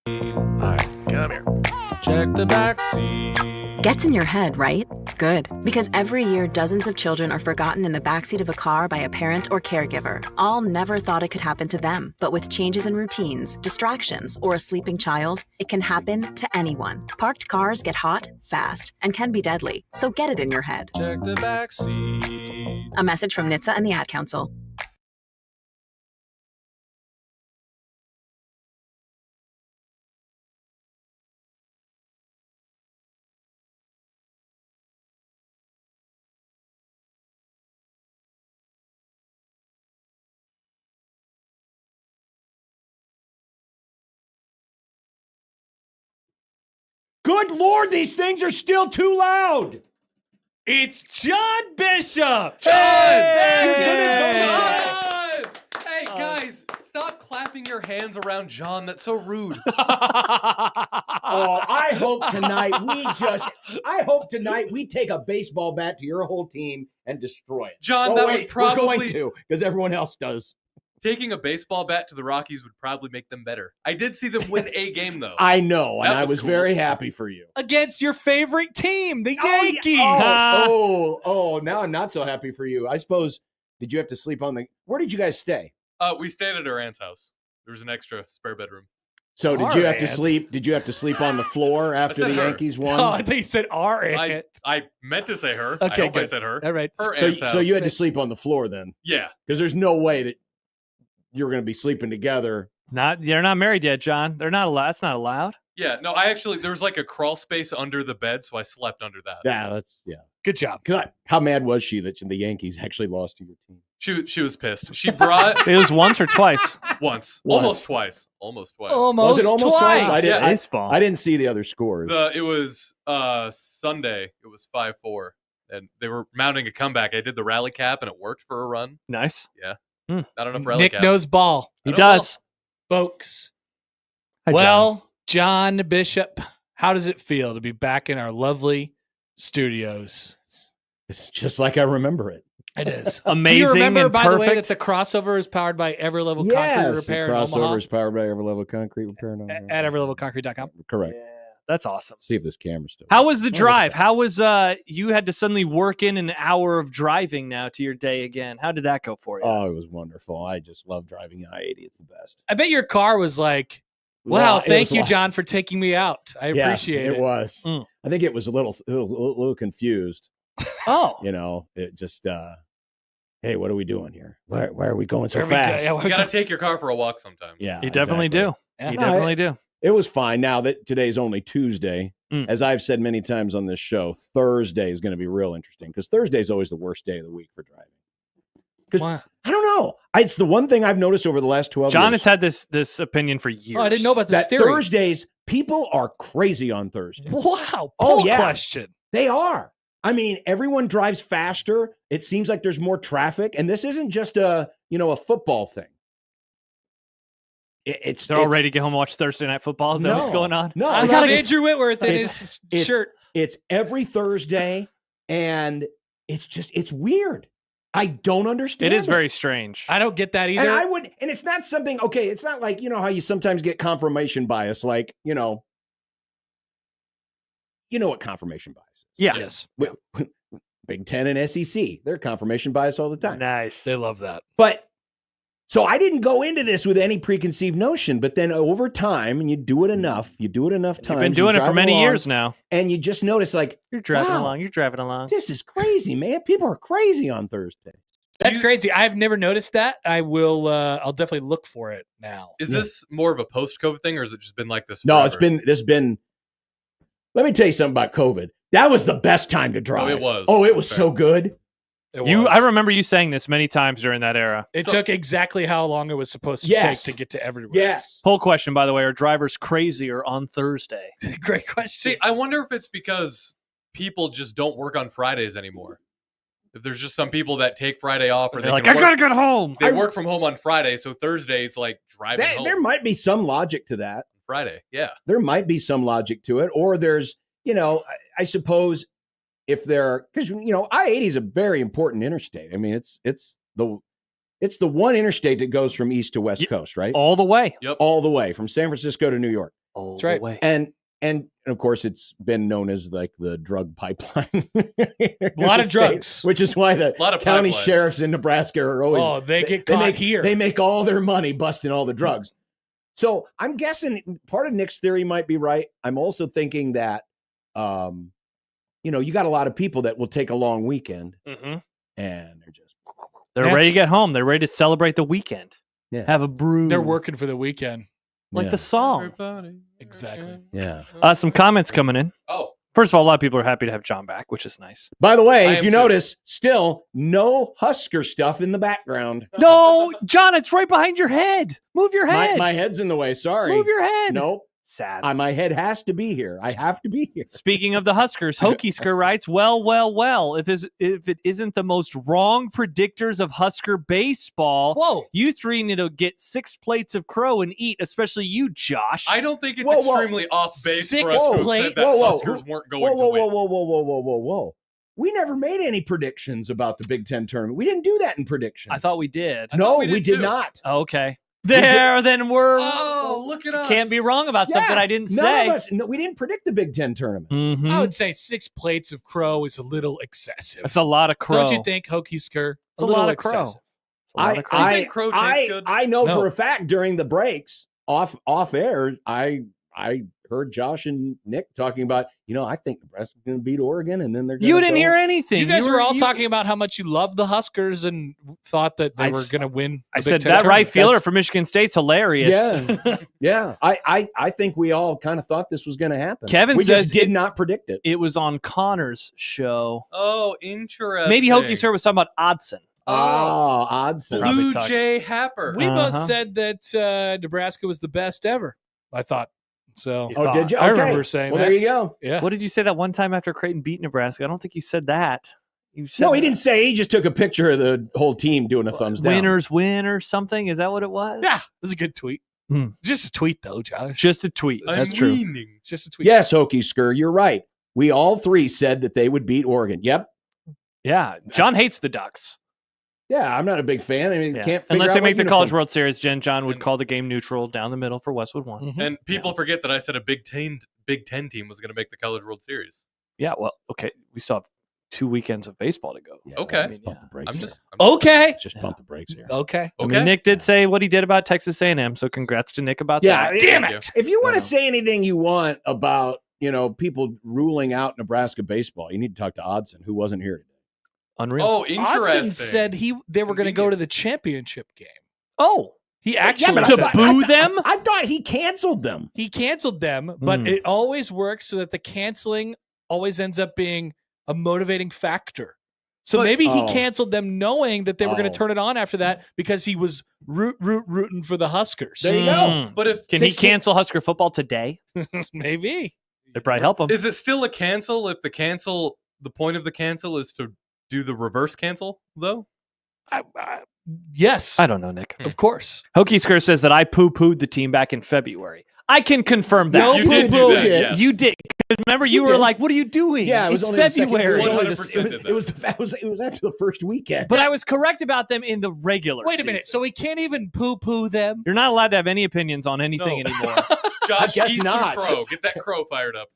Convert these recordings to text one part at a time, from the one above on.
All right, come here. Check the back seat. Gets in your head, right? Good. Because every year, dozens of children are forgotten in the backseat of a car by a parent or caregiver. All never thought it could happen to them. But with changes in routines, distractions, or a sleeping child, it can happen to anyone. Parked cars get hot, fast, and can be deadly. So get it in your head. Check the back seat. A message from NHTSA and the Ad Council. Good Lord, these things are still too loud. It's John Bishop. Hey, guys, stop clapping your hands around John. That's so rude. I hope tonight we take a baseball bat to your whole team and destroy it. John, would probably... We're going to, because everyone else does. Taking a baseball bat to the Rockies would probably make them better. I did see them win a game, though. I know, and I was cool. very happy for you. Against your favorite team, the Yankees. Now I'm not so happy for you. I suppose, did you have to sleep on where did you guys stay? We stayed at our aunt's house. There was an extra spare bedroom. So did you have to sleep? Did you have to sleep on the floor after the Yankees won? Oh, I think you said our aunt. I meant to say her. Okay, I hope good. I said her. All right. Her So aunt's house. you had to sleep on the floor then? Yeah. Because there's no way that you were going to be sleeping together. They're not married yet, John. They're not allowed. That's not allowed. Yeah. No, there was like a crawl space under the bed, so I slept under that. Yeah, Good job. How mad was she that the Yankees actually lost to your team? She was pissed. She brought It was once or twice. once. Almost twice. Almost Was it almost twice? Baseball. I didn't see the other scores. It was Sunday. It was 5-4, and they were mounting a comeback. I did the rally cap, and it worked for a run. Nice. Yeah. Not enough rally Nick caps. knows ball, He does. folks. Hi, John. Well, John Bishop, how does it feel to be back in our lovely studios? It's just like I remember it. It is. Amazing. Do you remember, and by perfect. the way, that the crossover is powered by Everlevel Concrete Repair the in crossover Omaha? is powered by Everlevel Concrete Repair. At everlevelconcrete.com. Correct. That's awesome. See if this camera's still. How was the drive? How was you had to suddenly work in an hour of driving now to your day again? How did that go for you? Oh, it was wonderful. I just love driving I-80. It's the best. I bet your car was like, wow, thank you, John, for taking me out. I appreciate it. It was. I think it was a little confused. Oh. It just, hey, what are we doing here? Why are we going so fast? You got to take your car for a walk sometime. Yeah, You definitely do. Yeah. You definitely do. It was fine. Now that today's only Tuesday, as I've said many times on this show, Thursday is going to be real interesting because Thursday is always the worst day of the week for driving. Because I don't know. It's the one thing I've noticed over the last 12 years. John has had this opinion for years. Oh, I didn't know about this that theory. Thursdays, people are crazy on Thursday. Wow. Oh, yeah. Question. They are. I mean, everyone drives faster. It seems like there's more traffic. And this isn't just a football thing. They're all ready to get home and watch Thursday Night Football. Is that what's going on? No, I love Andrew Whitworth in his shirt. It's every Thursday, and it's weird. I don't understand. It is very strange. I don't get that either. And it's not something, okay, it's not like, how you sometimes get confirmation bias, like, you know what confirmation bias is. Yeah. Yes. Big Ten and SEC, they're confirmation bias all the time. Nice. They love that. But so I didn't go into this with any preconceived notion, but then over time, and you do it enough times. You've been doing it for many years now. And you just notice like, You're driving along. This is crazy, man. People are crazy on Thursday. That's crazy. I've never noticed that. I will. I'll definitely look for it now. Is this more of a post-COVID thing, or has it just been like this? No, forever? it's been. Let me tell you something about COVID. That was the best time to drive. Oh, it was. Oh, it was so good. I remember you saying this many times during that era. It took exactly how long it was supposed to take to get to everywhere. Yes. Poll question, by the way: are drivers crazier on Thursday? Great question. See, I wonder if it's because people just don't work on Fridays anymore. If there's just some people that take Friday off, or they're like, I gotta get home. They work from home on Friday, so Thursday it's like driving home. There might be some logic to that. Friday, yeah. There might be some logic to it, or there's, I suppose if there, because I-80 is a very important interstate. I mean, it's the one interstate that goes from east to west coast, right? All the way. Yep. All the way from San Francisco to New York. all That's right. the way. And of course, it's been known as like the drug pipeline. A lot of drugs. Which is why the lot of county pipelines. sheriffs in Nebraska are always. Oh, they get caught here. They make all their money busting all the drugs. So I'm guessing part of Nick's theory might be right. I'm also thinking that, you got a lot of people that will take a long weekend and they're ready to get home. They're ready to celebrate the weekend. Yeah. Have a brew. They're working for the weekend. like the song. Exactly. Yeah. Some comments coming in. Oh, First of all, a lot of people are happy to have John back, which is nice. By the way, I if am you too. notice, still no Husker stuff in the background. No, John, it's right behind your head. Move your head. My head's in the way. Sorry. Move your head. Nope. Sad. My head has to be here. I have to be here. Speaking of the Huskers, Hokisker writes, well, if it isn't the most wrong predictors of Husker baseball, Whoa. you three need to get 6 plates of crow and eat, especially you, Josh. I don't think it's Whoa. extremely off base for us Six to have plates? said that Whoa. Huskers weren't going to win. Whoa. We never made any predictions about the Big Ten tournament. We didn't do that in predictions. I thought we did. I No, thought we we did did not. Okay. Then we're Look at us. can't be wrong about something I didn't say. None of us. No, we didn't predict the Big Ten tournament. Mhm. I would say 6 plates of crow is a little excessive. That's a lot of crow. Don't you think, Hokisker? It's a lot of crow. excessive. A lot of crow. I think crow tastes good. I know No. for a fact during the breaks off air, I heard Josh and Nick talking about, I think Nebraska's going to beat Oregon, and then they're going to You didn't hear anything. You guys were all talking about how much you loved the Huskers and thought that they were going to win. I the said Big Ten that right tournament. fielder for Michigan State's hilarious. Yeah, yeah. I think we all kind of thought this was going to happen. Kevin we says just did not predict it. It was on Connor's show. Oh, interesting. Maybe Hokies was talking about Odson. Oh, Odson. Probably Blue talking- Jay Happer. We Uh-huh. both said that Nebraska was the best ever. I thought so. You Oh, thought. did you? I Okay. remember saying well, that. there you go. Yeah. What did you say that one time after Creighton beat Nebraska? I don't think you said that. You said No, he didn't say. He just took a picture of the whole team doing a thumbs down. Winners win or something. Is that what it was? Yeah, it was a good tweet. Hmm. Just a tweet though, Josh. Just a tweet. That's true. Meaning. Just a tweet. Yes, Hokisker, you're right. We all three said that they would beat Oregon. Yep. Yeah. John hates the Ducks. Yeah, I'm not a big fan. I mean, Yeah. can't figure Unless out they what make the College uniform- World Series, John would And- call the game neutral down the middle for Westwood 1. Mhm. And people forget that I said a Big Ten team was going to make the College World Series. Yeah, well, okay. We still have 2 weekends of baseball to go. Yeah, Okay. let's pump the brakes I'm here. just Okay. Let's just pump the brakes here. Okay. I mean, Nick did say what he did about Texas A&M, so congrats to Nick about Yeah, that. Damn Thank it. If you want Yeah. to say anything you want about, people ruling out Nebraska baseball, you need to talk to Odson, who wasn't here today. Unreal. Oh, interesting. Odson said they were going to go to the championship game. Oh, He actually but to said boo them? I thought he canceled them. he canceled them, but Hmm. it always works so that the canceling always ends up being a motivating factor. So But- maybe he Oh. canceled them knowing that they were going Oh. to turn it on after that because he was rooting for the Huskers. There you go. Mm. But if Can 16 he cancel Husker football today? Maybe. It'd probably help him. is it still a cancel if the point of the cancel is to do the reverse cancel though? Yes, I don't know, Nick. of course. Hokisker says that I poo-pooed the team back in February. I can confirm that. No, You did do poo-poo that. did. Yes. You did. 'Cause remember, you You were did. like, "What are you doing?" Yeah, it was it's only the second- February. it was only 100% the- did it was after the first weekend. But I was correct about them in the regular. Wait a minute. season. So we can't even poo them? You're not allowed to have any opinions on anything No. anymore. Josh, guess eat not. some crow. Get that crow fired up.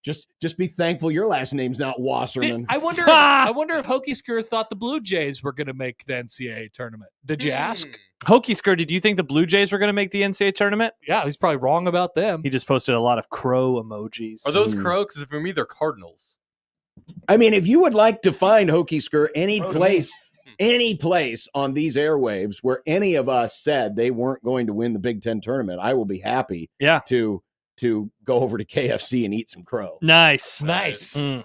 just be thankful your last name's not Wasserman. I wonder. I wonder if Hokisker thought the Blue Jays were going to make the NCAA tournament. Did you ask? Hokisker, did you think the Blue Jays were going to make the NCAA tournament? Yeah, he's probably wrong about them. He just posted a lot of crow emojis. Are those crow? Because for me, they're cardinals. I mean, if you would like to find Hokisker any place on these airwaves where any of us said they weren't going to win the Big Ten tournament, I will be happy Yeah. to go over to KFC and eat some crow. Nice. Nice. Mm.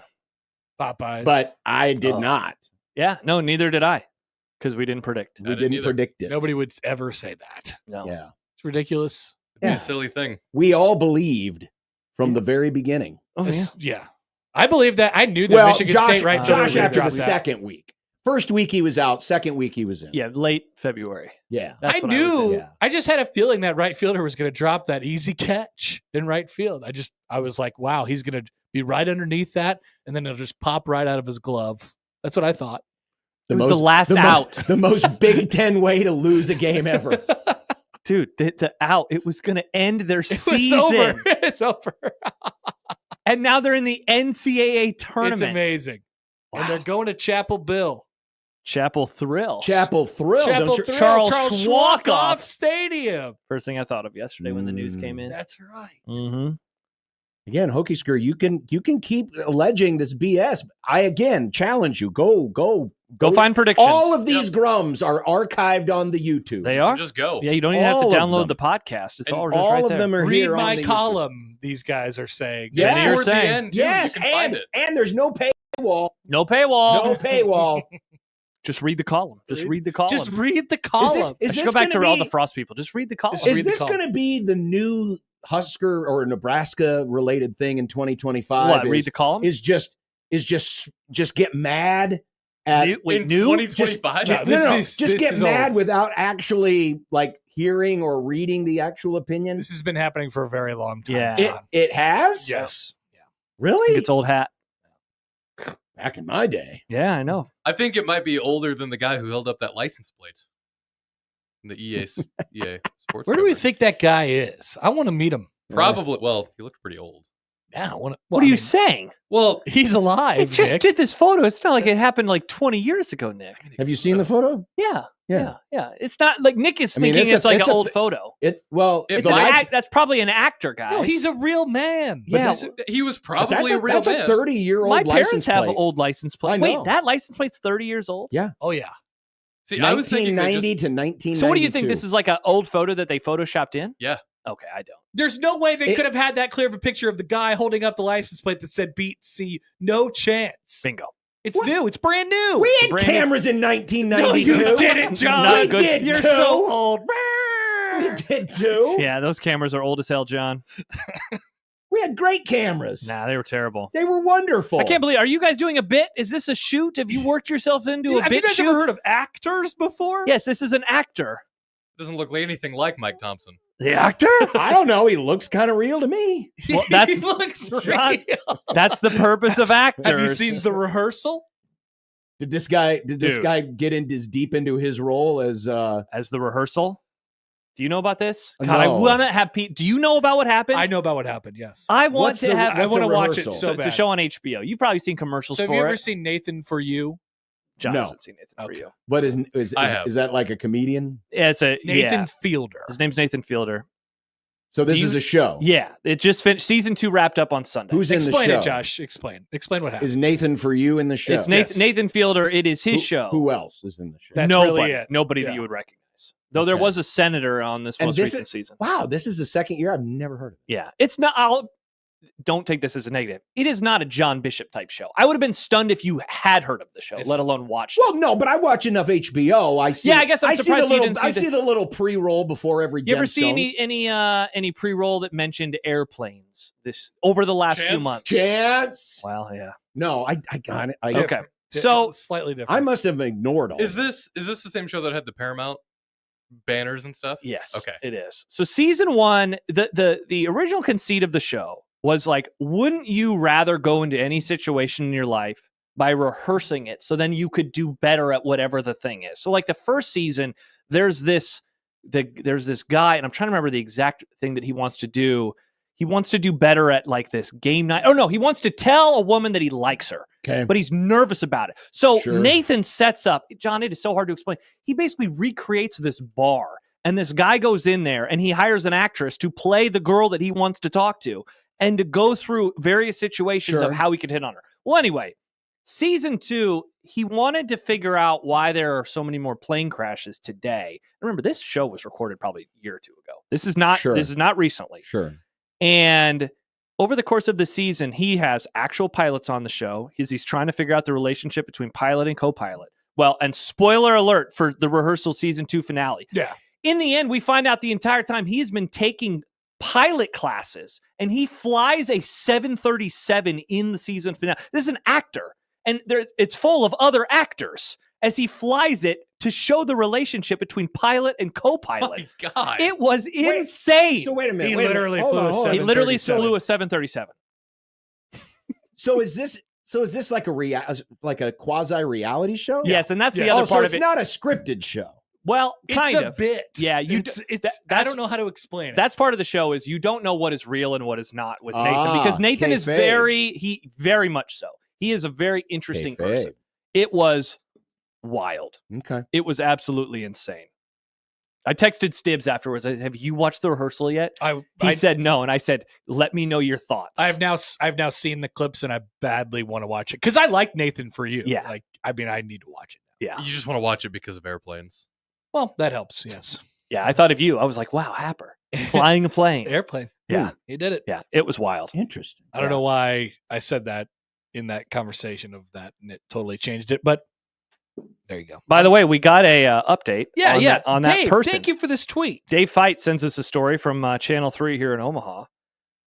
Popeyes. But I did Oh. not. Yeah. No, neither did I. Because we didn't predict. We didn't didn't either. predict it. nobody would ever say that. No. Yeah. It's ridiculous. It'd be Yeah. a silly thing. We all believed from the very beginning. Oh, yeah. Yeah. I believe that. I knew that Well, Michigan Josh, State right fielder was Josh gonna after the drop that. second week. First week he was out. Second week he was in. Yeah, late February. Yeah. That's I when knew. yeah. I just had a feeling that right fielder was going to drop that easy catch in right field. I was like, wow, he's going to be right underneath that, and then it'll just pop right out of his glove. That's what I thought. It was the last out. The most Big Ten way to lose a game ever. Dude, the out. It was going to end their season. It's over. It's over. And now they're in the NCAA tournament. It's amazing. Wow. And they're going to Chapel Bill. Chapel Thrill. Chapel Thrill. Chapel don't you- Thrill. Charles Schwalkoff Schwalkoff Stadium. First thing I thought of yesterday when the news came in. That's right. Mm-hmm. Again, Hokisker, you can keep alleging this BS. I again challenge you. Go find predictions. All of these grums are archived on the YouTube. They are? Just go. Yeah, you don't even have to All of download them. the podcast. It's And all just all right of there. them are Read here on my the YouTube. column, these guys are saying. Yes. And you're Towards the saying- end, too, Yes, you can find and it. and there's no paywall. No paywall. No paywall. Just read the column. Just read the column. Just read the column. Is I should this go back to gonna all be- the Frost people. Just read the column. Just Is read the this column. going to be the new Husker or Nebraska related thing in 2025? What? Read the column? Is just get mad at In 2025? Yeah, just this get is mad old. without actually like hearing or reading the actual opinion. This has been happening for a very long time. Yeah. It John. it has? Yes. Really? It's old hat. Back in my day. Yeah, I know. I think it might be older than the guy who held up that license plate. In the EA Sports. Where do we coverage. think that guy is? I want to meet him. Probably. Well, he looked pretty old. Yeah. What are you saying? Well, He's alive. It just Nick. did this photo. It's not like it happened like 20 years ago, Nick. Have you seen the photo? Yeah. Yeah. It's not like Nick is I mean, thinking it's it's, a- like it's an a old th- photo. It's well, It's It's the an license- act, that's probably an actor, guys. No, he's a real man. Yeah. but this- he was but probably a real that's man. a 30-year-old My license parents have plate. old license I plates. know. Wait, that license plate's 30 years old? Oh yeah. See, I was thinking they 1990 just, to 1992. So what do you think? This is like an old photo that they photoshopped in? Yeah. Okay, I don't. There's no way they It- could have had that clear of a picture of the guy holding up the license plate that said "Beat C." No chance. Bingo. It's new. It's brand new. We had Brand new- cameras in no, 1992. you didn't, John. Not We good. did You're too. so old. We did too. Yeah, those cameras are old as hell, John. We had great cameras. Nah, they were terrible. They were wonderful. I can't believe. Are you guys doing a bit? Is this a shoot? Have you worked yourself into a Have bit you guys shoot? ever heard of actors before? Yes, this is an actor. doesn't look like anything like Mike Thompson. The actor? I don't know. He looks kind of real to me. Well, that's- he looks John, real. That's the purpose of actors. Have you seen The Rehearsal? Did this guy Dude. get deep into his role as As the rehearsal? Do you know about this? No. God, I want to have Pete. Do you know about what happened? I know about what happened. Yes. I want What's to the- have. I what's want a to watch it rehearsal? so It's bad. a show on HBO. You've probably seen commercials So have for you ever it. seen Nathan For You? John No. hasn't seen Nathan for Okay. you. what is I have. is that like a comedian? Yeah, it's a Nathan yeah. Fielder. His name's Nathan Fielder. So this Do you- is a show. Yeah, it just finished. Season 2 wrapped up on Sunday. Who's in the Explain show? it, Josh. Explain what happened. Is Nathan For You in the show? It's Yes. Nathan Fielder. It is his Who- show. Who else is in the show? That's nobody. really it. Nobody that Yeah. you would recognize. Though there Okay. was a senator on this And most this recent is- season. Wow, this is the second year I've never heard of it. Yeah, it's not. Don't take this as a negative. It is not a John Bishop type show. I would have been stunned if you had heard of the show, It's let alone watched it. Well, no, but I watch enough HBO. I see. Yeah, I guess I'm I see the surprised you little. didn't see I the- see the little pre-roll before every. You ever see Gemstones. any pre-roll that mentioned airplanes this over the last few Chance? months? Chance? Well, yeah. No, I got it. Okay. So slightly different. I must have ignored all. Is of it. this the same show that had the Paramount banners and stuff? yes, Okay. it is. So season 1, the original conceit of the show was like, wouldn't you rather go into any situation in your life by rehearsing it so then you could do better at whatever the thing is? So like the first season, there's this guy, and I'm trying to remember the exact thing that he wants to do. He wants to do better at like this game night. Oh no, he wants to tell a woman that he likes her, Okay. but he's nervous about it. So Sure. Nathan sets up, John, it is so hard to explain. He basically recreates this bar, and this guy goes in there and he hires an actress to play the girl that he wants to talk to and to go through various situations Sure. of how he could hit on her. Well, anyway, season 2, he wanted to figure out why there are so many more plane crashes today. Remember, this show was recorded probably a year or two ago. This is not Sure. recently. Sure. And over the course of the season, he has actual pilots on the show. He's trying to figure out the relationship between pilot and co-pilot. Well, and spoiler alert for the Rehearsal season 2 finale. Yeah. In the end, we find out the entire time he's been taking pilot classes, and he flies a 737 in the season finale. This is an actor, and it's full of other actors as he flies it to show the relationship between pilot and Oh co-pilot. my God. It was insane. So wait a minute. He wait a minute. literally Hold flew on, a hold on. He literally 737. flew a 737. So is this like a quasi reality show? Yes, and that's the Yeah. other Oh, so part it's of it. not a scripted show. Well, kind it's a of. bit. Yeah, I don't know how to explain it. That's part of the show is you don't know what is real and what is not with Nathan because Nathan is very much so. He is a very interesting person. It was wild. Okay. It was absolutely insane. I texted Stibbs afterwards. Have you watched the rehearsal yet? He said no, and I said, "Let me know your thoughts." I've now seen the clips, and I badly want to watch it because I like Nathan for you. Yeah, I need to watch it now. Yeah, you just want to watch it because of airplanes. Well, that helps. Yes. Yeah, I thought of you. I was like, "Wow, Happer flying a plane, airplane." Yeah, he did it. Yeah, it was wild. Interesting. I don't know why I said that in that conversation of that, and it totally changed it, but. There you go. By the way, we got a update. On that Dave, person. Thank you for this tweet. Dave Fight sends us a story from Channel 3 here in Omaha,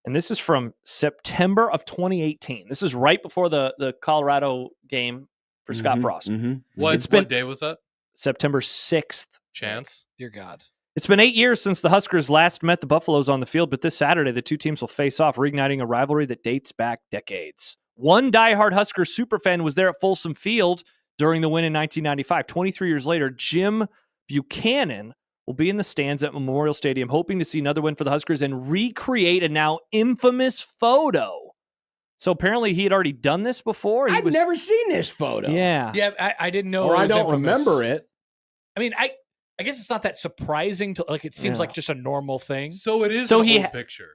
and this is from September of 2018. This is right before the Colorado game for Scott Frost. What day was that? September 6th. Chance? Dear God. It's been 8 years since the Huskers last met the Buffaloes on the field, but this Saturday the two teams will face off, reigniting a rivalry that dates back decades. One diehard Husker superfan was there at Folsom Field during the win in 1995. 23 years later, Jim Buchanan will be in the stands at Memorial Stadium, hoping to see another win for the Huskers and recreate a now infamous photo. So apparently he had already done this before. I've never seen this photo. Yeah. Yeah, I didn't know. Or I don't remember it. I mean, I guess it's not that surprising to it seems like just a normal thing. So it is an old picture.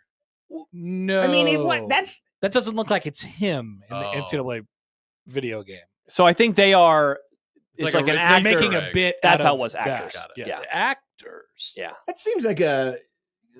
No. I mean, that doesn't look like it's him in the NCAA video game. So I think they are. It's like an actor. Making a bit. That's how it was. Actors. Yeah. Actors. Yeah. That seems like a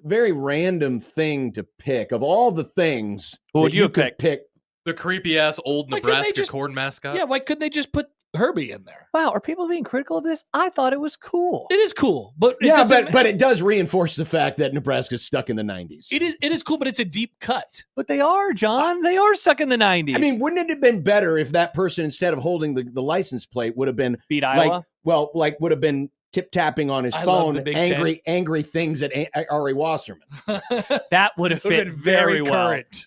very random thing to pick. Of all the things, who would you pick? The creepy ass old Nebraska corn mascot. Yeah. Why couldn't they just put Herbie in there? Wow. Are people being critical of this? I thought it was cool. It is cool, but but it does reinforce the fact that Nebraska's stuck in the 90s. It is cool, but it's a deep cut. But they are, John. They are stuck in the 90s. I mean, wouldn't it have been better if that person, instead of holding the license plate, would have been beat Iowa? Would have been tip tapping on his phone, angry things at Ari Wasserman. That would have fit very well. Current.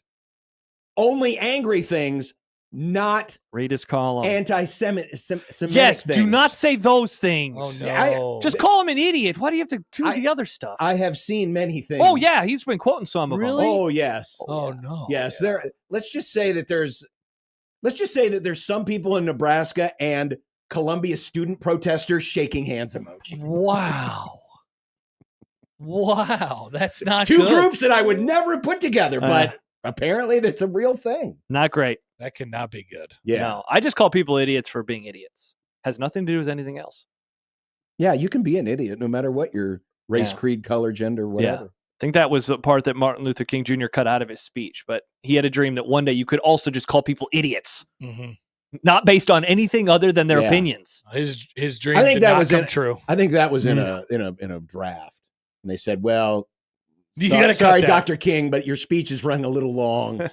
Only angry things. Not read his column. Anti-Semitic. Yes, things. do not say those things. Oh no! Just call him an idiot. Why do you have to do the other stuff? I have seen many things. Oh yeah, he's been quoting some of them. Oh yes. Oh no. Yes, let's just say that there's some people in Nebraska and Columbia student protesters shaking hands emoji. Wow, that's not two good. groups that I would never have put together, but apparently that's a real thing. Not great. That cannot be good. Yeah. No, I just call people idiots for being idiots. Has nothing to do with anything else. Yeah, you can be an idiot no matter what your race, creed, color, gender, whatever. Yeah. I think that was the part that Martin Luther King Jr. cut out of his speech, but he had a dream that one day you could also just call people idiots, not based on anything other than their opinions. His dream did not come true. I think that was in a draft, and they said, "Well, sorry, Dr. King, but your speech is running a little long.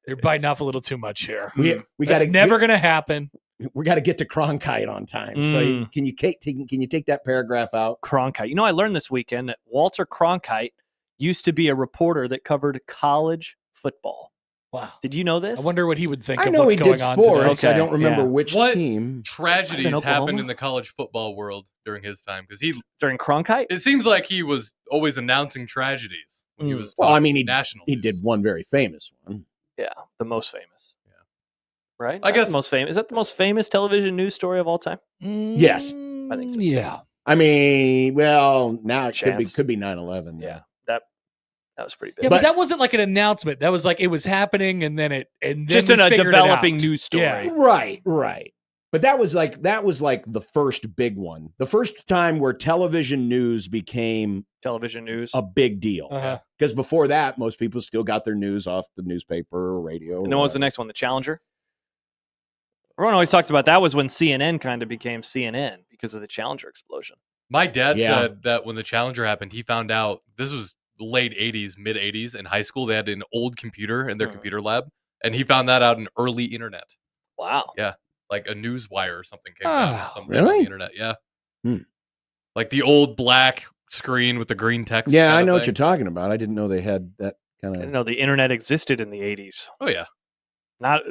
You're biting off a little too much here. That's never going to happen. We got to get to Cronkite on time. So can you take that paragraph out? Cronkite. You know, I learned this weekend that Walter Cronkite used to be a reporter that covered college football. Wow. Did you know this? I wonder what he would think I of know what's he going did on sports. today. I don't remember which team. Tragedies happened in the college football world during his time? Because during Cronkite? It seems like he was always announcing tragedies when he was national. He did one very famous one. Yeah, the most famous. Yeah. Right? I guess the most famous. Is that the most famous television news story of all time? Yes. I think so. Yeah. I mean, well, now it could be 9/11. Yeah. That was pretty big. Yeah, but that wasn't like an announcement. That was like it was happening, and then just in a developing news story. Yeah. Right. But that was like the first big one. The first time where television news became a big deal. Because before that, most people still got their news off the newspaper or radio. And then what was the next one? The Challenger? Everyone always talks about that was when CNN kind of became CNN because of the Challenger explosion. My dad said that when the Challenger happened, he found out this was late 80s, mid 80s in high school. They had an old computer in their computer lab, and he found that out in early internet. Wow. Yeah. Like a news wire or something came down somewhere on the internet. Yeah. Like the old black screen with the green text. Yeah, I know what you're talking about. I didn't know they had that kind of. I didn't know the internet existed in the 80s. Oh, yeah. Not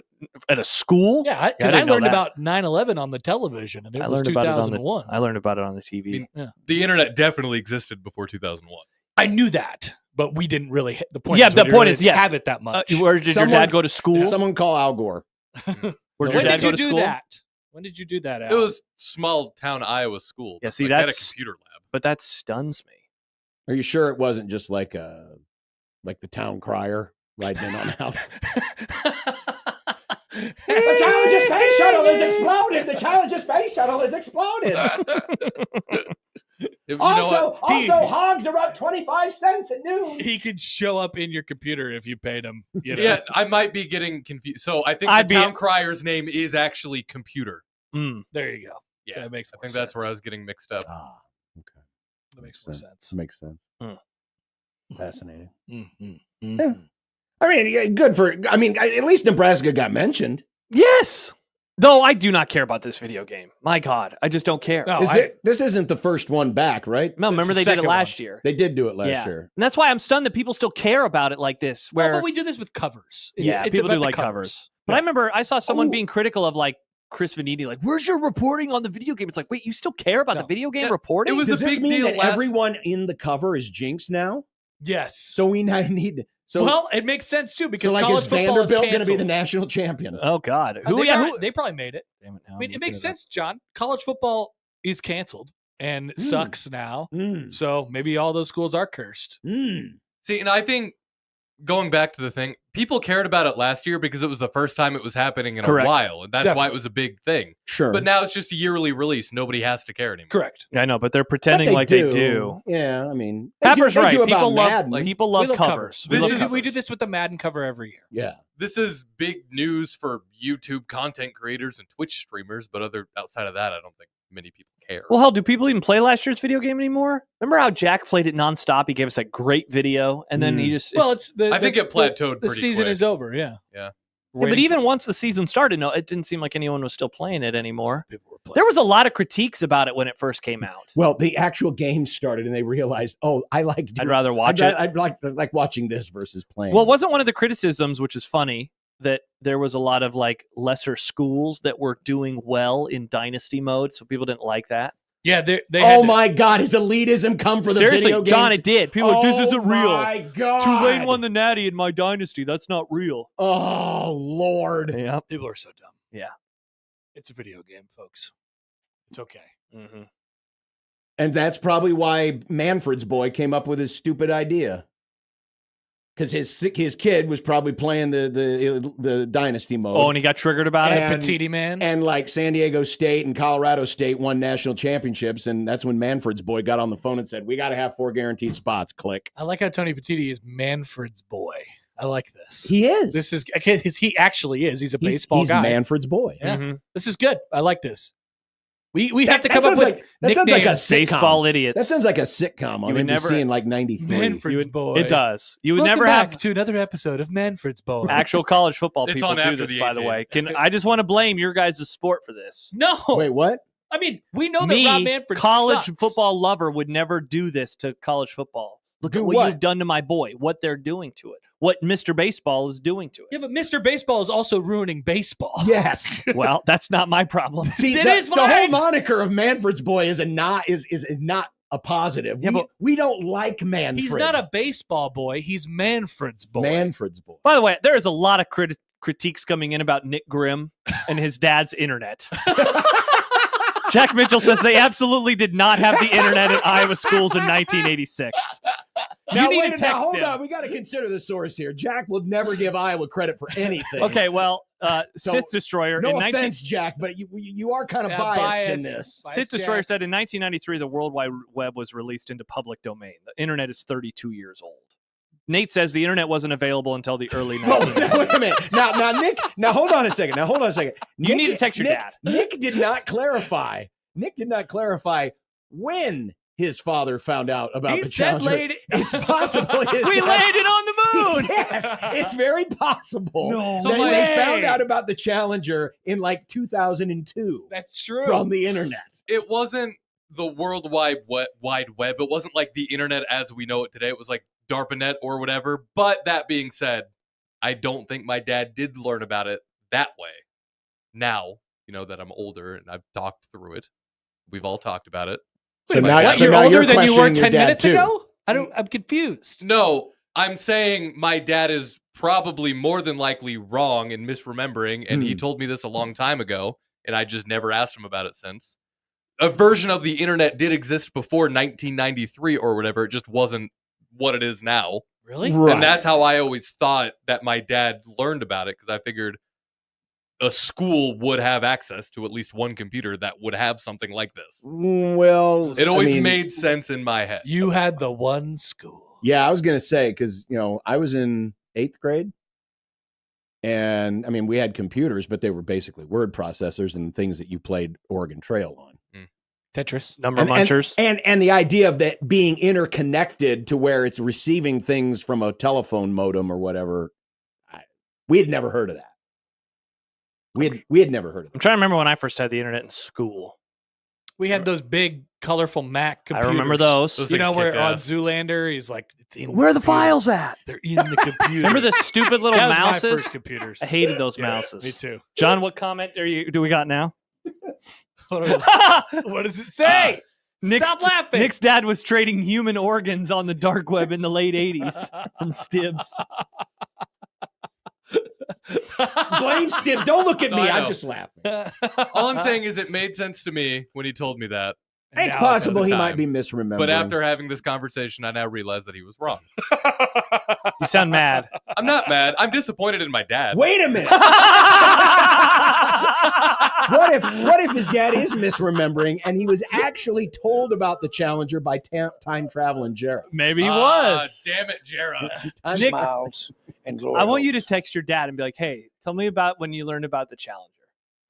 at a school. Yeah, I because I didn't know learned that. about 9/11 on the television, and it was 2001. I learned about it on the TV. The internet definitely existed before 2001. I knew that, but we didn't really hit the point. Yeah, is the we point really is, yes. have it that much. Where did your dad go to school? Someone call Al Gore. Where did your When dad did go you to do school? that? When did you do that, Al? It was small town Iowa school. Yeah, see, they had a that's- computer lab. But that stuns me. Are you sure it wasn't just like the town crier riding in on the house? The Challenger space shuttle is exploded. The Challenger space shuttle is exploded. Also, hogs are up 25 cents at noon. He could show up in your computer if you paid him. You know? Yeah, I might be getting confused. So I think the town crier's name is actually computer. There you go. Yeah, that makes I more think sense. that's where I was getting mixed up. Ah, okay. That makes more sense. Makes sense. Fascinating. Mm-hmm. Yeah. I mean, good for. I mean, at least Nebraska got mentioned. Yes. Though I do not care about this video game. My God, I just don't care. No, This isn't the first one back, right? No, remember the they did it second last year. They did do it last Yeah. year. And that's why I'm stunned that people still care about it like this. Where Well, but we do this with covers. Yeah, people about do the like covers. But I remember I saw someone being critical of like Chris Vanini, like, "Where's your reporting on the video game?" It's like, wait, you still care about the video game reporting? It was Does a this big mean deal that everyone in the cover is Jinx now? Yes. So we now need. So well, it makes sense too because so like college is football Vanderbilt is going to be canceled. the national champion? Oh God, They probably made it. Damn it, now I mean, I'm it makes looking sense, John. College football is canceled and sucks now. Mm. So maybe all those schools are cursed. See, and I think going back to the thing, people cared about it last year because it was the first time it was happening in Correct. a while, and that's why Definitely. it was a big thing. Sure, But now it's just a yearly release. Nobody has to care anymore. Correct. I know, but they're pretending like they do. Yeah, I mean, they Pepper's do right. about People love Madden. people love We love covers. We, This love is- we do this with the Madden cover every year. Yeah, This is big news for YouTube content creators and Twitch streamers, but outside of that, I don't think many people care. Well, hell, do people even play last year's video game anymore? Remember how Jack played it nonstop? He gave us that great video, and then he just Well, it's the. I think it plateaued The pretty season quick. is over. Yeah. Yeah. but even once the season started, no, it didn't seem like anyone was still playing it anymore. People were playing. There was a lot of critiques about it when it first came out. well, the actual game started, and they realized, oh, I like. I'd rather watch it. I'd like watching this versus playing. Well, wasn't one of the criticisms, which is funny, that there was a lot of like lesser schools that were doing well in dynasty mode, so people didn't like that. Yeah, they oh my God, has elitism come for the Seriously, video game? John, it did. People were like, this isn't real. Oh my God, Tulane won the Natty in my dynasty. That's not real. Oh Lord. Yeah. People are so dumb. Yeah. It's a video game, folks. It's okay. Mm-hmm. And that's probably why Manfred's boy came up with his stupid idea. Because his kid was probably playing the dynasty mode. Oh, and he got triggered about it. And- Petiti man. And like San Diego State and Colorado State won national championships. And that's when Manfred's boy got on the phone and said, we got to have 4 guaranteed spots. Click. I like how Tony Petiti is Manfred's boy. I like this. He is. This is he actually is. He's a baseball he's guy. Manfred's boy. Yeah. Mm-hmm. This is good. I like this. We have to come up sounds with like- that sounds like a nicknames. sitcom. Baseball idiots. That sounds like a sitcom on would NBC never- in like 93. Manfred's boy. It does. You would Welcome never back have to another episode of Manfred's boy. actual college football It's people on do after this, the by the 18. way. I just want to blame your guys' sport for this. No. Wait, what? I mean, we know Me, that Rob Manfred college sucks. football lover, would never do this to college football. Look Do at what what? you've done to my boy, what they're doing to it, what Mr. Baseball is doing to Yeah, it. but Mr. Baseball is also ruining baseball. Yes. Well, that's not my problem. See, It the, is the whole mine. moniker of Manfred's boy is not a positive. Yeah, we don't like Manfred. He's not a baseball boy. He's Manfred's boy. Manfred's boy. By the way, there is a lot of critiques coming in about Nick Grimm and his dad's internet. Jack Mitchell says they absolutely did not have the internet in Iowa schools in 1986. Now, you need wait, to now, text hold him. on. We got to consider the source here. Jack will never give Iowa credit for anything. Okay, well, So, Sith Destroyer No in offense, Jack, but you are kind of Yeah, biased in biased. this. Biased. Sith Destroyer Jack. said in 1993 the World Wide Web was released into public domain. The internet is 32 years old. Nate says the internet wasn't available until the early Whoa, 1990s. wait a minute. Now, Nick. Now, hold on a second. You need to text your dad. Nick did not clarify. Nick did not clarify when his father found out about He the said Challenger. late. It's possible. his We dad- landed on the moon. Yes, it's very possible No that way. they found out about the Challenger in like 2002 That's true. from the internet. It wasn't the World Wide Web. It wasn't like the internet as we know it today. It was like DARPANET or whatever. But that being said, I don't think my dad did learn about it that way. Now, that I'm older and I've talked through it. We've all talked about it. So Wait, now, you're older than you were questioning your 10 dad, minutes too. ago? I'm confused. No, I'm saying my dad is probably more than likely wrong and misremembering, and he told me this a long time ago, and I just never asked him about it since. A version of the internet did exist before 1993 or whatever. It just wasn't what it is now. Really? Right. And that's how I always thought that my dad learned about it, because I figured a school would have access to at least one computer that would have something like this. Well, It always made sense in my head. You had the one school. Yeah, I was going to say, because, I was in 8th grade. And, we had computers, but they were basically word processors and things that you played Oregon Trail on. Tetris. Number munchers. And the idea of that being interconnected to where it's receiving things from a telephone modem or whatever, we had never heard of that. We had never heard of I'm that. trying to remember when I first had the internet in school. We had those big, colorful Mac computers. I remember those. Those You things know, where kick on ass. Zoolander, he's like, it's in Where are the computer. files at? They're in the computer. Remember the stupid little That was my mouses? first computers. I hated those Yeah, mouses. Me too. John, what comment do we got now? What does it say? Stop laughing. Nick's dad was trading human organs on the dark web in the late 80s from Stibbs. Blame Stib. Don't look at No, me. I I'm know. just laughing. All I'm saying is it made sense to me when he told me that. It's Now possible at he the might time. be misremembering. But after having this conversation, I now realize that he was wrong. You sound mad. I'm not mad. I'm disappointed in my dad. Wait a minute. What if his dad is misremembering and he was actually told about the Challenger by time traveling Jared? Maybe he was. Damn it, Jera. Nick, Smiles and glory. I want you to text your dad and be like, hey, tell me about when you learned about the Challenger.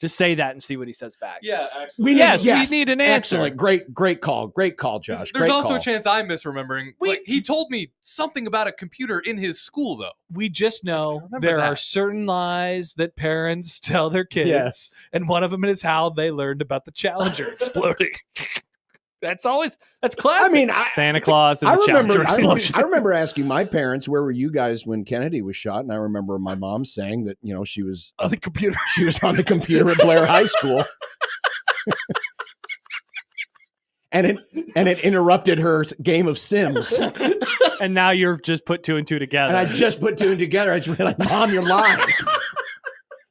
Just say that and see what he says back. Yeah, actually. We need an answer. Excellent. Great call, Josh. There's Great also call. a chance I'm misremembering. He told me something about a computer in his school, though. We just know remember there that. are certain lies that parents tell their kids, Yes. and one of them is how they learned about the Challenger exploding. That's classic. Santa Claus and I the remember, Challenger explosion. I remember asking my parents, where were you guys when Kennedy was shot? And I remember my mom saying that, she was on the computer. she was on the computer at Blair High School. and it interrupted her game of Sims. And now you're just put two and two together. And I just put two and together. I just realized, Mom, you're lying.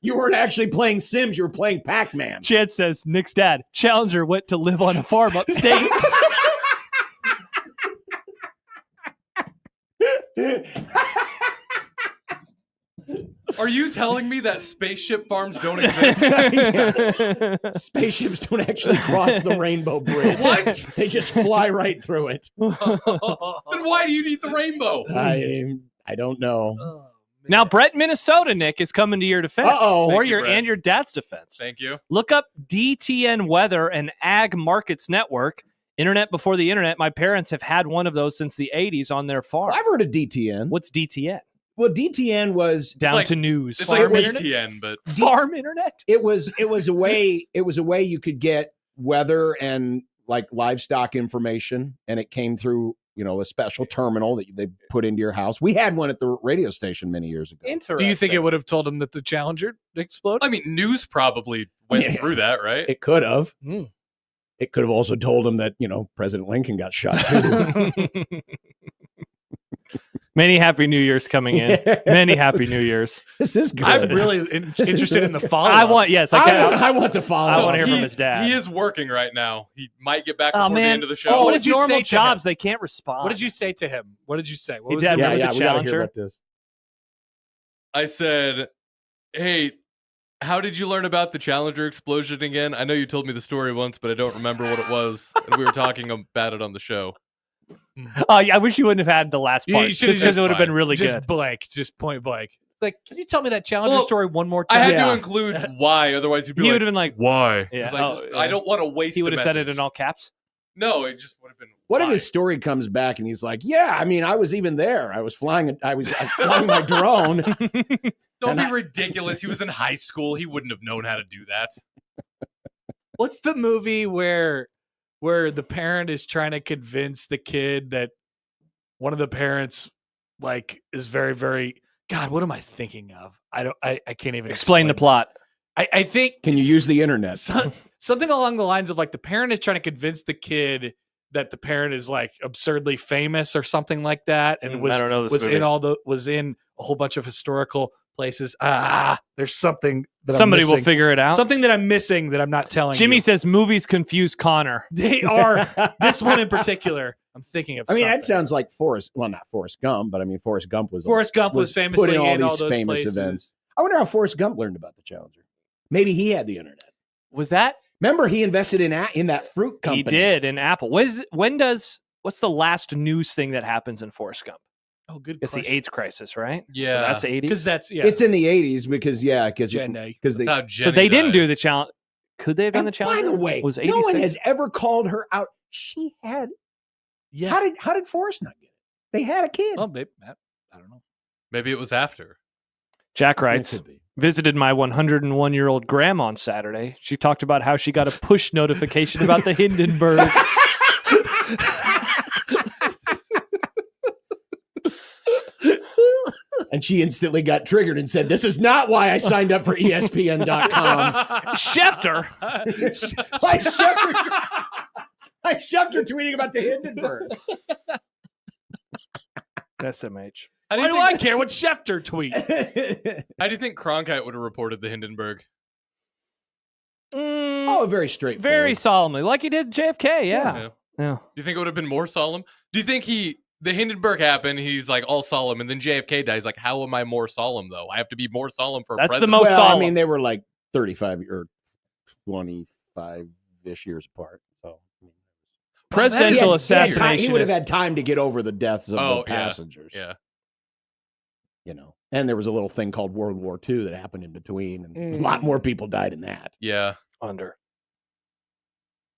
You weren't actually playing Sims. You were playing Pac-Man. Chad says, Nick's dad, Challenger went to live on a farm upstate. Are you telling me that spaceship farms don't exist? Yes. Spaceships don't actually cross the Rainbow Bridge. What? They just fly right through it. Then why do you need the rainbow? I don't know. Oh, Now, Brett, Minnesota, Nick, is coming to your defense. Uh-oh. Or Thank you, Brett. and your dad's defense. Thank you. Look up DTN Weather and Ag Markets Network. Internet before the internet. My parents have had one of those since the 80s on their farm. I've heard of DTN. What's DTN? Well, DTN was Down like- to news. It's Farm like internet? BTN, but Farm internet? it was a way you could get weather and like livestock information, and it came through a special terminal that they put into your house. We had one at the radio station many years ago. Interesting. Do you think it would have told him that the Challenger exploded? I mean, news probably went Yeah. through that, right? It could have. Hmm. It could have also told him that President Lincoln got shot too. Many happy New Year's coming in. Many happy New Years. This is good. I'm really interested in the follow-up. I want to follow. I want to hear he, from his dad. He is working right now. He might get back Oh, before the man. end of the show. Oh, What with did you normal say to jobs, him? they can't respond. What did you say to him? What did you say? What Hey, was Dad, the remember the we gotta hear Challenger? about this. I said, hey, how did you learn about the Challenger explosion again? I know you told me the story once, but I don't remember what it was. And we were talking about it on the show. Oh, yeah, I wish you wouldn't have had the last You- part. you Just should've because just it would have been fine. really just good. blank, just point blank. Like, can you tell me that Challenger Well, story one more I time? had Yeah. to include why, otherwise you'd be He like, would have been like, why? yeah, Like, oh, I don't want to waste He would have a said it message. in all caps. No, it just would have been What if why? his story comes back and he's like, "Yeah, I mean, I was even there. I was flying my drone." Don't and be I- ridiculous. He was in high school. He wouldn't have known how to do that. What's the movie where the parent is trying to convince the kid that one of the parents like is very, very God, what am I thinking of? I can't even Explain the plot. I think. Can you use the internet? Something along the lines of like the parent is trying to convince the kid that the parent is like absurdly famous or something like that, and I don't know this movie. was in a whole bunch of historical places. There's something that Somebody I'm will missing. figure it out. Something that I'm missing that I'm not telling Jimmy you. says movies confuse Connor. They are. This one in particular, I'm thinking of. I mean, something. that sounds like Forrest Gump, but I mean, Forrest Gump was famously putting in all these those famous places. events. I wonder how Forrest Gump learned about the Challenger. Maybe he had the internet. Was that? Remember, he invested in that fruit company. He did in Apple. What's the last news thing that happens in Forrest Gump? Oh, good. It's the AIDS crisis, right? Yeah. So that's 80s. Because that's It's in the 80s because Gen A. because That's how So Jenny they didn't do died. the challenge. Could they have done the And challenge? by the way, was no one 86? has ever called her out. She had. Yeah. How did Forrest not get it? They had a kid. Oh, babe, I don't know. Maybe it was after. Jack It writes, could be. visited my 101-year-old grandma on Saturday. She talked about how she got a push notification about the Hindenburg. And she instantly got triggered and said, "This is not why I signed up for ESPN.com." Schefter. I shoved her tweeting about the Hindenburg. SMH. How do Why you do I think, care what Schefter tweets? how do you think Cronkite would have reported the Hindenburg? Oh, very straightforward. Very solemnly, like he did JFK. Yeah. Do you think it would have been more solemn? Do you think the Hindenburg happened, he's like all solemn, and then JFK dies, like, how am I more solemn, though? I have to be more solemn for That's the president. most Well, solemn. I mean, they were like 35 or 25-ish years apart. So Presidential he assassination. he would have is- had time to get over the deaths of the Yeah. passengers. Yeah. You know, and there was a little thing called World War II that happened in between, and a lot more people died in that. Yeah. under.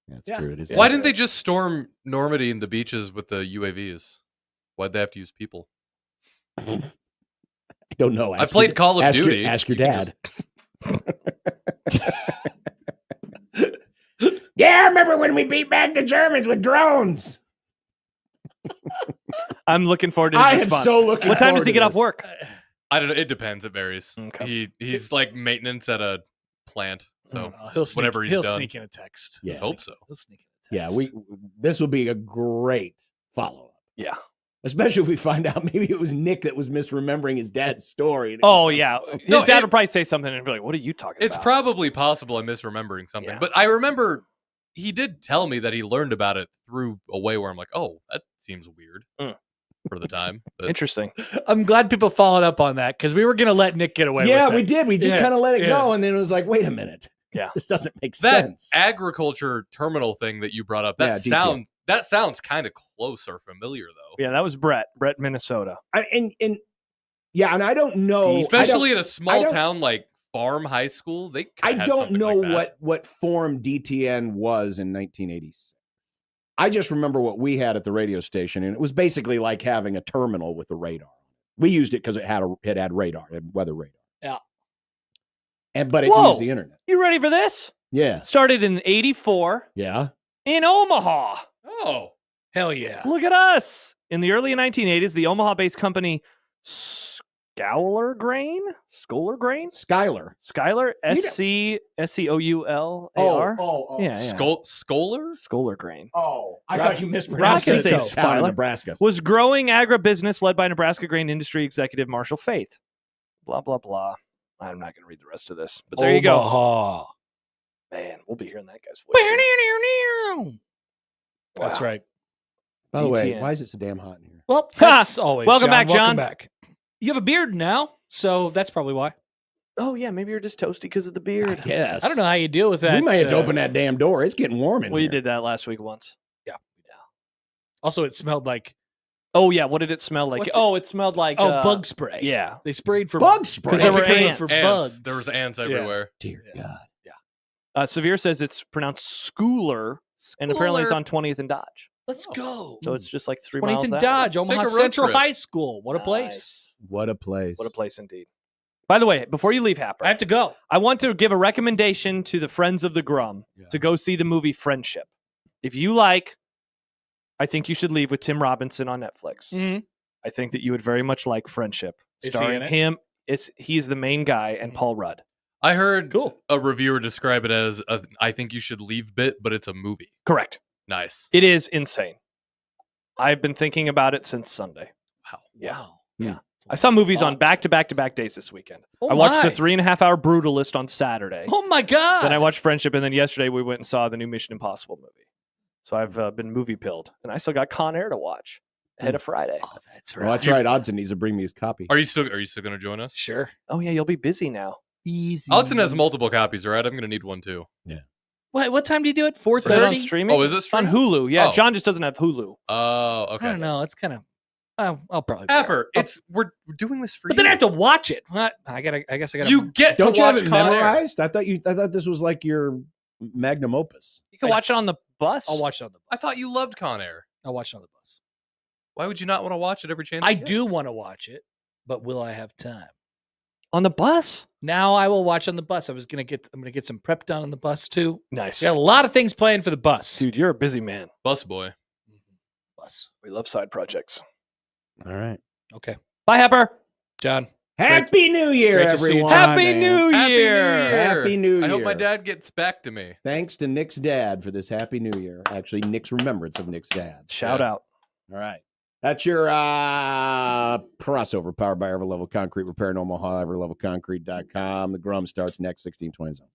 That's Yeah. true. It is. Why didn't they just storm Normandy and the beaches with the UAVs? Why'd they have to use people? I don't know. I played Call of Duty. Ask your You can dad. Yeah, I remember when we beat back the Germans with drones. I'm looking forward to his I am response. so looking. What time forward does he to get off this. work? I don't know. It depends. It varies. Okay. He's like maintenance at a plant. So He'll sneak, whenever he's he'll done. sneak in a text. Yeah. I hope so. He'll sneak in a Yeah, text. this will be a great follow-up. Yeah. Especially if we find out maybe it was Nick that was misremembering his dad's story. and it Oh was yeah. something- His No, dad would probably say something and be like, "What are you talking It's about?" probably possible I'm misremembering something, Yeah. but I remember he did tell me that he learned about it through a way where I'm like, oh, that seems weird for the time. But Interesting. I'm glad people followed up on that because we were going to let Nick get away Yeah, with it. we did. We just Yeah, kind of let it yeah. go, and then it was like, wait a minute. Yeah. This doesn't make that sense. agriculture terminal thing that you brought up, Yeah, DTM. that sounds kind of close or familiar though. Yeah, that was Brett, Minnesota. And I don't know. Especially at a I small don't- town like Farm High School, they I had don't something know like that. what form DTN was in 1986. I just remember what we had at the radio station, and it was basically like having a terminal with a radar. We used it because it had radar, it had weather radar. Yeah. But it Whoa. used the internet. You ready for this? Yeah. Started in 84 Yeah. in Omaha. Oh, Hell yeah. Look at us. In the early 1980s, the Omaha-based company Schouler Grain? Skylar. Skylar? You SCOULAR? Yeah. Scholar? Schouler Grain. Oh, I Rob- thought you mispronounced Rob it. Cinco. It's down in Skylar. Nebraska. Was growing agribusiness led by Nebraska grain industry executive Marshall Faith. Blah, blah, blah. I'm not going to read the rest of this. But there you go. Omaha. Man, we'll be hearing that guy's voice soon. That's Wow. right. By the way, DTN. why is it so damn hot in here? Well, that's always. Welcome back, Welcome John. back. You have a beard now, so that's probably why. Oh, yeah, maybe you're just toasty because of the beard. Yes. I don't know how you deal with that. We may have to open that damn door. It's getting warm in We here. did that last week once. Also, it smelled like Oh, yeah, what did it smell like? What did- Oh, it smelled like... bug spray. Yeah. They sprayed for Bug spray. 'Cause there were basically ants. for Ants. bugs. There was ants everywhere. Dear God. Severe says it's pronounced Schooler, and apparently it's on 20th and Dodge. Let's go. So it's just like 3 20th miles and that Dodge, Take Omaha a road Central trip. High School. What a place. Nice. What a place. What a place indeed. By the way, before you leave, Happer, I have to go. I want to give a recommendation to the Friends of the Grum to go see the movie Friendship. If you like, I think you should leave with Tim Robinson on Netflix. Mhm. I think that you would very much like Friendship. Is he starring in it? him. He's the main guy and Paul Rudd. I heard Cool. a reviewer describe it as I think you should leave bit, but it's a movie. Correct. Nice. It is insane. I've been thinking about it since Sunday. Wow. Yeah. Wow. Yeah. I saw movies on back-to-back days this weekend. Oh I watched my. the 3.5-hour Brutalist on Saturday. Oh my God. Then I watched Friendship, and then yesterday we went and saw the new Mission Impossible movie. So I've been movie pilled, and I still got Con Air to watch ahead of Friday. Oh, that's right. Well, that's right. Odson needs to bring me his copy. Are you still going to join us? Sure. Oh yeah, you'll be busy now. Easy. Alton has multiple copies, right? I'm going to need one too. What time do you do it? Is it on 4:30? streaming? Oh, is it It's on streaming? Hulu. Yeah, Oh. John just doesn't have Hulu. Oh, okay. I don't know. It's kind of. I'll probably. be Happer, all right. we're doing this for But you. then I have to watch it. What? I guess I gotta. You get Don't to you have watch it Con Air. memorized? I thought this was like your magnum opus. You can watch it on the bus. I'll watch it on the bus. I thought you loved Con Air. I'll watch it on the bus. Why would you not want to watch it every chance? I you get? do want to watch it, but will I have time? on the bus. Now I will watch on the bus. I'm gonna get some prep done on the bus too. Nice, Got a lot of things planned for the bus. dude. You're a busy man. Bus boy. Bus. We love side projects. All right. Okay, Bye, Hepper. John. Happy New Year, great to see you, everyone. John, Happy man. New Happy New Year. Year. Happy New I hope my Year. dad gets back to me. Thanks to Nick's dad for this Happy New Year. Actually, Nick's remembrance of Nick's dad. Shout out. All right. That's your crossover powered by Everlevel Concrete Repair in Omaha, everlevelconcrete.com. The Grum starts next 1620 zone.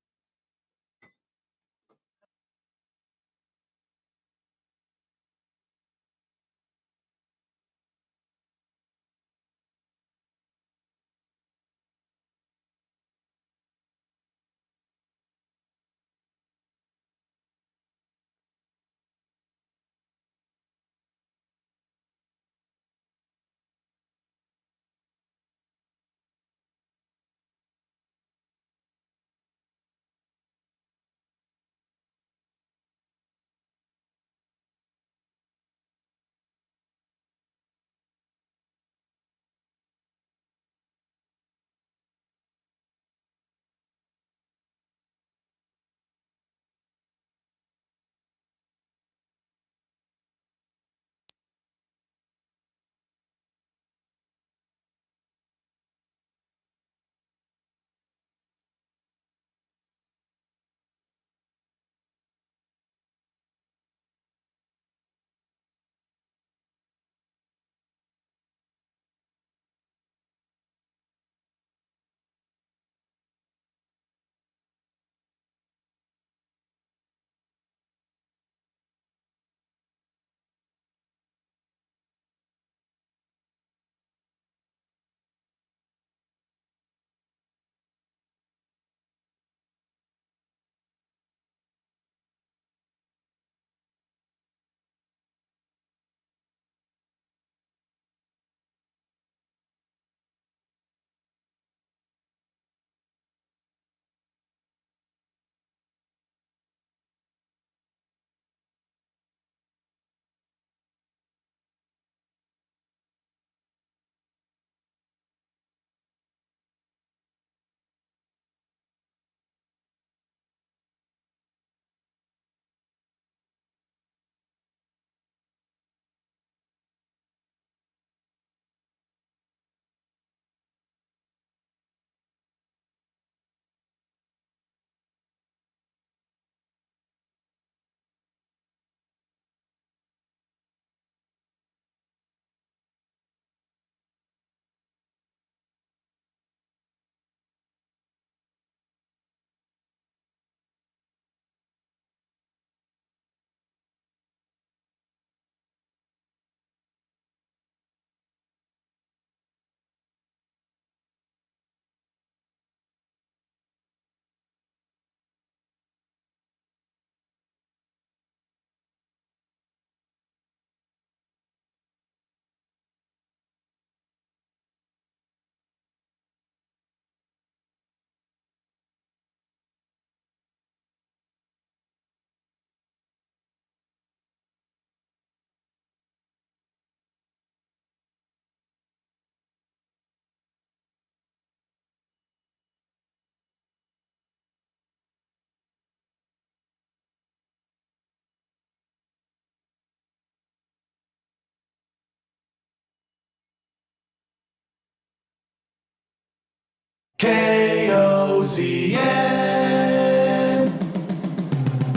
KOZN.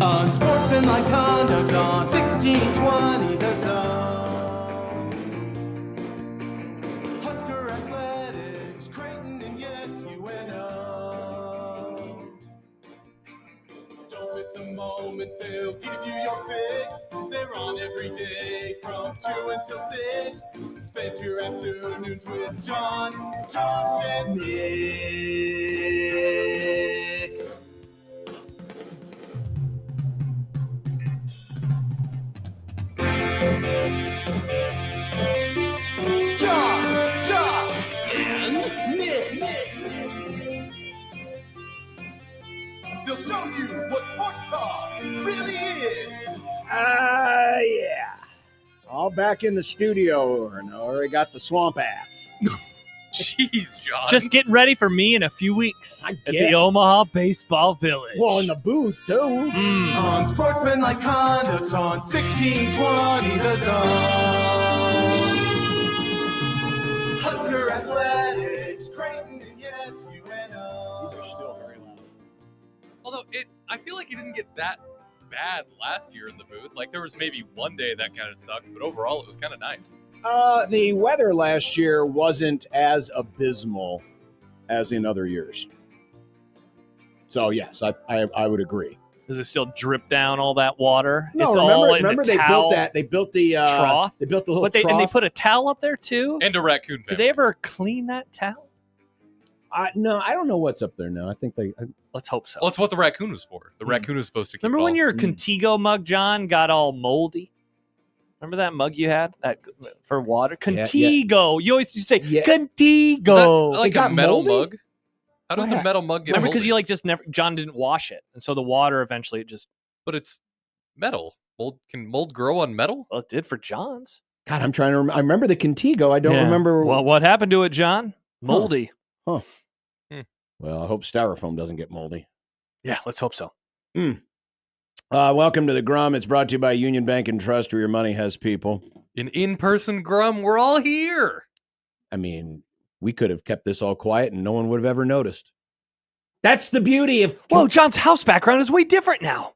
Unsportsmanlike conduct on 1620 The Zone. Husker athletics, Creighton, and yes, UNO. Don't miss a moment, they'll give you your fix. They're on every day from 2 until 6. Spend your afternoons with John, Josh, and Nick. John, Josh, and Nick. They'll show you what sports talk really is. Yeah. All back in the studio, and I already got the swamp ass. Jeez, John. Just getting ready for me in a few weeks I at get the it. Omaha Baseball Village. Well, in the booth, too. On Sportsmanlike Conduct on 1620 The Zone. Husker Athletics, Creighton, and yes, UNO. These are still very loud. Although I feel like it didn't get that bad last year in the booth. Like there was maybe one day that kind of sucked, but overall it was kind of nice. The weather last year wasn't as abysmal as in other years. So, yes, I would agree. Does it still drip down all that water? No, it's remember, all in remember the they towel built that. They built the trough. They built the little But they trough. and they put a towel up there too. And a raccoon Did family. they ever clean that towel? No, I don't know what's up there now. I think they. Let's hope so. Well, that's what the raccoon was for. The raccoon was supposed to keep Remember it when all- your Contigo mug, John, got all moldy? Remember that mug you had that for water? Yeah, Contigo. You always used to say Yeah. Is that Contigo. like It got a metal moldy? mug? How does What a metal mug get Remember moldy? because you like just never John didn't wash it, and so the water eventually it just But it's metal. Can mold grow on metal? well it did for John's. God, I'm trying to remember. I remember the Contigo. I don't Yeah. remember. Well, what happened to it, John? Moldy. Well, I hope styrofoam doesn't get moldy. Yeah, let's hope so. Welcome to the Grum. It's brought to you by Union Bank and Trust, where your money has people. An in-person Grum. We're all here. I mean, we could have kept this all quiet and no one would have ever noticed. That's the beauty of. Whoa, John's house background is way different now.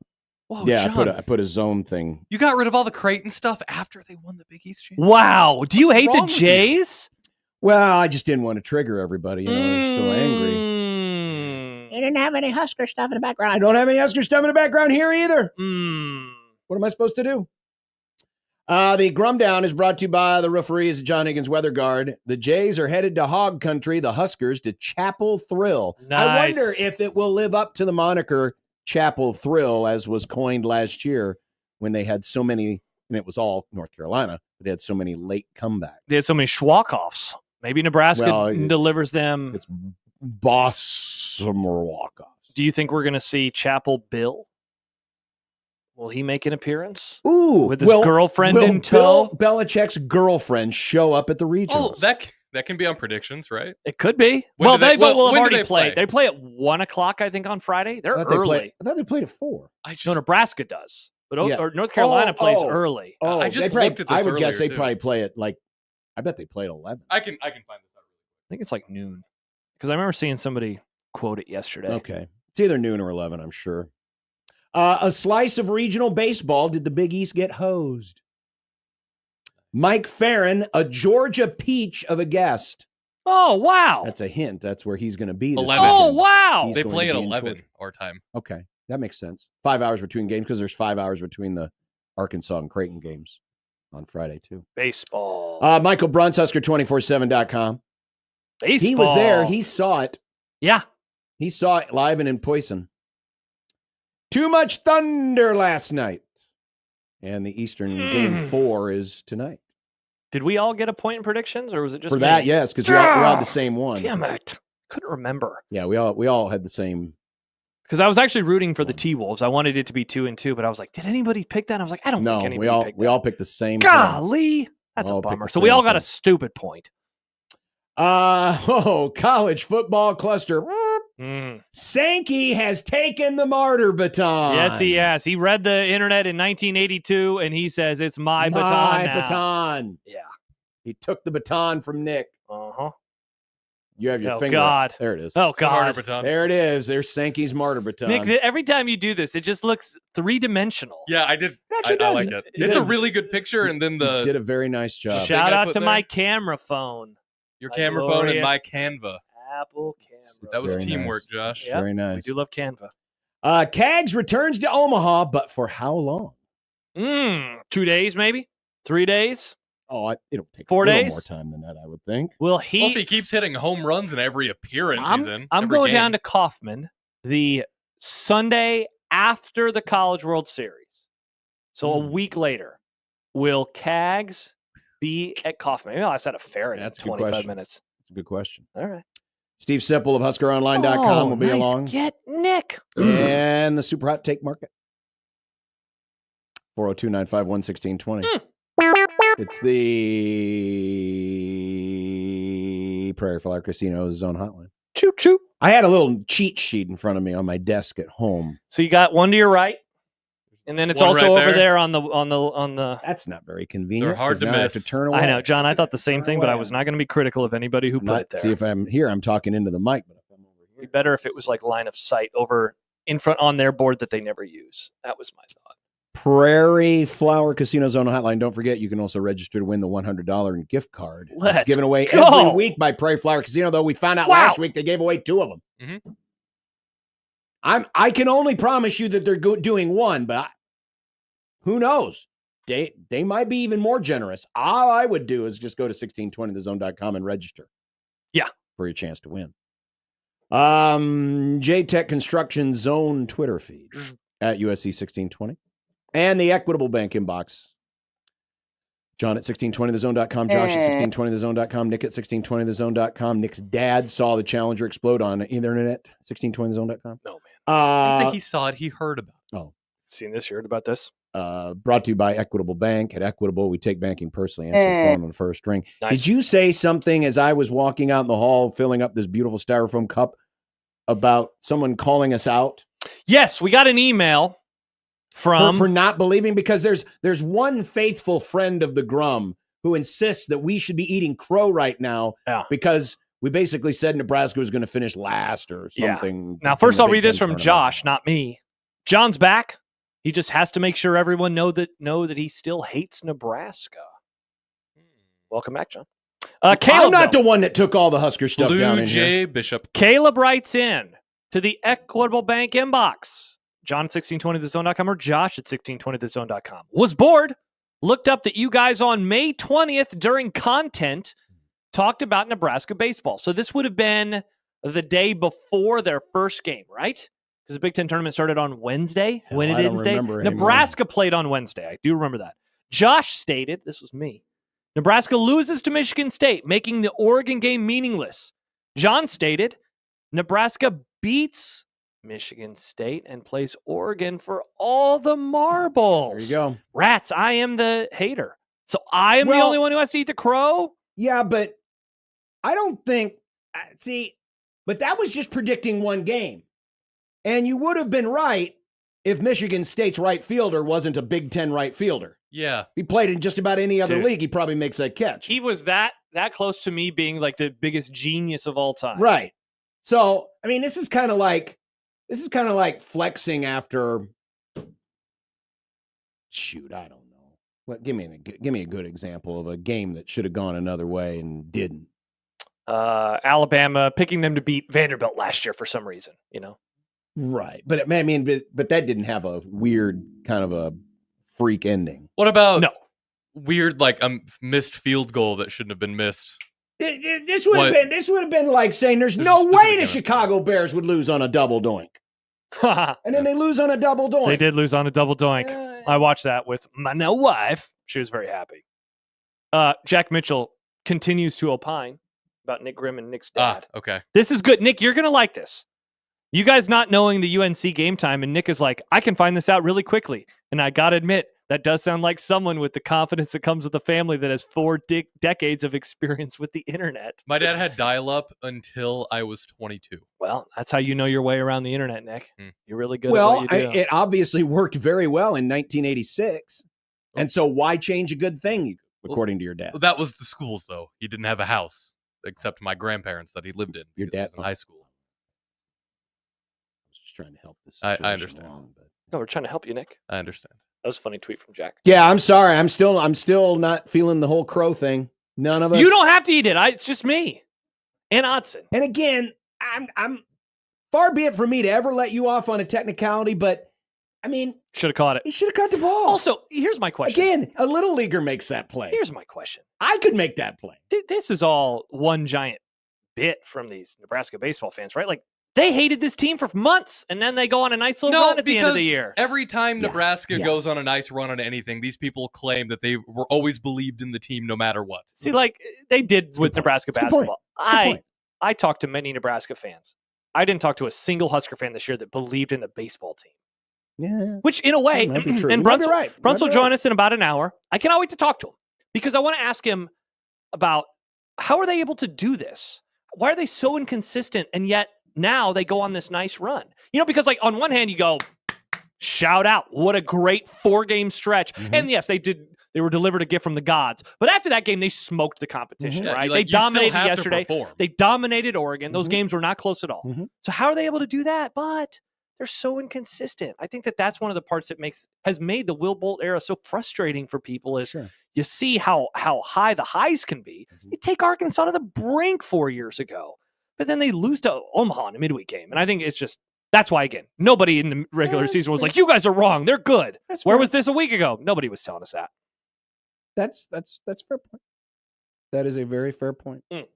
Whoa, Yeah, John. I put a zone thing. You got rid of all the Creighton stuff after they won the Big East Championship? Wow. Do you hate the wrong with you? Jays? Well, I just didn't want to trigger everybody. You know, they're so angry. Mm. You didn't have any Husker stuff in the background. I don't have any Husker stuff in the background here either. Mm. What am I supposed to do? The Grum Down is brought to you by the referees at John Higgins Weather Guard. The Jays are headed to Hog Country, the Huskers to Chapel Thrill. I wonder Nice. if it will live up to the moniker Chapel Thrill, as was coined last year when they had so many, and it was all North Carolina, but they had so many late comebacks. They had so many Schwalkoffs. Maybe Nebraska delivers them. It's Boss Summer walk-offs. Do you think we're going to see Chapel Bill? Will he make an appearance? Ooh, With his girlfriend in tow? Bill Belichick's girlfriend show up at the regionals. Oh, that can be on predictions, right? It could be. When Well, do they- they will have when do already they played. play? They play at 1 o'clock, I think, on Friday. They're I thought early. they played at 4. No, Nebraska does. But Yeah. or North Carolina plays oh. early. Oh, I just they probably, looked at this I would guess earlier, they too. probably play at I bet they played 11. I can find this out. I think it's like noon. Because I remember seeing somebody quote it yesterday. Okay. It's either noon or 11, I'm sure. A slice of regional baseball. Did the Big East get hosed? Mike Farron, a Georgia peach of a guest. Oh, wow. That's a hint. That's where he's going to be. This 11. Oh, weekend. wow. He's They going play to at be in 11 Georgia. our time. Okay. That makes sense. 5 hours between games because there's 5 hours between the Arkansas and Creighton games on Friday, too. Baseball. Michael Bruntz, Husker247.com. Baseball. He was there. He saw it. Yeah. He saw it live and in person. Too much thunder last night. And the Eastern Game 4 is tonight. Did we all get a point in predictions, or was it just For me? that, yes, because we all had the same one. Damn it. Couldn't remember. Yeah, we all had the same. Because I was actually rooting for the T-Wolves. I wanted it to be 2-2, but I was like, did anybody pick that? I was like, I don't No, think anybody we all picked we that. all picked the same thing. Golly. That's We a all picked bummer. the So we same all got thing. a stupid point. College football cluster. Sankey has taken the martyr baton. Yes, he has. He read the internet in 1982, and he says it's my baton now. baton. Yeah. He took the baton from Nick. Uh-huh. You have your Oh, finger. God. There it is. Oh, It's a martyr God. baton. There it is. There's Sankey's martyr baton. Nick, every time you do this, it just looks three-dimensional. Yeah, I did. actually I does. like it. It It's a does. really good picture, and then You did the a very nice job. Shout- Shout thing I out put to there? my camera phone. your My camera phone and glorious my Canva. Apple camera. That was Very teamwork, nice. Josh. Yep, Very nice. We do love Canva. Cags returns to Omaha, but for how long? 2 days, maybe 3 days. Oh, it'll take 4 a little days? more time than that, I would think. Will Well, if he he? keeps hitting home runs in every appearance he's in, I'm every going game. down to Kaufman the Sunday after the College World Series. So a week later, will Cags be at Kaufman? Maybe I'll set a fair in That's a good 25 question. minutes. That's a good question. All right. Steve Sipple of HuskerOnline.com will be nice along. Get Nick. And the Super Hot Take Market. 402-951-1620. It's the Prairie Flower Casino Zone Hotline. Choo choo. I had a little cheat sheet in front of me on my desk at home. So you got one to your right, and then it's One also right over there. there on the. That's not very convenient. hard 'cause to now I have miss. to turn away. I know, John. I thought the same Turn thing, but I away. was not going to be critical of anybody who I'm put not- it there. See, if I'm here, I'm talking into the mic. But if I'm over It'd here, be better if it was like line of sight over in front on their board that they never use. That was my thought. Prairie Flower Casino Zone Hotline. Don't forget, you can also register to win the $100 gift card. Let's it's given away go. every week by Prairie Flower Casino, though we found out Wow. last week they gave away 2 of them. Mhm. I can only promise you that they're doing one, but who knows? They might be even more generous. All I would do is just go to 1620thezone.com and register. Yeah. For your chance to win. JTech Construction Zone Twitter feed at USC 1620. And the Equitable Bank inbox. John at 1620thezone.com, Josh at 1620thezone.com, Nick at 1620thezone.com. Nick's dad saw the Challenger explode on the internet, 1620thezone.com. No, man. I didn't say he saw it, he heard about it. Seen this? You heard about this? Brought to you by Equitable Bank. At Equitable, we take banking personally. Answer the phone on the first ring. Nice. Did you say something as I was walking out in the hall, filling up this beautiful styrofoam cup, about someone calling us out Yes, we got an email from. for not believing? Because there's one faithful friend of the Grum who insists that we should be eating crow right now because we basically said Nebraska was going to finish last or something. Now, first I'll read this from Josh, not me. John's back. He just has to make sure everyone know that he still hates Nebraska. Welcome back, John. Caleb, I'm not the one that took all the Husker stuff down in here. Blue Jay Bishop. Caleb writes in to the Equitable Bank inbox. John at 1620thezone.com or Josh at 1620thezone.com. Was bored. Looked up that you guys on May 20th during content talked about Nebraska baseball. So this would have been the day before their first game, right? Because the Big Ten tournament started on Wednesday. Hell, I don't Wednesday. remember anymore. Nebraska played on Wednesday. I do remember that. Josh stated, this was me, Nebraska loses to Michigan State, making the Oregon game meaningless. John stated, Nebraska beats Michigan State and plays Oregon for all the marbles. There you go. Rats, I am the hater. So I am the only one who has to eat the crow? Yeah, but I don't think, but that was just predicting one game. And you would have been right if Michigan State's right fielder wasn't a Big Ten right fielder. Yeah. He played in just about any other Dude. league. He probably makes that catch. He was that close to me being like the biggest genius of all time. Right. So, I mean, this is kind of like flexing after. Shoot, I don't know. What? Give me a good example of a game that should have gone another way and didn't. Alabama picking them to beat Vanderbilt last year for some reason, Right, but but that didn't have a weird kind of a freak ending. What about No. weird, like a missed field goal that shouldn't have been missed? This would have been like saying there's There's no a way specific the game. Chicago Bears would lose on a double doink, and then they lose on a double doink. They did lose on a double doink. I watched that with my now wife. She was very happy. Jack Mitchell continues to opine about Nick Grimm and Nick's dad. Okay. This is good. Nick, you're going to like this. You guys not knowing the UNC game time, and Nick is like, I can find this out really quickly. And I got to admit, that does sound like someone with the confidence that comes with a family that has 4 decades of experience with the internet. My dad had dial-up until I was 22. Well, that's how you know your way around the internet, Nick. You're really good at Well, what you do. it obviously worked very well in 1986, and so why change a good thing, according to your dad? That was the schools, though. He didn't have a house. except my grandparents that he lived in. Your because he dad- was in high school. Just trying to help this. I situation understand. along, but- No, we're trying to help you, Nick. I understand. That was a funny tweet from Jack. Yeah, I'm sorry. I'm still not feeling the whole crow thing. None of us. You don't have to eat it. It's just me and Odson. And again, I'm far be it from me to ever let you off on a technicality, but I mean, Should have caught it. he should have cut the ball. Also, here's my question. again, a little leaguer makes that play. Here's my question. I could make that play. This is all one giant bit from these Nebraska baseball fans, right? Like, they hated this team for months, and then they go on a nice little run at the end of the year. Every time Yeah, Nebraska yeah. goes on a nice run on anything, these people claim that they were always believed in the team no matter what. See, like they did a with good point. Nebraska It's a good point. basketball. It's a good point. I talked to many Nebraska fans. I didn't talk to a single Husker fan this year that believed in the baseball team. Yeah. Which, in a way, That might be true. and You might be Bruntz, right. You Bruntz might will be join right. us in about an hour. I cannot wait to talk to him because I want to ask him about how are they able to do this? Why are they so inconsistent and yet now they go on this nice run? You know, because like on one hand you go, shout out, what a great 4-game stretch. Mhm. And yes, they were delivered a gift from the gods. But after that game, they smoked the competition, Yeah, right? like, They you still dominated have to yesterday. perform. They dominated Oregon. Those Mhm. games were not close at all. Mhm. So how are they able to do that? But they're so inconsistent. I think that's one of the parts that has made the Will Bolt era so frustrating for people is Sure. you see how high the highs can be. You take Arkansas to the brink 4 years ago, but then they lose to Omaha in a midweek game. And I think that's why, again, nobody in the regular That's season was fair. like, you guys are wrong. They're good. That's Where fair. was this a week ago? Nobody was telling us that. That's fair point. That is a very fair point. Mm.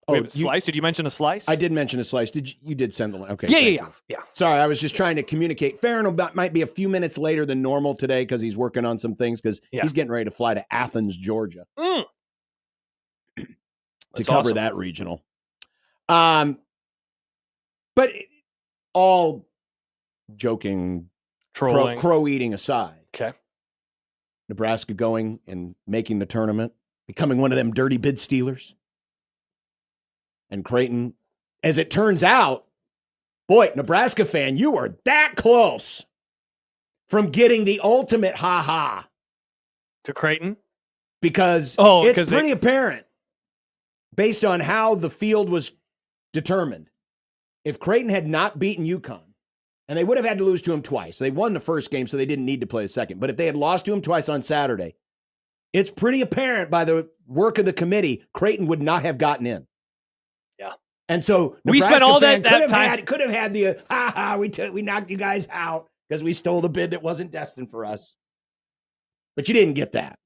Oh, We have a slice. Did you mention a slice? I did mention a slice. You did send the link. Okay. Yeah, thank yeah. you. Sorry, I was just trying to communicate. Farron might be a few minutes later than normal today because he's working on some things because Yeah. he's getting ready to fly to Athens, Georgia Mm. to That's cover awesome. that regional. But all joking, Trolling. crow eating aside, Okay. Nebraska going and making the tournament, becoming one of them dirty bid stealers. And Creighton, as it turns out, boy, Nebraska fan, you were that close from getting the ultimate ha-ha To Creighton? because Oh, it's 'cause pretty apparent based on how the field was determined. If Creighton had not beaten UConn, and they would have had to lose to him twice. They won the first game, so they didn't need to play the second. But if they had lost to him twice on Saturday, it's pretty apparent by the work of the committee, Creighton would not have gotten in. Yeah. And so We Nebraska spent all fan that time- could have had the we knocked you guys out because we stole the bid that wasn't destined for us. But you didn't get that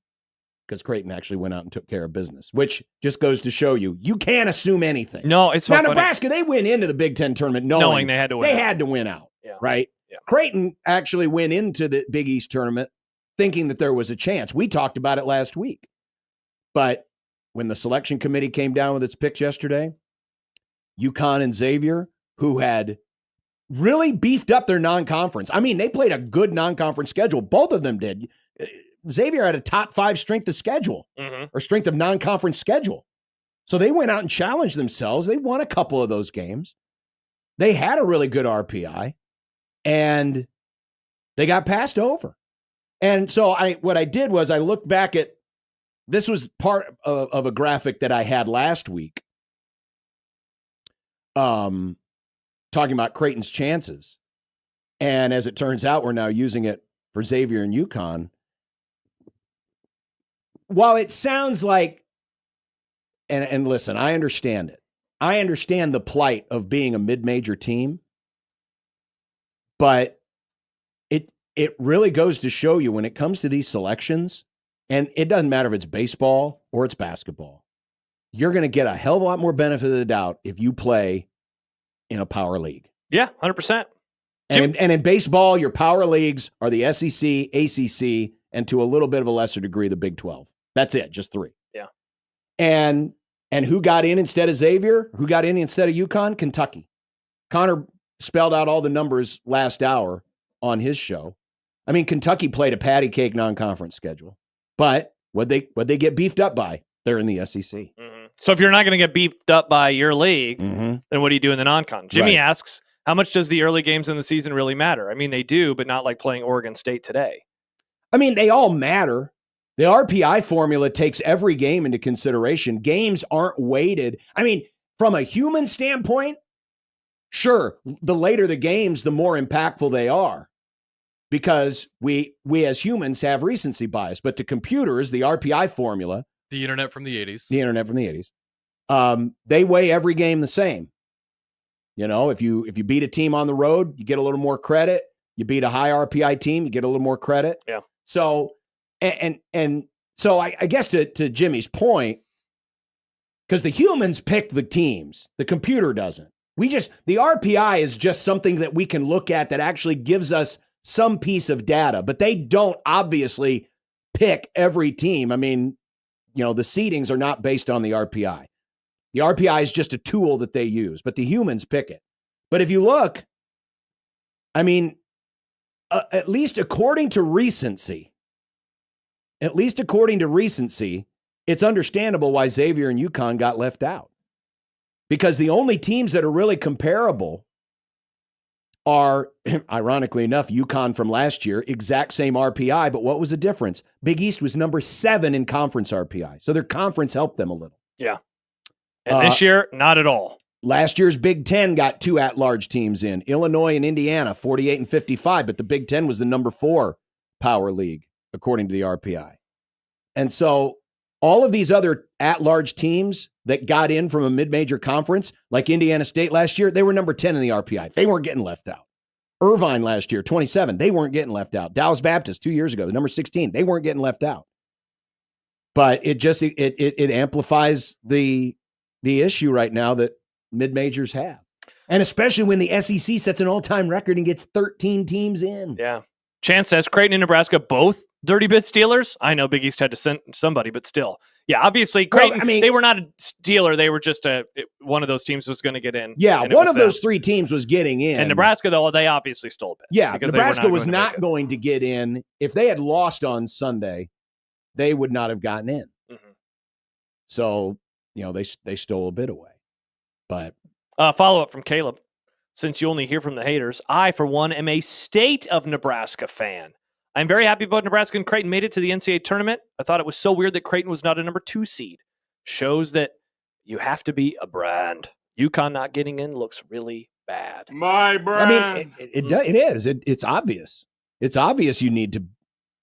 because Creighton actually went out and took care of business, which just goes to show you can't assume anything. No, it's so Now funny. Nebraska, they went into the Big Ten tournament Knowing they had to win. they out. had to win out, Yeah. right? Yeah. Creighton actually went into the Big East tournament thinking that there was a chance. We talked about it last week. But when the selection committee came down with its picks yesterday, UConn and Xavier, who had really beefed up their non-conference. I mean, they played a good non-conference schedule. Both of them did. Xavier had a top 5 strength of schedule Mhm. or strength of non-conference schedule. So they went out and challenged themselves. They won a couple of those games. They had a really good RPI and they got passed over. And so what I did was I looked back at, this was part of a graphic that I had last week. Talking about Creighton's chances. And as it turns out, we're now using it for Xavier and UConn. While it sounds like, and listen, I understand it. I understand the plight of being a mid-major team, but it really goes to show you when it comes to these selections, and it doesn't matter if it's baseball or it's basketball, you're going to get a hell of a lot more benefit of the doubt if you play in a power league. Yeah, 100%. And in baseball, your power leagues are the SEC, ACC, and to a little bit of a lesser degree, the Big 12. That's it, just 3. Yeah. And who got in instead of Xavier? Who got in instead of UConn? Kentucky. Connor spelled out all the numbers last hour on his show. I mean, Kentucky played a patty cake non-conference schedule, but what they get beefed up by? They're in the SEC. Mhm. So if you're not going to get beefed up by your league, Mm-hmm. then what do you do in the non-con? Jimmy Right. asks, how much does the early games in the season really matter? I mean, they do, but not like playing Oregon State today. I mean, they all matter. The RPI formula takes every game into consideration. Games aren't weighted. I mean, from a human standpoint, sure, the later the games, the more impactful they are because we as humans have recency bias. But to computers, the RPI formula, the internet from the 80s, they weigh every game the same. You know, if you beat a team on the road, you get a little more credit. You beat a high RPI team, you get a little more credit. Yeah. So, and so I guess to Jimmy's point, because the humans pick the teams, the computer doesn't. The RPI is just something that we can look at that actually gives us some piece of data, but they don't obviously pick every team. I mean, you know, the seedings are not based on the RPI. The RPI is just a tool that they use, but the humans pick it. But if you look, I mean, at least according to recency, it's understandable why Xavier and UConn got left out. Because the only teams that are really comparable are, ironically enough, UConn from last year, exact same RPI, but what was the difference? Big East was number 7 in conference RPI. So their conference helped them a little. Yeah. And this year, not at all. Last year's Big Ten got 2 at-large teams in, Illinois and Indiana, 48 and 55, but the Big Ten was the number 4 power league, according to the RPI. And so all of these other at-large teams that got in from a mid-major conference, like Indiana State last year, they were number 10 in the RPI. They weren't getting left out. Irvine last year, 27, they weren't getting left out. Dallas Baptist 2 years ago, number 16, they weren't getting left out. But it amplifies the issue right now that mid-majors have. And especially when the SEC sets an all-time record and gets 13 teams in. Yeah. Chance says Creighton and Nebraska both dirty bit stealers. I know Big East had to send somebody, but still. Yeah, obviously Creighton, they were not a stealer. They were just one of those teams was going to get in. Yeah, one of those 3 teams was getting in. And Nebraska, though, they obviously stole a bit. Yeah, Nebraska was not going to get in. If they had lost on Sunday, they would not have gotten in. Mm-hmm. So, you know, they stole a bit away. But follow-up from Caleb. Since you only hear from the haters, I, for one, am a state of Nebraska fan. I'm very happy about Nebraska and Creighton made it to the NCAA tournament. I thought it was so weird that Creighton was not a number 2 seed. Shows that you have to be a brand. UConn not getting in looks really bad. My brand. I mean, it is. It's obvious. It's obvious you need to.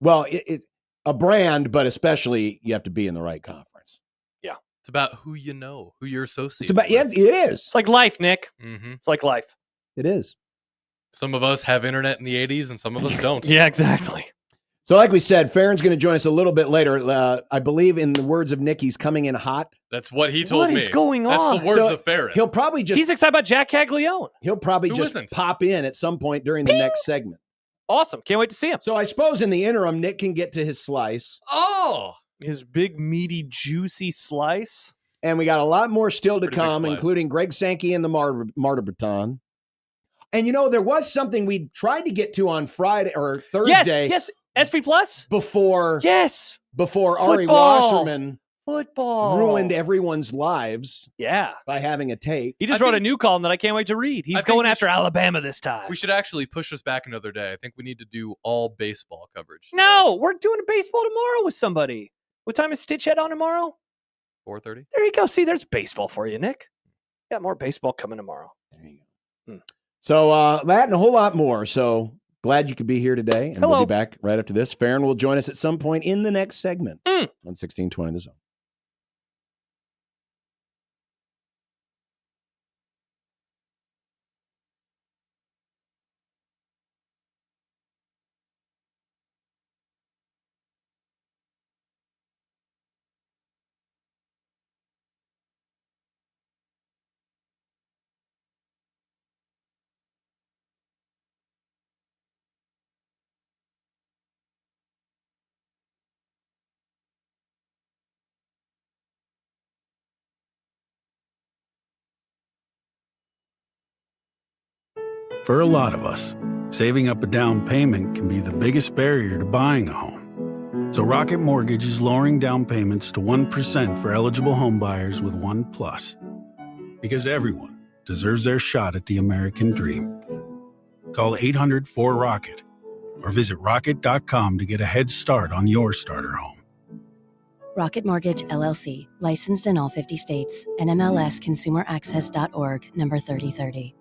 Well, it's a brand, but especially you have to be in the right conference. Yeah, it's about who you know, who you're associated. It's about with. it is. It's like life, Nick. Mm-hmm. It's like life. It is. Some of us have internet in the 80s and some of us don't. Yeah, exactly. So like we said, Farron's going to join us a little bit later. I believe in the words of Nick, he's coming in hot. That's what he told me. What is going on? That's the words of Farron. He'll probably just... He's excited about Jack Caglione. He'll probably Who just isn't? pop in at some point during the next segment. Awesome. Can't wait to see him. So I suppose in the interim, Nick can get to his slice. Oh! His big, meaty, juicy slice. And we got a lot more still to Pretty big come, slice. including Greg Sankey and the Martyr Baton. And, you know, there was something we tried to get to on Friday or Thursday. Yes. SP Plus? Before Ari Football. Wasserman Football. ruined everyone's lives Yeah. by having a take. He just wrote a new column that I can't wait to read. He's going after Alabama this time. We should actually push us back another day. I think we need to do all baseball coverage. No, we're doing a baseball tomorrow with somebody. What time is Stitchhead on tomorrow? 4:30. There you go. See, there's baseball for you, Nick. Got more baseball coming tomorrow. There you go. So that and a whole lot more. So glad you could be here today. And we'll be back right after this. Farron will join us at some point in the next segment on 1620 The Zone. For a lot of us, saving up a down payment can be the biggest barrier to buying a home. So Rocket Mortgage is lowering down payments to 1% for eligible home buyers with One Plus. Because everyone deserves their shot at the American dream. Call 800-4ROCKET or visit rocket.com to get a head start on your starter home. Rocket Mortgage, LLC. Licensed in all 50 states. NMLSConsumerAccess.org, number 3030.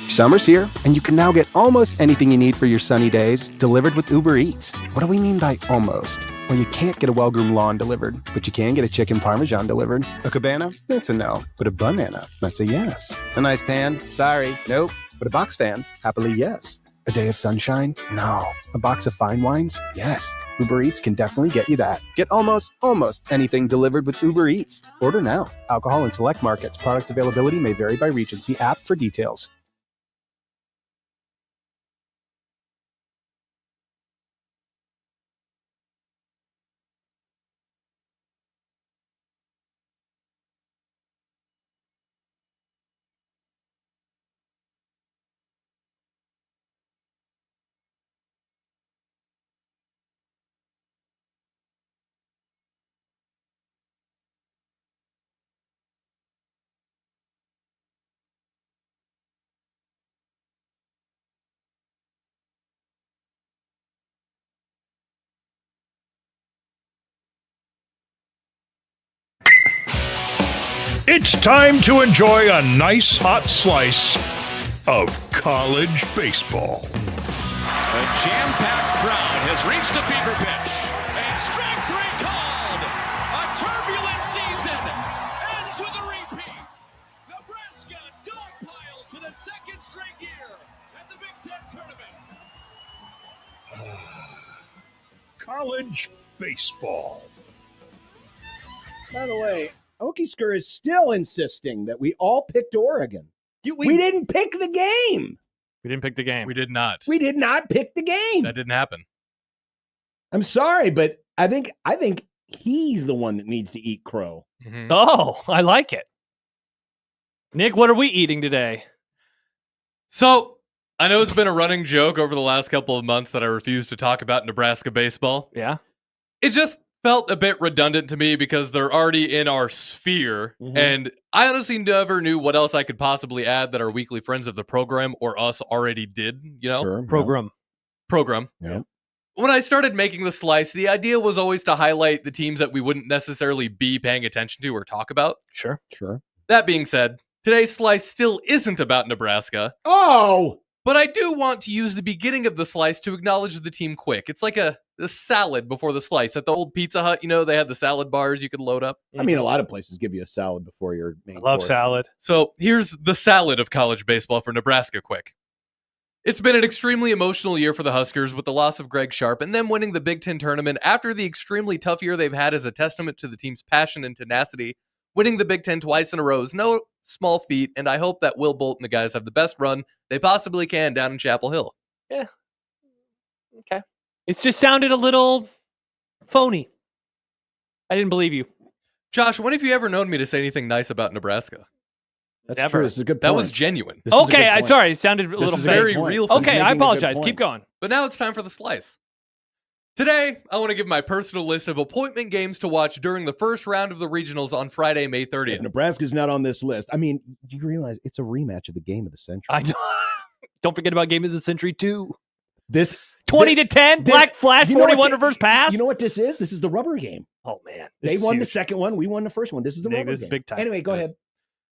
Summer's here, and you can now get almost anything you need for your sunny days delivered with Uber Eats. What do we mean by almost? Well, you can't get a well-groomed lawn delivered, but you can get a chicken parmesan delivered. A cabana? That's a no. But a banana? That's a yes. A nice tan? Sorry, nope. But a box fan? Happily, yes. A day of sunshine? No. A box of fine wines? Yes. Uber Eats can definitely get you that. Get almost anything delivered with Uber Eats. Order now. Alcohol in select markets. Product availability may vary by region. See app for details. It's time to enjoy a nice hot slice of college baseball. A jam-packed crowd has reached a fever pitch. And strike three called. A turbulent season ends with a repeat. Nebraska dogpiled for the second straight year at the Big Ten tournament. College baseball. By the way, Husker is still insisting that we all picked Oregon. We didn't pick the game. We didn't pick the game. We did not. We did not pick the game. That didn't happen. I'm sorry, but I think he's the one that needs to eat crow. Mm-hmm. Oh, I like it. Nick, what are we eating today? So, I know it's been a running joke over the last couple of months that I refuse to talk about Nebraska baseball. Yeah. It just felt a bit redundant to me because they're already in our sphere. Mm-hmm. And I honestly never knew what else I could possibly add that our weekly friends of the program or us already did, you know? Sure, Program. Yeah. When I started making the slice, the idea was always to highlight the teams that we wouldn't necessarily be paying attention to or talk about. Sure. That being said, today's slice still isn't about Nebraska. Oh! But I do want to use the beginning of the slice to acknowledge the team quick. It's like a salad before the slice. At the old Pizza Hut, you know, they had the salad bars you could load up. I mean, a lot of places give you a salad before your main course. I love salad. So here's the salad of college baseball for Nebraska quick. It's been an extremely emotional year for the Huskers with the loss of Greg Sharp and them winning the Big Ten tournament after the extremely tough year they've had is a testament to the team's passion and tenacity. Winning the Big Ten twice in a row is no small feat, and I hope that Will Bolt and the guys have the best run they possibly can down in Chapel Hill. Yeah. Okay. It just sounded a little phony. I didn't believe you. Josh, when have you ever known me to say anything nice about Nebraska? That's Never. true. This is a good point. That was genuine. Okay, sorry. It sounded a little very real. Okay, I apologize. Keep going. But now it's time for the slice. Today, I want to give my personal list of appointment games to watch during the first round of the regionals on Friday, May 30th. If Nebraska's not on this list. I mean, you realize it's a rematch of the game of the century. I don't forget about game of the century too. This 20-10 Black Flash 41 reverse pass. You know what this is? This is the rubber game. Oh man, they won the second one. We won the first one. This is the rubber game. Big time. Anyway, go ahead.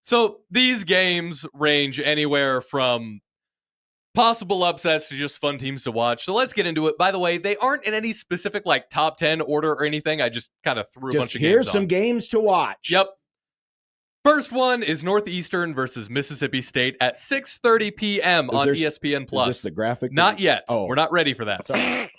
So these games range anywhere from Possible upsets to just fun teams to watch. So let's get into it. By the way, they aren't in any specific like top 10 order or anything. I just kind of threw a bunch of games Here's on. some games to watch. Yep. First one is Northeastern versus Mississippi State at 6:30 p.m. on ESPN Plus. Is this the graphic? Not yet. Oh. We're not ready for that. Sorry.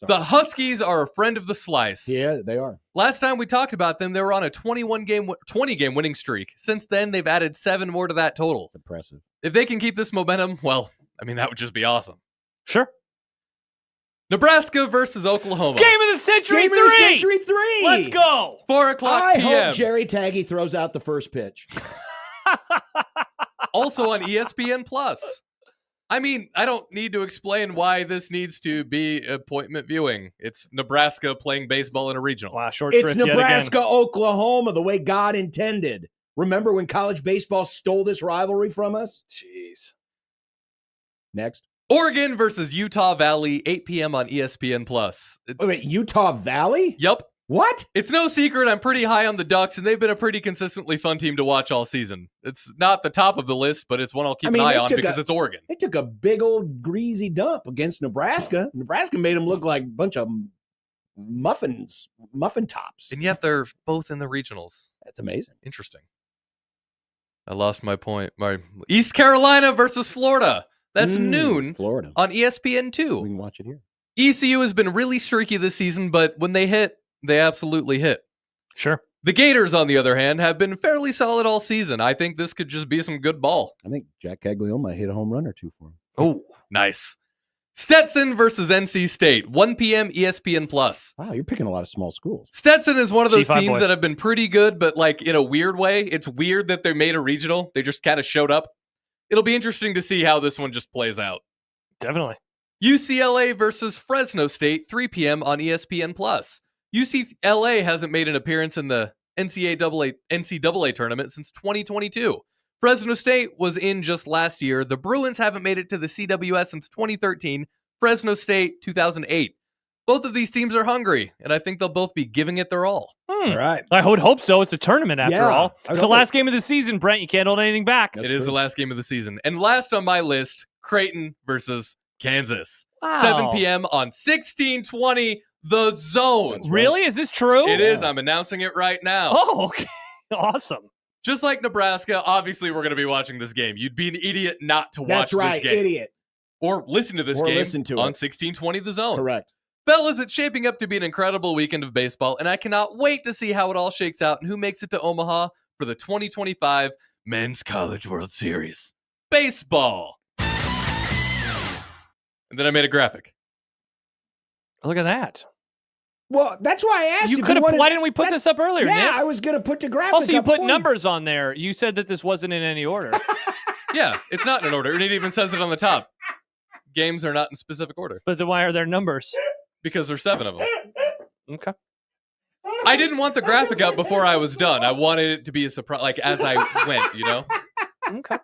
The Huskies are a friend of the slice. Yeah, they are. Last time we talked about them, they were on a 20-game winning streak. Since then, they've added 7 more to that total. It's impressive. If they can keep this momentum, well, I mean, that would just be awesome. Sure. Nebraska versus Oklahoma. Game of the century Game of the century 3. Let's go. 4 o'clock I p.m. hope Jerry Taggy throws out the first pitch. Also on ESPN Plus. I mean, I don't need to explain why this needs to be appointment viewing. It's Nebraska playing baseball in a regional. Wow, short It's shrift yet Nebraska, again. Oklahoma, the way God intended. Remember when college baseball stole this rivalry from us? Jeez. Next. Oregon versus Utah Valley, 8 p.m. on ESPN Plus. Wait, Utah Valley? Yep. What? It's no secret I'm pretty high on the Ducks, and they've been a pretty consistently fun team to watch all season. It's not the top of the list, but it's one I'll keep an eye on because it's Oregon. They took a big old greasy dump against Nebraska. Nebraska made them look like a bunch of muffin tops. And yet they're both in the regionals. That's amazing. Interesting. I lost my point. East Carolina versus Florida. That's noon Florida on ESPN2. We can watch it here. ECU has been really streaky this season, but when they hit, they absolutely hit. Sure. The Gators, on the other hand, have been fairly solid all season. I think this could just be some good ball. I think Jack Caglione might hit a home run or two for him. Oh, nice. Stetson versus NC State, 1 p.m. ESPN Plus. Wow, you're picking a lot of small schools. Stetson is one of those G5 teams boy. that have been pretty good, but like in a weird way. It's weird that they made a regional. They just kind of showed up. It'll be interesting to see how this one just plays out. Definitely. UCLA versus Fresno State, 3 p.m. on ESPN Plus. UCLA hasn't made an appearance in the NCAA tournament since 2022. Fresno State was in just last year. The Bruins haven't made it to the CWS since 2013. Fresno State, 2008. Both of these teams are hungry, and I think they'll both be giving it their all. All right. I would hope so. It's a tournament after Yeah, all. I It's the hope last game of the season, Brent. You can't hold anything back. That's It is true. the last game of the season. And last on my list, Creighton versus Kansas. Wow. 7 p.m. on 1620 The Zone. Really? Is this true? It is. I'm announcing it right now. Oh, okay. Awesome. Just like Nebraska, obviously we're going to be watching this game. You'd be an idiot not to watch That's right, this game. idiot. Or listen to this Or game listen to on it. 1620 The Zone. Correct. Fellas, it's shaping up to be an incredible weekend of baseball, and I cannot wait to see how it all shakes out and who makes it to Omaha for the 2025 Men's College World Series. Baseball. And then I made a graphic. Look at that. Well, that's why I asked you. You could have. wanted- Why didn't we put that- this up earlier, Yeah, Nick? I was going to put the graphic Also, you up put for numbers on there. You said that this wasn't in any order. Yeah, it's not in order, and it even says it on the top. Games are not in specific order But then why are there numbers? because there's 7 of them. Okay. I didn't want the graphic up before I was done. I wanted it to be a surprise, like as I went, you know? Okay.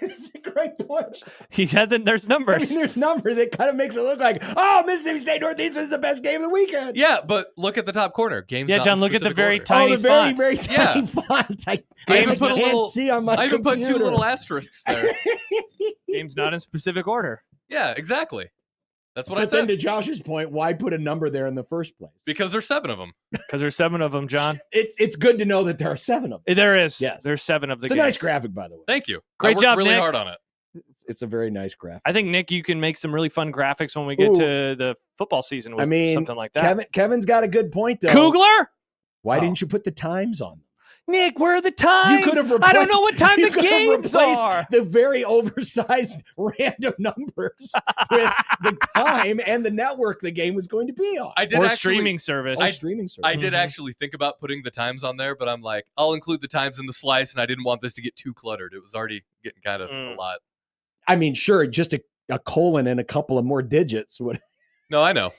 It's a great point. He had there's I numbers. mean, there's numbers. It kind of makes it look like, oh, Mississippi State Northeastern is the best game of the weekend. Yeah, but look at the top corner. Games. Yeah, not John, in look at the specific very order. tiny Oh, the very, font. very tiny Yeah. font. I I even can't put a little. see on my I even put 2 computer. little asterisks there. Game's not in specific order. Yeah, exactly. That's what I But then said. to Josh's point, why put a number there in the first place? Because there's 7 of them. Because there's 7 of them, John. It's good to know that there are 7 of them. There is. Yes. There's 7 of the It's a games. nice graphic, by the way. Thank you. Great I worked job, really Nick. hard on it. It's a very nice graphic. I think, Nick, you can make some really fun graphics when we get Ooh. to the football season with I mean, something like that. Kevin's got a good point, though. Kugler? Why Oh. didn't you put the times on them? Nick, where are the times? You could have I don't know what time you the could have games replaced are. the very oversized random numbers with the time and the network the game was going to be on. I did Or actually, streaming service. Streaming service. I did Mhm. actually think about putting the times on there, but I'm like, I'll include the times in the slice, and I didn't want this to get too cluttered. It was already getting kind of a lot. I mean, sure, just a colon and a couple of more digits would. No, I know.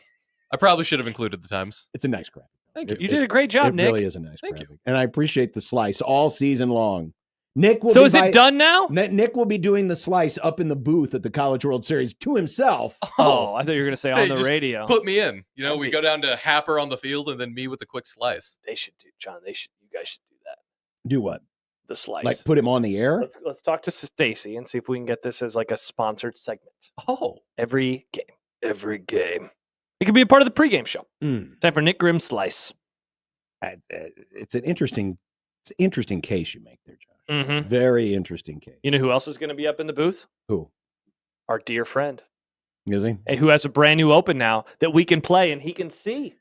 I probably should have included the times. It's a nice graphic. Thank you. You did a great job, It Nick. really is a nice Thank graphic, and I appreciate the slice all season long. Nick will. So be is it done now? Nick will be doing the slice up in the booth at the College World Series to himself. Oh, I thought you were going to say Say, on the just radio. Put me in. You know, That'd we be- go down to Happer on the field, and then me with a quick slice. They should do, John. You guys should do that. Do what? the slice. Like put him on the air? Let's talk to Stacy and see if we can get this as like a sponsored segment. Oh. Every game. It could be a part of the pregame show. Time for Nick Grimm's slice. It's an interesting case you make there, Josh. Mm-hmm. Very interesting case. You know who else is going to be up in the booth? Who? Our dear friend. Is he? Hey, who has a brand new open now that we can play and he can see.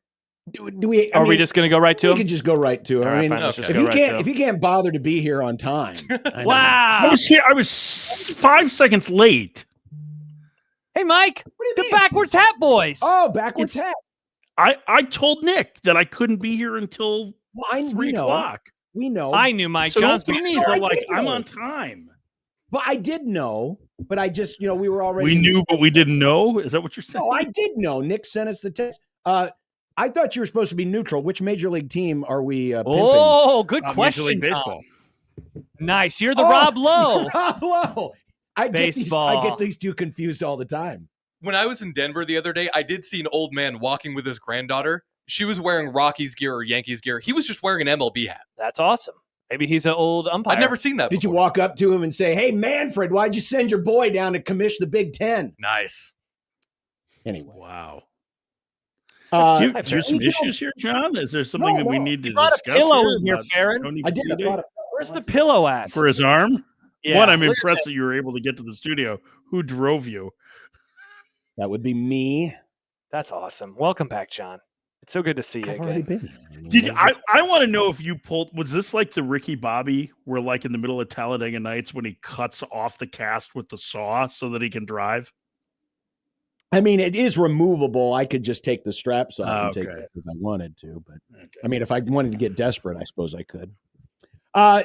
Do we? Are we just going to go right to him? We can just go right to him. All right, I mean, fine, let's just if go you right can't, to him. if you can't bother to be here on time, Wow! I was here. I was 5 seconds late. Hey, Mike, What do you the mean? Backwards Hat Boys. Oh, backwards hat. I told Nick that I couldn't be here until Well, 3 we know. o'clock. We know. I knew Mike So don't Johnson. see me No, as I like did I'm know. on time. But I did know. But I just, we were already. We knew, but we didn't know. Is that what you're saying? No, I did know. Nick sent us the text. I thought you were supposed to be neutral. Which major league team are we pimping? Oh, good Major question. League Tom. Baseball. Nice. You're the Rob Lowe. Rob Lowe. I Baseball. get these two confused all the time. When I was in Denver the other day, I did see an old man walking with his granddaughter. She was wearing Rockies gear or Yankees gear. He was just wearing an MLB hat. That's awesome. Maybe he's an old umpire. I've never seen that Did you before. walk up to him and say, "Hey, Manfred, why'd you send your boy down to commish the Big Ten?" Nice. Anyway, Wow. uh, Do you have some issues here, John? Is there something that we need to You brought a discuss? pillow here in here, about Farron. Tony I did. I Batiste? brought a- Where's the pillow at? For his arm? Yeah, One, I'm look at impressed that. that you were able to get to the studio. Who drove you? That would be me. That's awesome. Welcome back, John. It's so good to see you I've already again. been here. I mean, Did you, this is- I want to know if you pulled, was this like the Ricky Bobby where like in the middle of Talladega Nights when he cuts off the cast with the saw so that he can drive? I mean, it is removable. I could just take the straps off and take Okay. it if I wanted to. But Okay. I mean, if I wanted to get desperate, I suppose I could.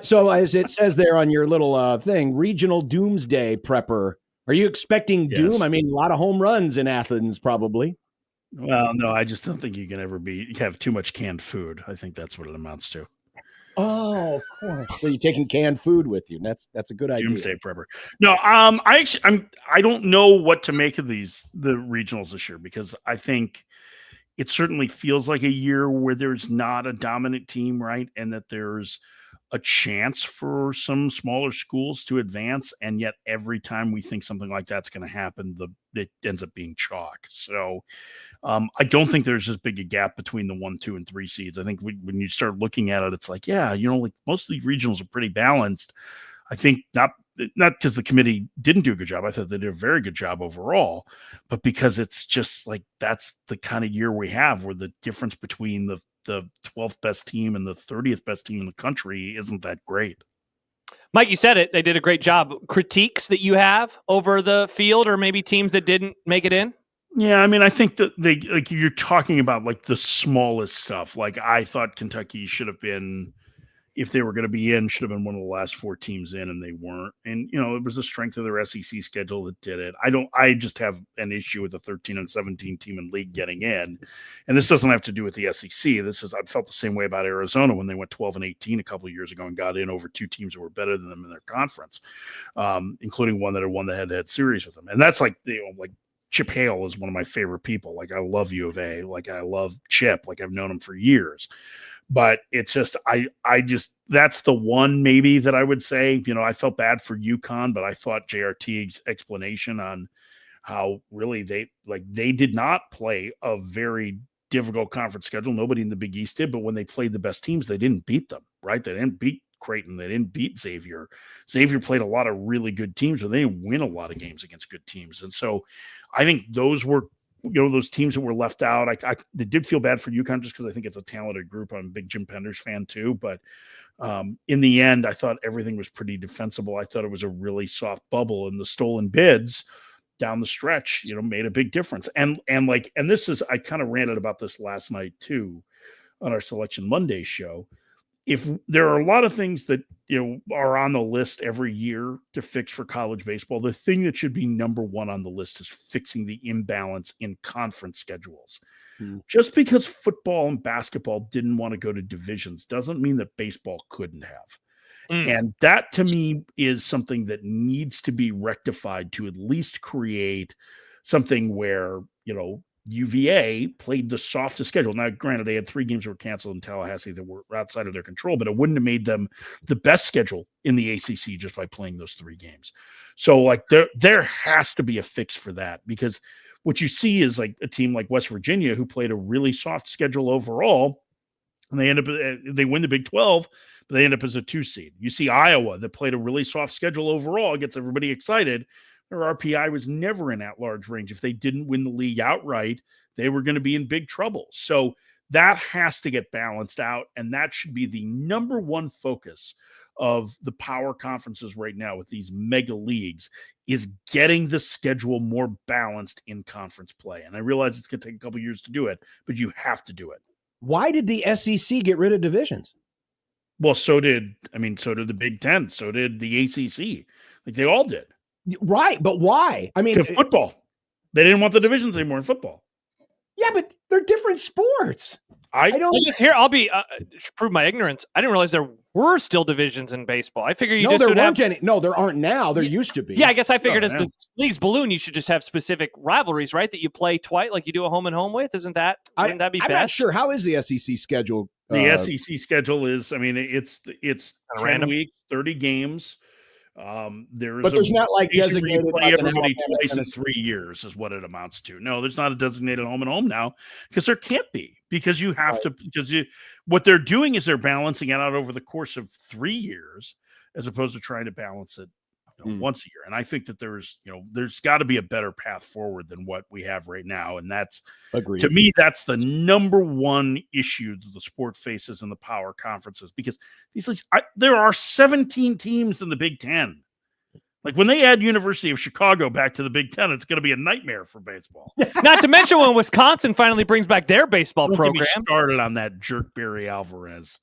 So as it says there on your little thing, regional doomsday prepper. Are you expecting Yes. doom? I mean, a lot of home runs in Athens, probably. Well, no, I just don't think you can ever have too much canned food. I think that's what it amounts to. Oh, of course. So you're taking canned food with you. That's a good idea. Doomsday prepper. No, I don't know what to make of the regionals this year because I think it certainly feels like a year where there's not a dominant team, right? And that there's a chance for some smaller schools to advance. And yet every time we think something like that's going to happen, it ends up being chalk. So I don't think there's as big a gap between the 1, 2, and 3 seeds. I think when you start looking at it, it's like, yeah, like most of these regionals are pretty balanced. I think not because the committee didn't do a good job. I thought they did a very good job overall, but because it's just like, that's the kind of year we have where the difference between the 12th best team and the 30th best team in the country isn't that great. Mike, you said it. They did a great job. Critiques that you have over the field or maybe teams that didn't make it in? Yeah, I mean, I think that you're talking about like the smallest stuff. Like I thought Kentucky should have been, if they were going to be in, should have been one of the last 4 teams in, and they weren't. And it was the strength of their SEC schedule that did it. I just have an issue with the 13 and 17 team in league getting in, and this doesn't have to do with the SEC. I felt the same way about Arizona when they went 12 and 18 a couple of years ago and got in over 2 teams that were better than them in their conference, including one that had won the head-to-head series with them. And that's like like Chip Hale is one of my favorite people. Like I love U of A. Like I love Chip. Like I've known him for years. But it's just, I just, that's the one maybe that I would say, I felt bad for UConn, but I thought JRT's explanation on how really they did not play a very difficult conference schedule. Nobody in the Big East did, but when they played the best teams, they didn't beat them, right? They didn't beat Creighton. They didn't beat Xavier. Xavier played a lot of really good teams, but they didn't win a lot of games against good teams. And so I think those were, those teams that were left out. They did feel bad for UConn just because I think it's a talented group. I'm a big Jim Penders fan too. But in the end, I thought everything was pretty defensible. I thought it was a really soft bubble, and the stolen bids down the stretch, made a big difference. And this is, I kind of ranted about this last night too on our Selection Monday show. If there are a lot of things that, are on the list every year to fix for college baseball, the thing that should be number one on the list is fixing the imbalance in conference schedules. Just because football and basketball didn't want to go to divisions doesn't mean that baseball couldn't have. And that to me is something that needs to be rectified to at least create something where, UVA played the softest schedule. Now, granted, they had 3 games that were canceled in Tallahassee that were outside of their control, but it wouldn't have made them the best schedule in the ACC just by playing those 3 games. So, like, there has to be a fix for that, because what you see is like a team like West Virginia, who played a really soft schedule overall, and they win the Big 12, but they end up as a 2 seed. You see Iowa, that played a really soft schedule overall, gets everybody excited. Their RPI was never in at-large range. If they didn't win the league outright, they were going to be in big trouble. So that has to get balanced out, and that should be the number one focus of the power conferences right now with these mega leagues, is getting the schedule more balanced in conference play. And I realize it's going to take a couple years to do it, but you have to do it. Why did the SEC get rid of divisions? Well, so did the Big Ten. So did the ACC. Like, they all did. Right, but why? I mean, football. They didn't want the divisions anymore in football. Yeah, but they're different sports. I don't just here. I'll be prove my ignorance. I didn't realize there were still divisions in baseball. I figure you there weren't any. No, there aren't now. There used to be. Yeah, I guess I figured as the leagues balloon, you should just have specific rivalries, right? That you play twice, like you do a home and home with. Wouldn't that be best? I'm not sure. How is the SEC schedule? The SEC schedule is. I mean, it's 10 random. weeks, 30 games. There's not like designated play like everybody twice in 3 years is what it amounts to. No, there's not a designated home and home now, because there can't be, because you have to, what they're doing is they're balancing it out over the course of 3 years, as opposed to trying to balance it once a year. And I think that there's got to be a better path forward than what we have right now. And that's, agreed. To me, that's the number one issue that the sport faces in the power conferences, because these leagues, there are 17 teams in the Big Ten. Like, when they add University of Chicago back to the Big Ten, it's going to be a nightmare for baseball. Not to mention when Wisconsin finally brings back their baseball Don't program. get me started on that jerk Barry Alvarez.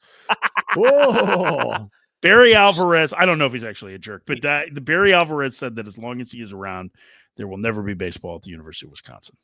Whoa. Barry Alvarez, I don't know if he's actually a jerk, but the Barry Alvarez said that as long as he is around, there will never be baseball at the University of Wisconsin.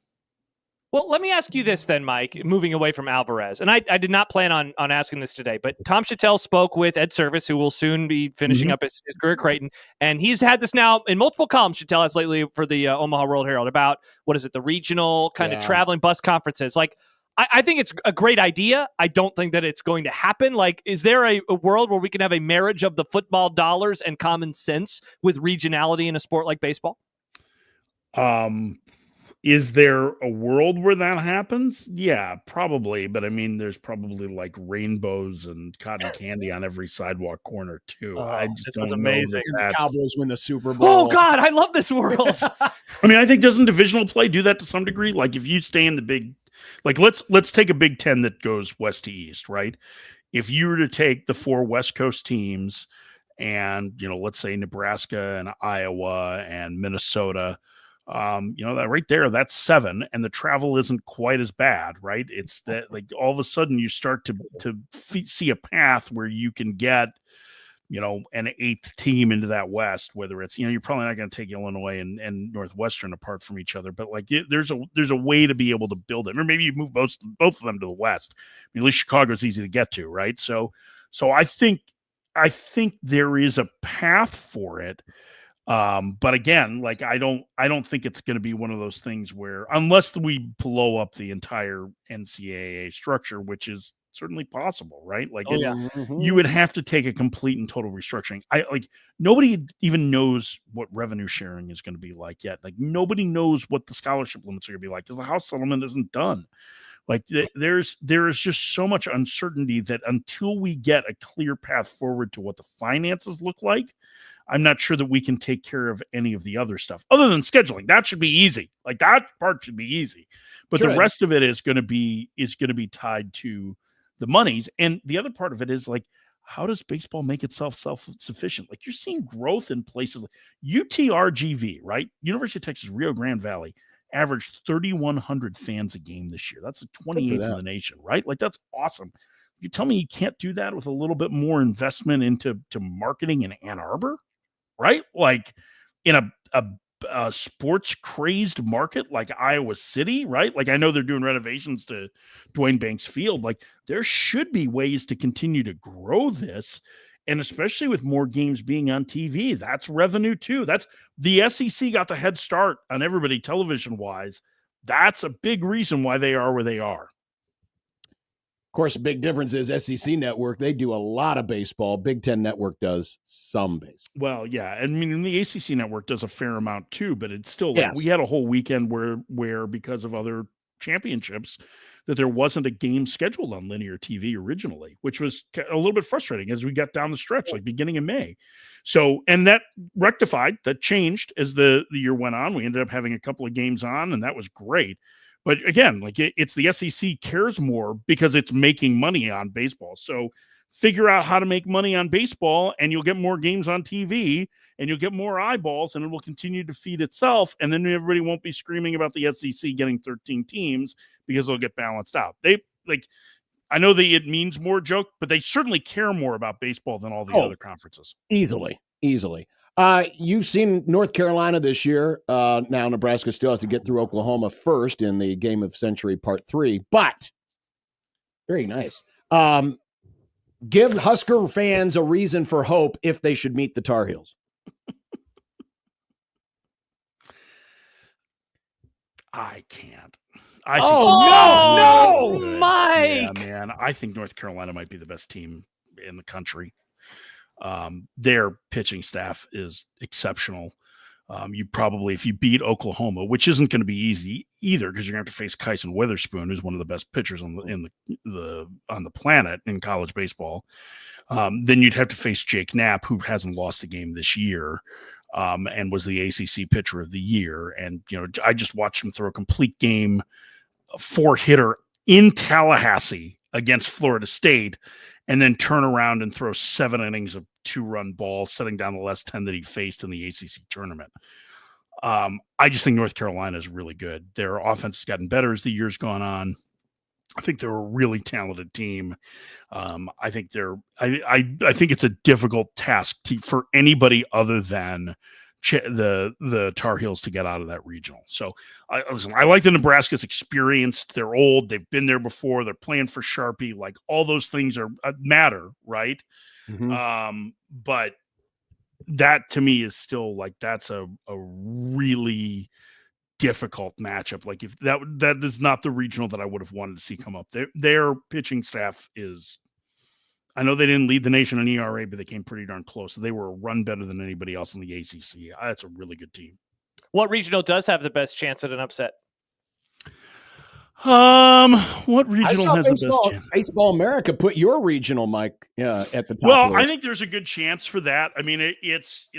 Well, let me ask you this then, Mike, moving away from Alvarez. And I did not plan on asking this today, but Tom Chattel spoke with Ed Service, who will soon be finishing up his career at Creighton. And he's had this now in multiple columns, Chattel has lately, for the Omaha World Herald, about, the regional kind of traveling bus conferences. Like, I think it's a great idea. I don't think that it's going to happen. Like, is there a world where we can have a marriage of the football dollars and common sense with regionality in a sport like baseball? Is there a world where that happens? Yeah, probably. But I mean, there's probably like rainbows and cotton candy on every sidewalk corner too. I just don't know amazing. that The Cowboys win the Super Bowl. Oh God, I love this world. I mean, I think, doesn't divisional play do that to some degree? Like, if you stay in the big, like, let's take a Big Ten that goes west to east, right? If you were to take the 4 West Coast teams and, let's say Nebraska and Iowa and Minnesota, that right there, that's 7, and the travel isn't quite as bad, right? It's that, like, all of a sudden you start to see a path where you can get, an 8th team into that West, whether it's, you're probably not going to take Illinois and Northwestern apart from each other, but like, there's a way to be able to build it. Or maybe you move both of them to the West. I mean, at least Chicago's easy to get to, right? So I think there is a path for it. But again, like, I don't think it's going to be one of those things where, unless we blow up the entire NCAA structure, which is certainly possible, right? Like, you would have to take a complete and total restructuring. Nobody even knows what revenue sharing is going to be like yet. Like, nobody knows what the scholarship limits are going to be like, because the House settlement isn't done. Like, there is just so much uncertainty that until we get a clear path forward to what the finances look like, I'm not sure that we can take care of any of the other stuff other than scheduling. That should be easy. Like, that part should be easy, but the rest of it is going to be tied to the monies. And the other part of it is, like, how does baseball make itself self-sufficient? Like, you're seeing growth in places like UTRGV, right? University of Texas, Rio Grande Valley averaged 3,100 fans a game this year. That's the 28th in the nation, right? Like, that's awesome. You tell me you can't do that with a little bit more investment into marketing in Ann Arbor, right? Like, in a sports crazed market like Iowa City, right? Like, I know they're doing renovations to Dwayne Banks Field. Like, there should be ways to continue to grow this. And especially with more games being on TV, that's revenue too. That's the SEC got the head start on everybody television wise That's a big reason why they are where they are. Of course, the big difference is SEC Network, they do a lot of baseball. Big Ten Network does some baseball. Well, yeah. I mean, the ACC Network does a fair amount too, but it's still like we had a whole weekend where because of other championships that there wasn't a game scheduled on linear TV originally, which was a little bit frustrating as we got down the stretch, like beginning of May. So, and that rectified, that changed as the year went on. We ended up having a couple of games on, and that was great. But again, like it's the SEC cares more because it's making money on baseball. So figure out how to make money on baseball and you'll get more games on TV and you'll get more eyeballs and it will continue to feed itself. And then everybody won't be screaming about the SEC getting 13 teams because they'll get balanced out. I know that it means more joke, but they certainly care more about baseball than all the other conferences. Easily. You've seen North Carolina this year. Now Nebraska still has to get through Oklahoma first in the Game of Century Part 3, but very nice. Give Husker fans a reason for hope if they should meet the Tar Heels. I can't. No, Mike. Yeah, man. I think North Carolina might be the best team in the country. Their pitching staff is exceptional. You probably, if you beat Oklahoma, which isn't going to be easy either, because you're going to have to face Kyson Witherspoon, who's one of the best pitchers on the planet in college baseball. Then you'd have to face Jake Knapp, who hasn't lost a game this year, and was the ACC Pitcher of the Year. And I just watched him throw a complete game, 4-hitter in Tallahassee against Florida State, and then turn around and throw 7 innings of 2-run ball, setting down the last 10 that he faced in the ACC tournament. I just think North Carolina is really good. Their offense has gotten better as the year's gone on. I think they're a really talented team. I think I think it's a difficult task for anybody other than the Tar Heels to get out of that regional. So I like the Nebraska's experienced. They're old. They've been there before. They're playing for Sharpie. Like all those things matter, right? Mm-hmm. But that to me is still like that's a really difficult matchup. Like if that is not the regional that I would have wanted to see come up. Their pitching staff is. I know they didn't lead the nation in ERA, but they came pretty darn close. So they were a run better than anybody else in the ACC. That's a really good team. What regional does have the best chance at an upset? What regional has the best chance? Baseball America put your regional, Mike, at the top. Well, I think there's a good chance for that. I mean, it's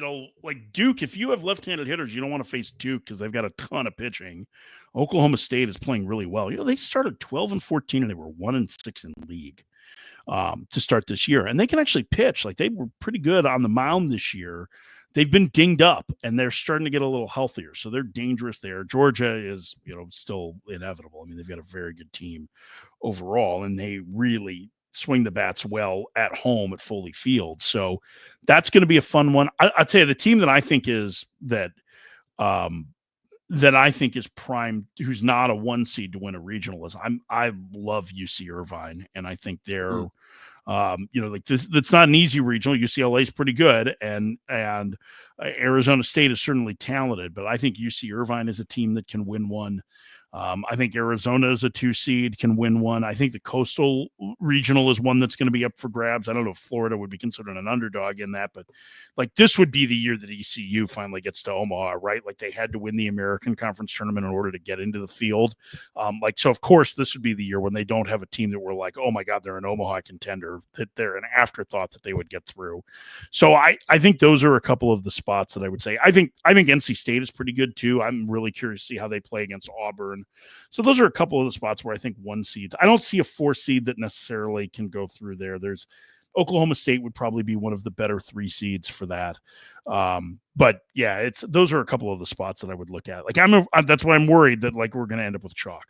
like Duke. If you have left-handed hitters, you don't want to face Duke because they've got a ton of pitching. Oklahoma State is playing really well. They started 12-14 and they were 1-6 in league. To start this year, and they can actually pitch. Like they were pretty good on the mound this year. They've been dinged up and they're starting to get a little healthier. So they're dangerous there. Georgia is, still inevitable. I mean, they've got a very good team overall and they really swing the bats well at home at Foley Field. So that's going to be a fun one. I'll tell you the team that I think is primed, who's not a 1 seed to win a regional is I love UC Irvine. And I think they're, like this, that's not an easy regional. UCLA is pretty good and Arizona State is certainly talented, but I think UC Irvine is a team that can win one. I think Arizona is a 2 seed, can win one. I think the Coastal Regional is one that's going to be up for grabs. I don't know if Florida would be considered an underdog in that, but like this would be the year that ECU finally gets to Omaha, right? Like they had to win the American Conference tournament in order to get into the field. So of course this would be the year when they don't have a team that we're like, oh my God, they're an Omaha contender, that they're an afterthought that they would get through. So I think those are a couple of the spots that I would say. I think NC State is pretty good too. I'm really curious to see how they play against Auburn. So those are a couple of the spots where I think 1 seeds. I don't see a 4 seed that necessarily can go through there. There's Oklahoma State would probably be one of the better 3 seeds for that. But yeah, those are a couple of the spots that I would look at. Like that's why I'm worried that like we're going to end up with chalk.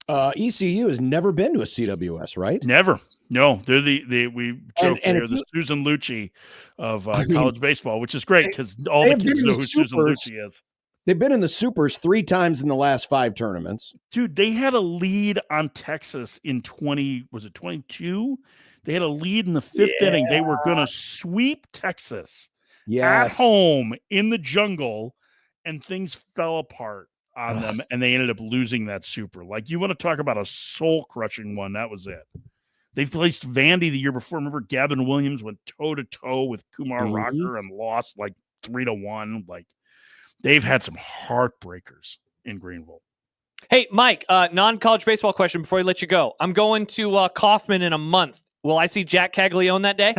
ECU has never been to a CWS, right? Never. No, they're we joke they're the Susan Lucci of college baseball, which is great because all the kids know who Susan Lucci is. They've been in the Supers 3 times in the last 5 tournaments. Dude, they had a lead on Texas in 22? They had a lead in the 5th inning. They were going to sweep Texas at home in the jungle, and things fell apart. on them, and they ended up losing that super. Like, you want to talk about a soul-crushing one, that was it. They placed Vandy the year before. Remember, Gavin Williams went toe-to-toe with Kumar Rocker and lost like 3-1. Like, they've had some heartbreakers in Greenville. Hey, Mike, non-college baseball question before I let you go. I'm going to Kaufman in a month. Will I see Jack Caglione that day?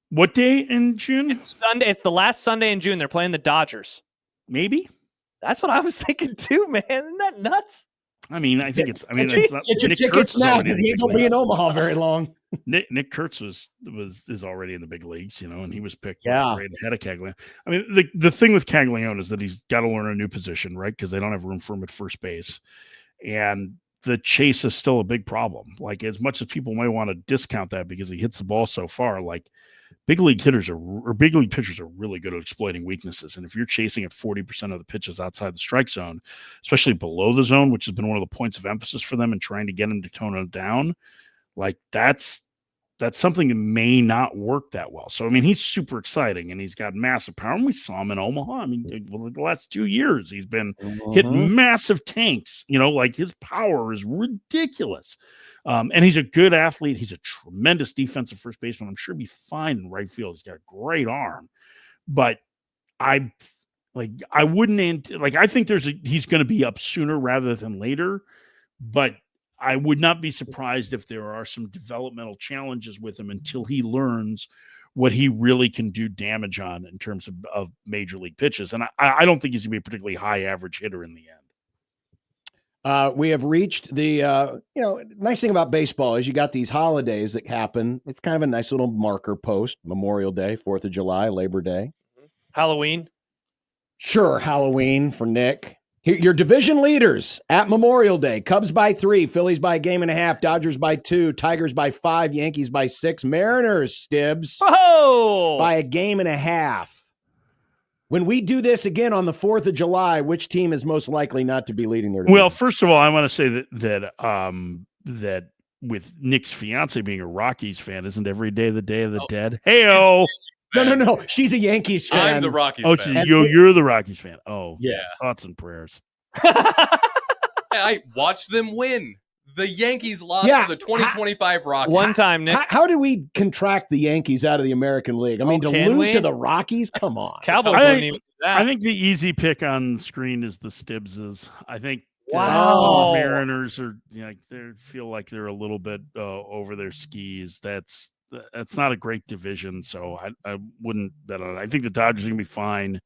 What day in June? It's Sunday. It's the last Sunday in June. They're playing the Dodgers. Maybe. That's what I was thinking too, man. Isn't that nuts? I mean, I think it's. I mean, get your tickets now because he ain't gonna be in Omaha very long. Nick Kurtz is already in the big leagues, and he was picked right ahead of Caglione. I mean, the thing with Caglione is that he's got to learn a new position, right? Because they don't have room for him at first base, and the chase is still a big problem. Like, as much as people might want to discount that because he hits the ball so far, like, big league pitchers are really good at exploiting weaknesses. And if you're chasing at 40% of the pitches outside the strike zone, especially below the zone, which has been one of the points of emphasis for them and trying to get him to tone it down, like, that's something that may not work that well. So, I mean, he's super exciting and he's got massive power. And we saw him in Omaha. I mean, the last 2 years, he's been hitting massive tanks. Like, his power is ridiculous. And he's a good athlete. He's a tremendous defensive first baseman. I'm sure he'll be fine in right field. He's got a great arm. But I wouldn't, I think he's going to be up sooner rather than later. But I would not be surprised if there are some developmental challenges with him until he learns what he really can do damage on in terms of major league pitches. And I don't think he's going to be a particularly high average hitter in the end. We have reached the, nice thing about baseball is you got these holidays that happen. It's kind of a nice little marker post: Memorial Day, 4th of July, Labor Day. Halloween. Sure. Halloween for Nick. Your division leaders at Memorial Day: Cubs by 3, Phillies by 1.5 games, Dodgers by 2, Tigers by 5, Yankees by 6, Mariners, Stibbs, by 1.5 games. When we do this again on the 4th of July, which team is most likely not to be leading their division? Well, first of all, I want to say that with Nick's fiance being a Rockies fan, isn't every day the Day of the Dead? Hey-o! No. She's a Yankees fan. I'm the Rockies fan. Oh, you're the Rockies fan. Oh, yeah. Thoughts and prayers. I watched them win. The Yankees lost to the 2025 Rockies. One time, Nick. How do we contract the Yankees out of the American League? I mean, to lose to the Rockies? Come on. Cowboys wouldn't even do that. I think the easy pick on the screen is the Stibbses. I think the Mariners are, they feel like they're a little bit over their skis. That's not a great division, so I wouldn't bet on it. I think the Dodgers are going to be fine.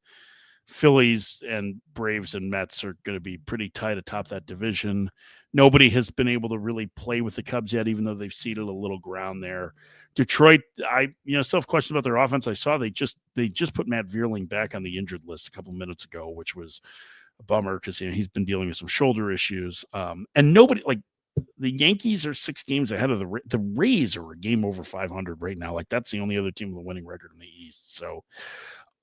Phillies and Braves and Mets are going to be pretty tight atop that division. Nobody has been able to really play with the Cubs yet, even though they've ceded a little ground there. Detroit, still have questions about their offense. I saw they just put Matt Vierling back on the injured list a couple minutes ago, which was a bummer because he's been dealing with some shoulder issues. And nobody, like, the Yankees are 6 games ahead of the Rays are a game over 500 right now. Like, that's the only other team with a winning record in the East. So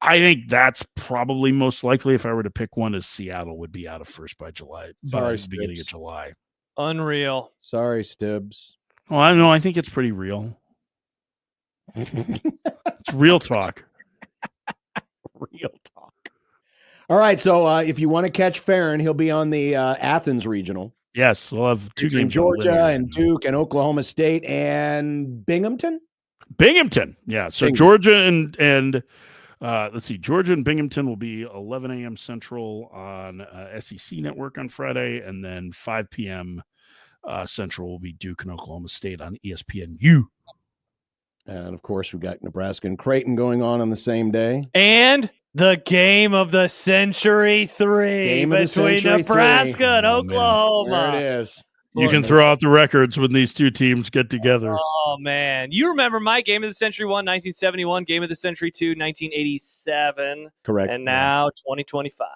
I think that's probably most likely. If I were to pick one, is Seattle would be out of first by the beginning of July. Unreal. Sorry, Stibbs. Oh, I know. I think it's pretty real. It's real talk. Real talk. All right. So if you want to catch Farron, he'll be on the Athens regional. Yes, we'll have 2 games. Georgia and Duke and Oklahoma State and Binghamton. Yeah. So Binghamton. Georgia and let's see, Georgia and Binghamton will be 11 a.m. Central on SEC Network on Friday, and then 5 p.m. Central will be Duke and Oklahoma State on ESPNU. And of course, we've got Nebraska and Creighton going on the same day. And the game of the century 3 between Nebraska and Oklahoma. There it is. You can throw out the records when these two teams get together. Oh, man. You remember my game of the century 1, 1971, game of the century 2, 1987. Correct. And now 2025.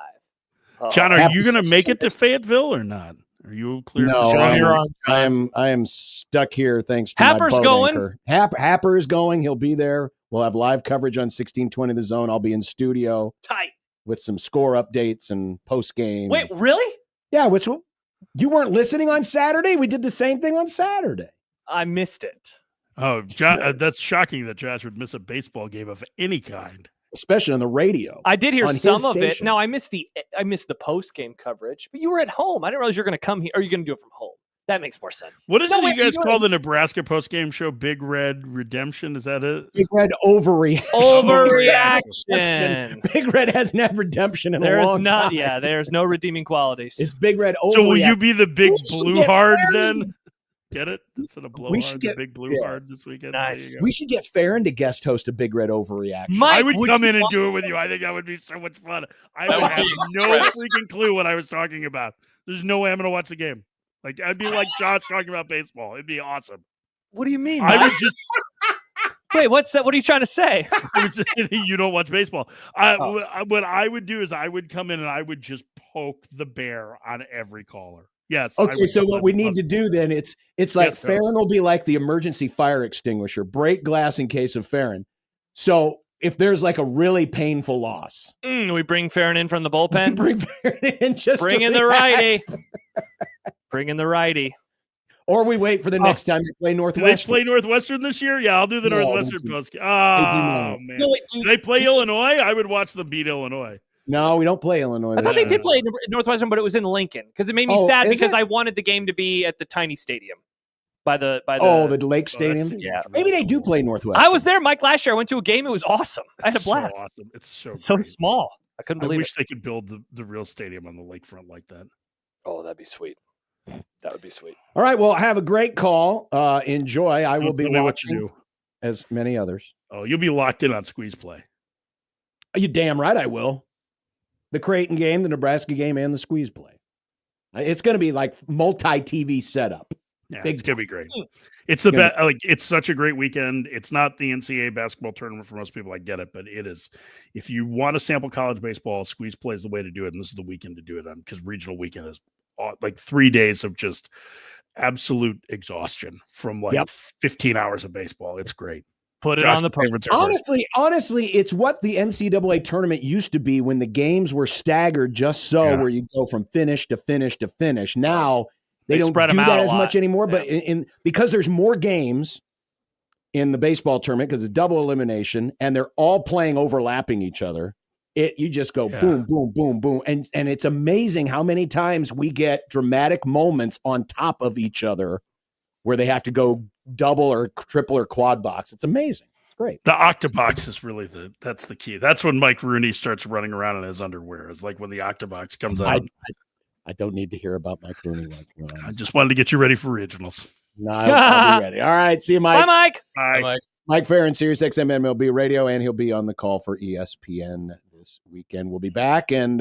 John, are you going to make it to Fayetteville or not? Are you clear? No, John, I am stuck here thanks to Happer's my boat going. anchor. Happer is going. He'll be there. We'll have live coverage on 1620 The Zone. I'll be in studio. Tight. With some score updates and post-game. Wait, really? Yeah, which one? You weren't listening on Saturday? We did the same thing on Saturday. I missed it. Oh, John, that's shocking that Josh would miss a baseball game of any kind. especially on the radio. I did hear on some his of it. station. Now I missed the post game coverage, but you were at home. I didn't realize you were going to come here. Or are you going to do it from home? That makes more sense. What is No, it wait, you guys you call the Nebraska post-game show? Big Red Redemption? Is that it? Big Red overreaction. Overreaction. Big Red hasn't had redemption in There a is long not. time. Yeah, there's no redeeming qualities. It's Big Red overreaction. So will you be the big We should blue get hard Farron. then? Get it? Instead of blow We hard, should the get- big blue yeah. hard this weekend. Nice. There you go. We should get Farron to guest host a Big Red overreaction. Mike, I would come you in and want do it to- with you. I think that would be so much fun. I That would would have be no incredible. freaking clue what I was talking about. There's no way I'm going to watch the game. Like I'd be like Josh talking about baseball. It'd be awesome. What do you mean? I Mike? would just Wait, what's that? What are you trying to say? I would say that you don't watch baseball. What I would do is I would come in and I would just poke the bear on every caller. Yes. I Okay, would so do what that. we need to do then, it's like Yes, Farron will be like the emergency fire extinguisher, break glass in case of Farron. So if there's like a really painful loss, We bring Farron in from the bullpen. bring Farron in just Bring to in the react. righty. Bring in the righty. Or we wait for the next time to play Do they Northwestern. play Northwestern this year? Yeah, I'll do the No, Northwestern they do. post. Oh, not. man. No, wait, Do they play Illinois? I would watch them beat Illinois. No, we don't play Illinois. I thought this they year. did play Northwestern, but it was in Lincoln because it made me Oh, sad is because it? I wanted the game to be at the tiny stadium by the the Lake Stadium. yeah. Maybe they do play Northwestern. I was there, Mike, last year. I went to a game. It was awesome. I had a It's so blast. awesome. It's so So great. small. I couldn't I believe wish it. they could build the real stadium on the lakefront like that. Oh, that'd be sweet. That would be sweet. All right. Well, have a great call. Enjoy. I will Don't be tell me what watching, you do. as many others. Oh, you'll be locked in on squeeze play. You damn right I will. The Creighton game, the Nebraska game, and the squeeze play. It's going to be like multi-TV setup. Yeah, Big it's gonna be great. It's the best. Like it's such a great weekend. It's not the NCAA basketball tournament for most people. I get it, but it is. If you want to sample college baseball, squeeze play is the way to do it, and this is the weekend to do it on because regional weekend is like 3 days of just absolute exhaustion from like 15 hours of baseball. It's great. Put it Josh's on the post. favorites are great. Honestly, it's what the NCAA tournament used to be when the games were staggered just so where you go from finish to finish to finish. Now they don't spread do 'em out that a as lot. much anymore, but Yeah. in because there's more games in the baseball tournament because it's double elimination and they're all playing overlapping each other. You just go boom, boom, boom, boom. And it's amazing how many times we get dramatic moments on top of each other where they have to go double or triple or quad box. It's amazing. It's great. The octobox is really that's the key. That's when Mike Rooney starts running around in his underwear. Is like when the octobox comes out. I don't need to hear about Mike Rooney. I just wanted to get you ready for regionals. No, I'll be ready. All right. See you, Mike. Bye, Mike. Bye. Mike. Mike Farron, Sirius XM MLB Radio, and he'll be on the call for ESPN this weekend. We'll be back, and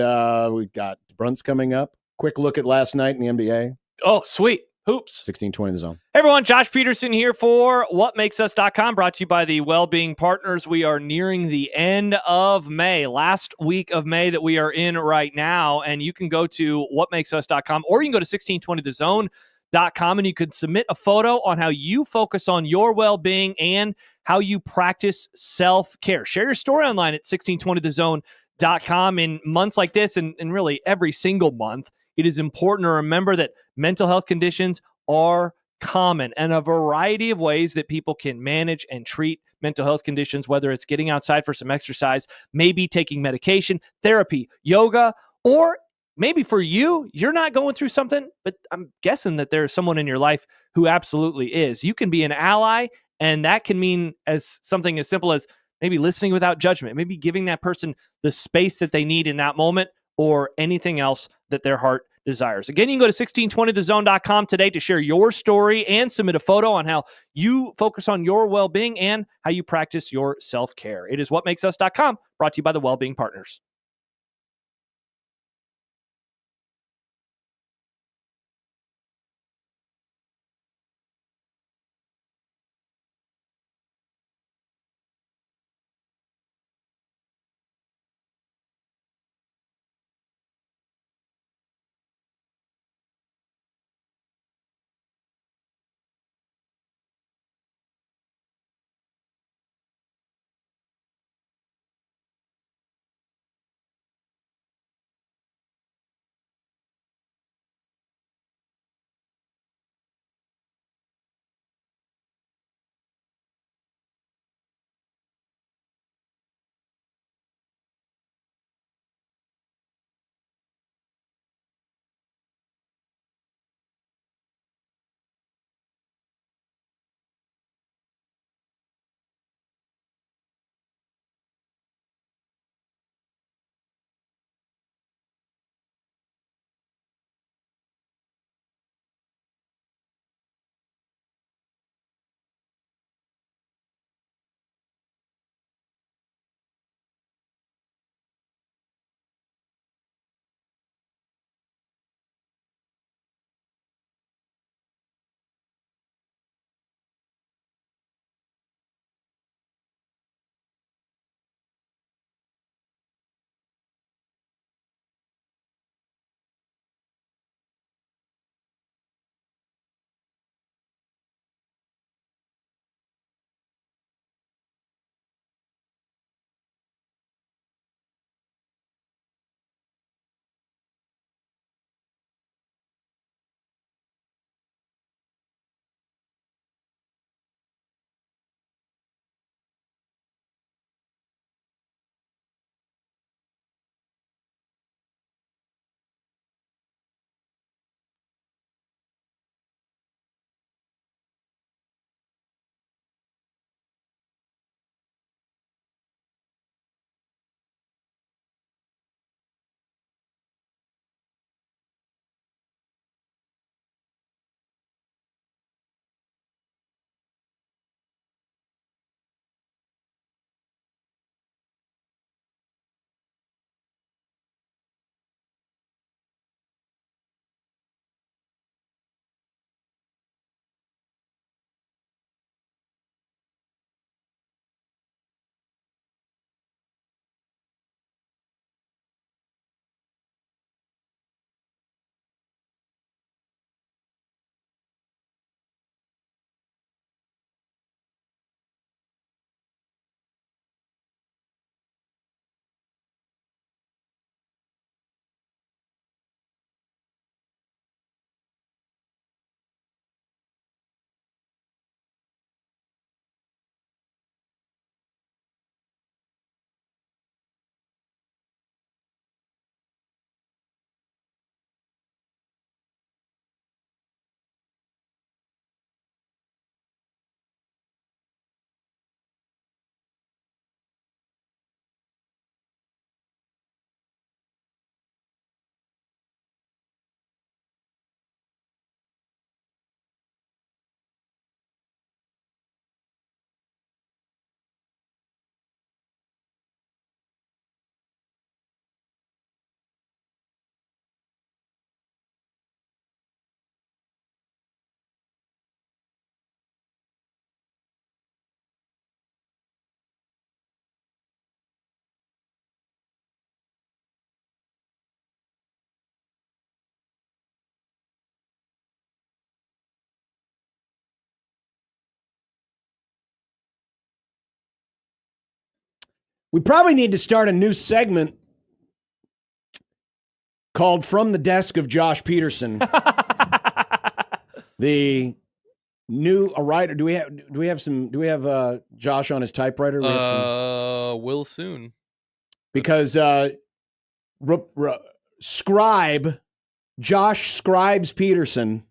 we've got Bruntz coming up. Quick look at last night in the NBA. Oh, sweet. Hoops. 16-20 the zone. Hey everyone, Josh Peterson here for WhatMakesUs.com, brought to you by the Wellbeing Partners. We are nearing the end of May, last week of May that we are in right now, and you can go to WhatMakesUs.com or you can go to 1620thezone.com and you can submit a photo on how you focus on your well-being and how you practice self-care. Share your story online at 1620thezone.com. In months like this, and really every single month, it is important to remember that mental health conditions are common and a variety of ways that people can manage and treat mental health conditions, whether it's getting outside for some exercise, maybe taking medication, therapy, yoga, or maybe for you, you're not going through something, but I'm guessing that there's someone in your life who absolutely is. You can be an ally, and that can mean as something as simple as maybe listening without judgment, maybe giving that person the space that they need in that moment, or anything else that their heart desires. Again, you can go to 1620thezone.com today to share your story and submit a photo on how you focus on your well-being and how you practice your self-care. It is WhatMakesUs.com, brought to you by the Wellbeing Partners. We probably need to start a new segment called From the Desk of Josh Peterson. The new writer. Do we have Josh on his typewriter? Will soon. Because Josh Scribes Peterson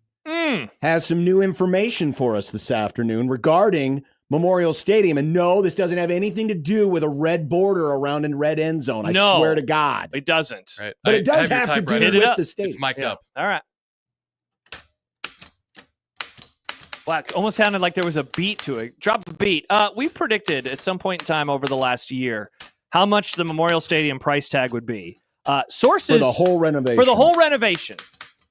has some new information for us this afternoon regarding Memorial Stadium. And no, this doesn't have anything to do with a red border around in red end zone. I swear to God. It doesn't. Right. But it does have to do with the stadium. It's mic'd up. All right. Wow, it almost sounded like there was a beat to it. Drop the beat. We predicted at some point in time over the last year how much the Memorial Stadium price tag would be. Sources for the whole renovation. For the whole renovation.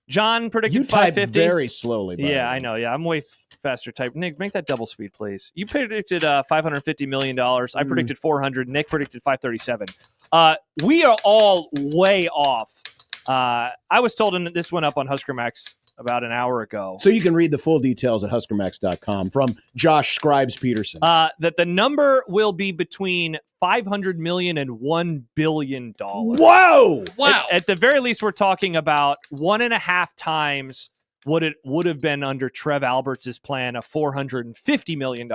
John predicted you type $550. Very slowly. Yeah, I know. Yeah, I'm way faster type. Nick, make that double speed, please. You predicted $550 million. I predicted 400. Nick predicted 537. We are all way off. I was told, and this went up on Husker Max about an hour ago. So you can read the full details at huskermax.com from Josh Scribes Peterson. That the number will be between $500 million and $1 billion. Whoa! Wow. At the very least, we're talking about 1.5 times what it would have been under Trev Alberts' plan of $450 million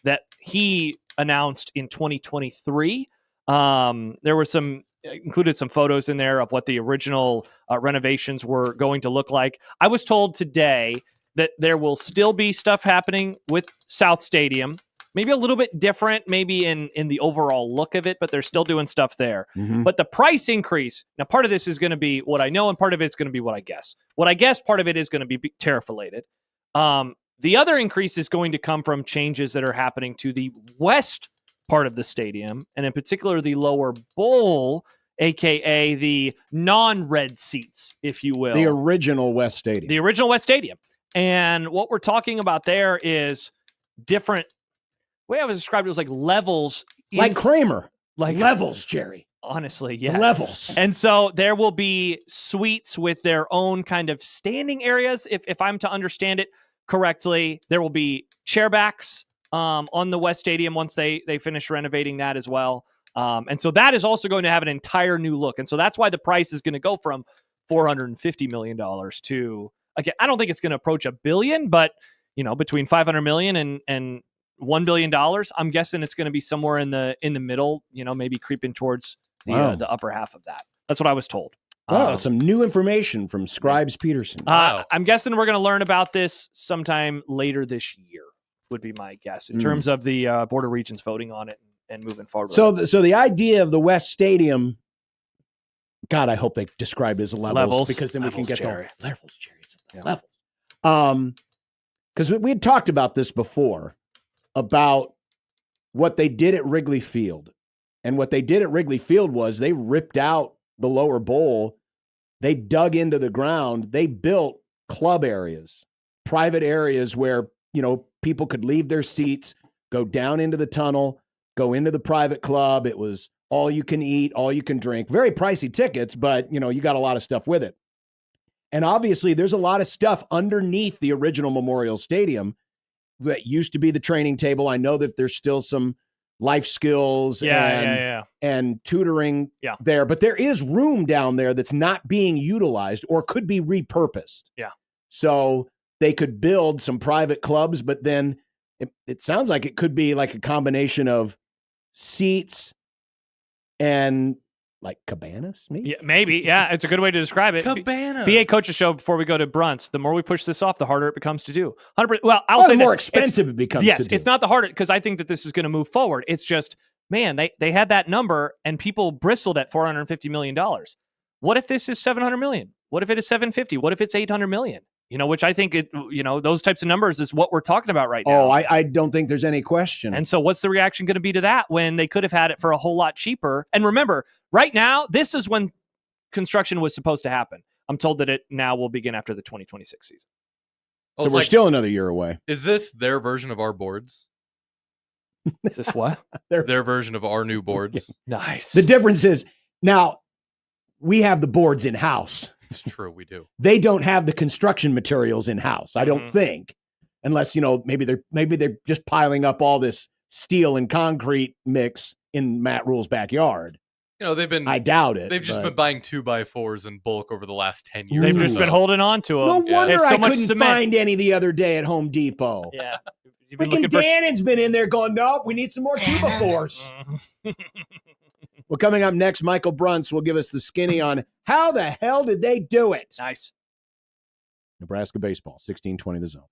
that he announced in 2023. There were included some photos in there of what the original renovations were going to look like. I was told today that there will still be stuff happening with South Stadium, maybe a little bit different, maybe in the overall look of it, but they're still doing stuff there. Mm-hmm. But the price increase, now part of this is going to be what I know, and part of it's going to be what I guess. What I guess part of it is going to be tariff-related. The other increase is going to come from changes that are happening to the west part of the stadium, and in particular the lower bowl, aka the non-red seats, if you will. The original West Stadium. The original West Stadium. And what we're talking about there is different, the way I was described it was like levels. Like Kramer. Like levels, Jerry. Honestly, yes. The levels. And so there will be suites with their own kind of standing areas, if I'm to understand it correctly. There will be chairbacks on the West Stadium once they finish renovating that as well. And so that is also going to have an entire new look. And so that's why the price is going to go from $450 million to, again, I don't think it's going to approach $1 billion, but between $500 million and $1 billion, I'm guessing it's going to be somewhere in the middle, maybe creeping towards the upper half of that. That's what I was told. Some new information from Scribes Peterson. I'm guessing we're going to learn about this sometime later this year, would be my guess, in terms of the Board of Regents voting on it and moving forward. So the idea of the West Stadium, God, I hope they describe it as levels because then we can get the levels, Jerry. It's levels. Because we had talked about this before, about what they did at Wrigley Field. And what they did at Wrigley Field was they ripped out the lower bowl. They dug into the ground. They built club areas, private areas where, people could leave their seats, go down into the tunnel, go into the private club. It was all you can eat, all you can drink. Very pricey tickets, but, you got a lot of stuff with it. And obviously, there's a lot of stuff underneath the original Memorial Stadium that used to be the training table. I know that there's still some life skills and tutoring there, but there is room down there that's not being utilized or could be repurposed. Yeah. So they could build some private clubs, but then it sounds like it could be like a combination of seats and like cabanas, maybe? Yeah, maybe. Yeah, it's a good way to describe it. Cabanas. BA Coach's Show, before we go to Bruntz, the more we push this off, the harder it becomes to do. 100%. Well, I'll say the more expensive it becomes yes, to do. it's not the harder, because I think that this is going to move forward. It's just, man, they had that number and people bristled at $450 million. What if this is $700 million? What if it is $750? What if it's $800 million? Which I think those types of numbers is what we're talking about right now. Oh, I don't think there's any question. And so what's the reaction going to be to that when they could have had it for a whole lot cheaper? And remember, right now, this is when construction was supposed to happen. I'm told that it now will begin after the 2026 season. So we're still another year away. Is this their version of our boards? Is this what? Their version of our new boards? Nice. The difference is now we have the boards in-house. It's true, we do. They don't have the construction materials in-house, I don't think, unless maybe they're just piling up all this steel and concrete mix in Matt Rule's backyard. I doubt it. They've just been buying 2x4s in bulk over the last 10 years. They've just been holding on to them. No wonder It's so I much couldn't cement. find any the other day at Home Depot. Yeah. You've been Freaking looking for- Dannon's been in there going, nope, we need some more 2x4s. Well, coming up next, Michael Bruntz will give us the skinny on how the hell did they do it? Nice. Nebraska baseball, 1620 The Zone.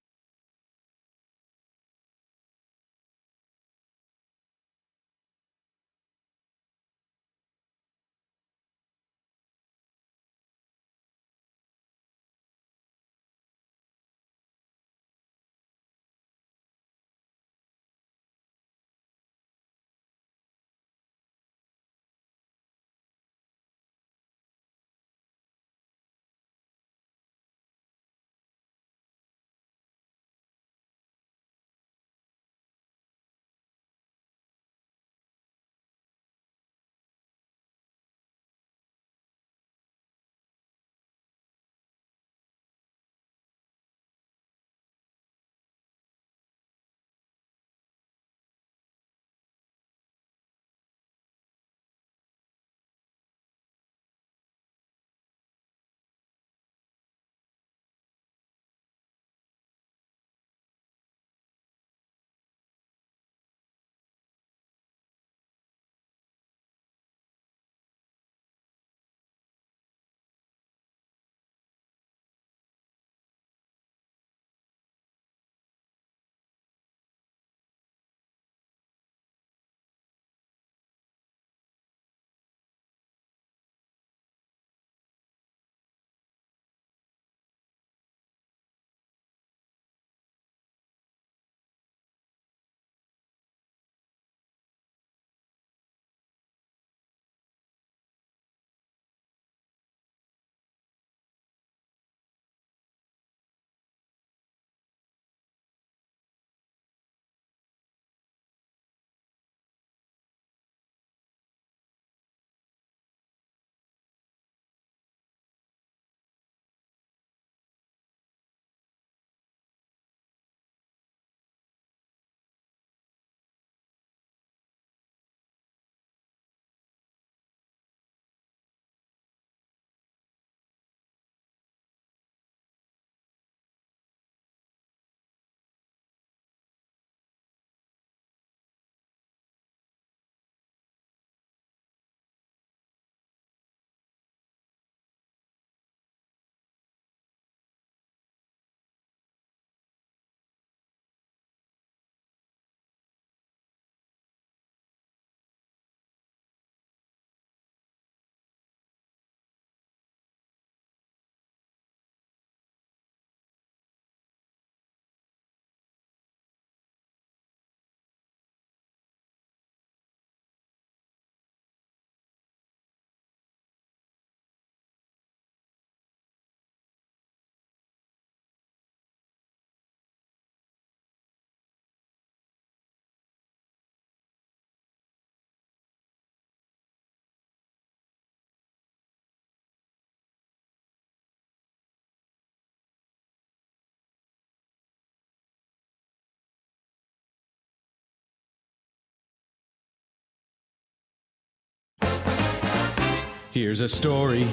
Here's a story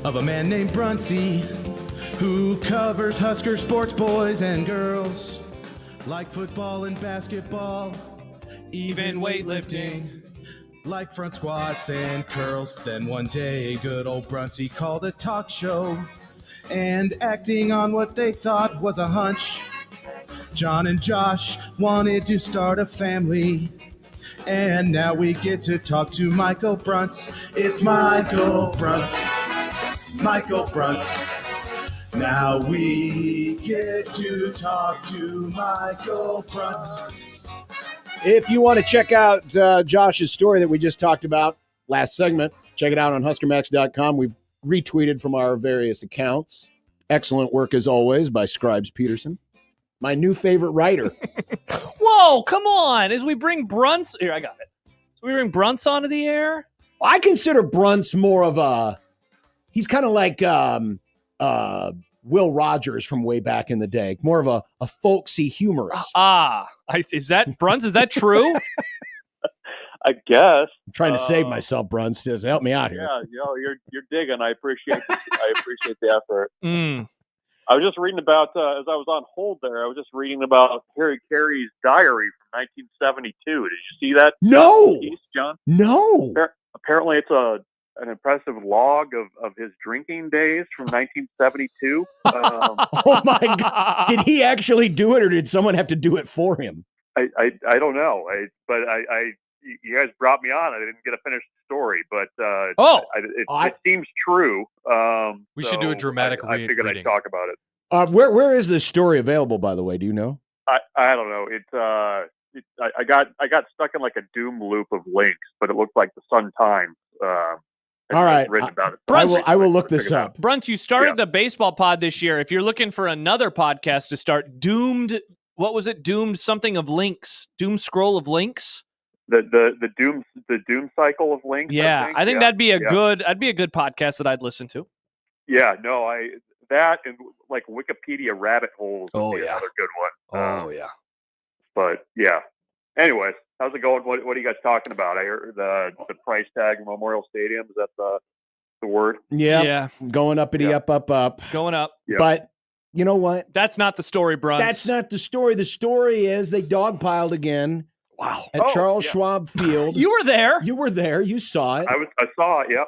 of a man named Bruntz who covers Husker sports, boys and girls, like football and basketball, even weightlifting, like front squats and curls. Then one day, good old Bruntz called a talk show, and acting on what they thought was a hunch, John and Josh wanted to start a family. And now we get to talk to Michael Bruntz. It's Michael Bruntz. Michael Bruntz. Now we get to talk to Michael Bruntz. If you want to check out Josh's story that we just talked about last segment, check it out on HuskerMax.com. We've retweeted from our various accounts. Excellent work as always by Scribes Peterson, my new favorite writer. Whoa, come on. As we bring Bruntz, here, I got it. So we bring Bruntz onto the air? I consider Bruntz more of he's kind of like Will Rogers from way back in the day, more of a folksy humorist. Is that Bruntz? Is that true? I guess. I'm trying to save myself, Bruntz. Just help me out here. Yeah, you're digging. I appreciate the effort. Mm. I was just reading about as I was on hold there. I was just reading about Harry Carey's diary from 1972. Did you see that? No, piece, John. No. Apparently, it's an impressive log of his drinking days from 1972. Oh my God! Did he actually do it, or did someone have to do it for him? I don't know. But you guys brought me on. I didn't get to finish the story, but it seems true. We should do a dramatic I figured I'd talk about it. Where is this story available, by the way? Do you know? I don't know. I got stuck in like a doom loop of links, but it looked like the Sun Times. All right, written about it. I will look this up. Bruntz, you started the baseball pod this year. If you're looking for another podcast to start, Doomed. What was it? Doomed something of links. Doom scroll of links. The doom cycle of links. Yeah, I think that'd be a good podcast that I'd listen to. Yeah, no, that and like Wikipedia rabbit holes would be another good one. Yeah. But yeah. Anyways, how's it going? What are you guys talking about? I heard the price tag Memorial Stadium. Is that the word? Yeah. Going uppity, up. Going up. Yep. But you know what? That's not the story, Bruntz. That's not the story. The story is they dogpiled again. Wow. At Charles Schwab Field. You were there. You were there. You saw it. I saw it. Yep.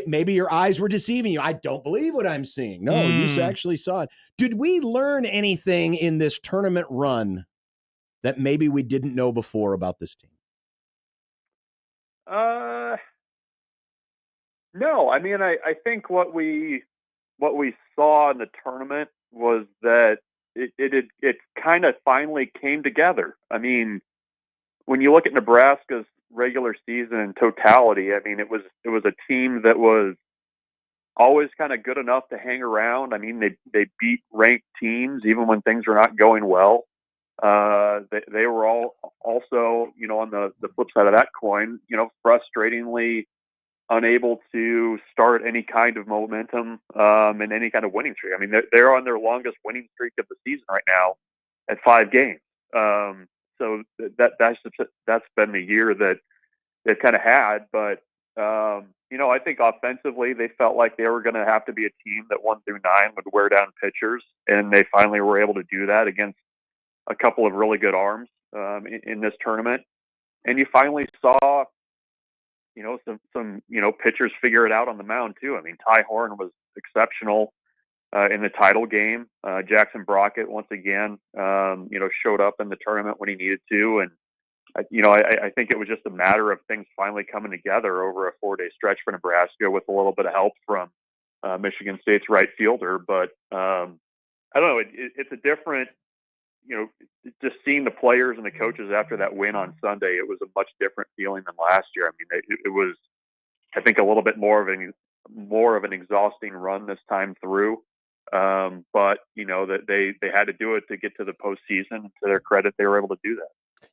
Maybe your eyes were deceiving you. I don't believe what I'm seeing. No, you actually saw it. Did we learn anything in this tournament run that maybe we didn't know before about this team? No. I mean, I think what we saw in the tournament was that it kind of finally came together. I mean, when you look at Nebraska's regular season in totality, I mean, it was a team that was always kind of good enough to hang around. I mean, they beat ranked teams even when things were not going well. They were all also, on the flip side of that coin, frustratingly unable to start any kind of momentum in any kind of winning streak. I mean, they're on their longest winning streak of the season right now at 5 games. So that's been the year that they've kind of had. But, I think offensively they felt like they were going to have to be a team that 1 through 9 would wear down pitchers. And they finally were able to do that against a couple of really good arms in this tournament. And you finally saw, some pitchers figure it out on the mound too. I mean, Ty Horn was exceptional in the title game. Jackson Brockett once again, showed up in the tournament when he needed to. And, I think it was just a matter of things finally coming together over a 4-day stretch for Nebraska with a little bit of help from Michigan State's right fielder. But I don't know. It's a different, just seeing the players and the coaches after that win on Sunday, it was a much different feeling than last year. I mean, it was, I think, a little bit more of an exhausting run this time through. But that they had to do it to get to the postseason. To their credit, they were able to do that.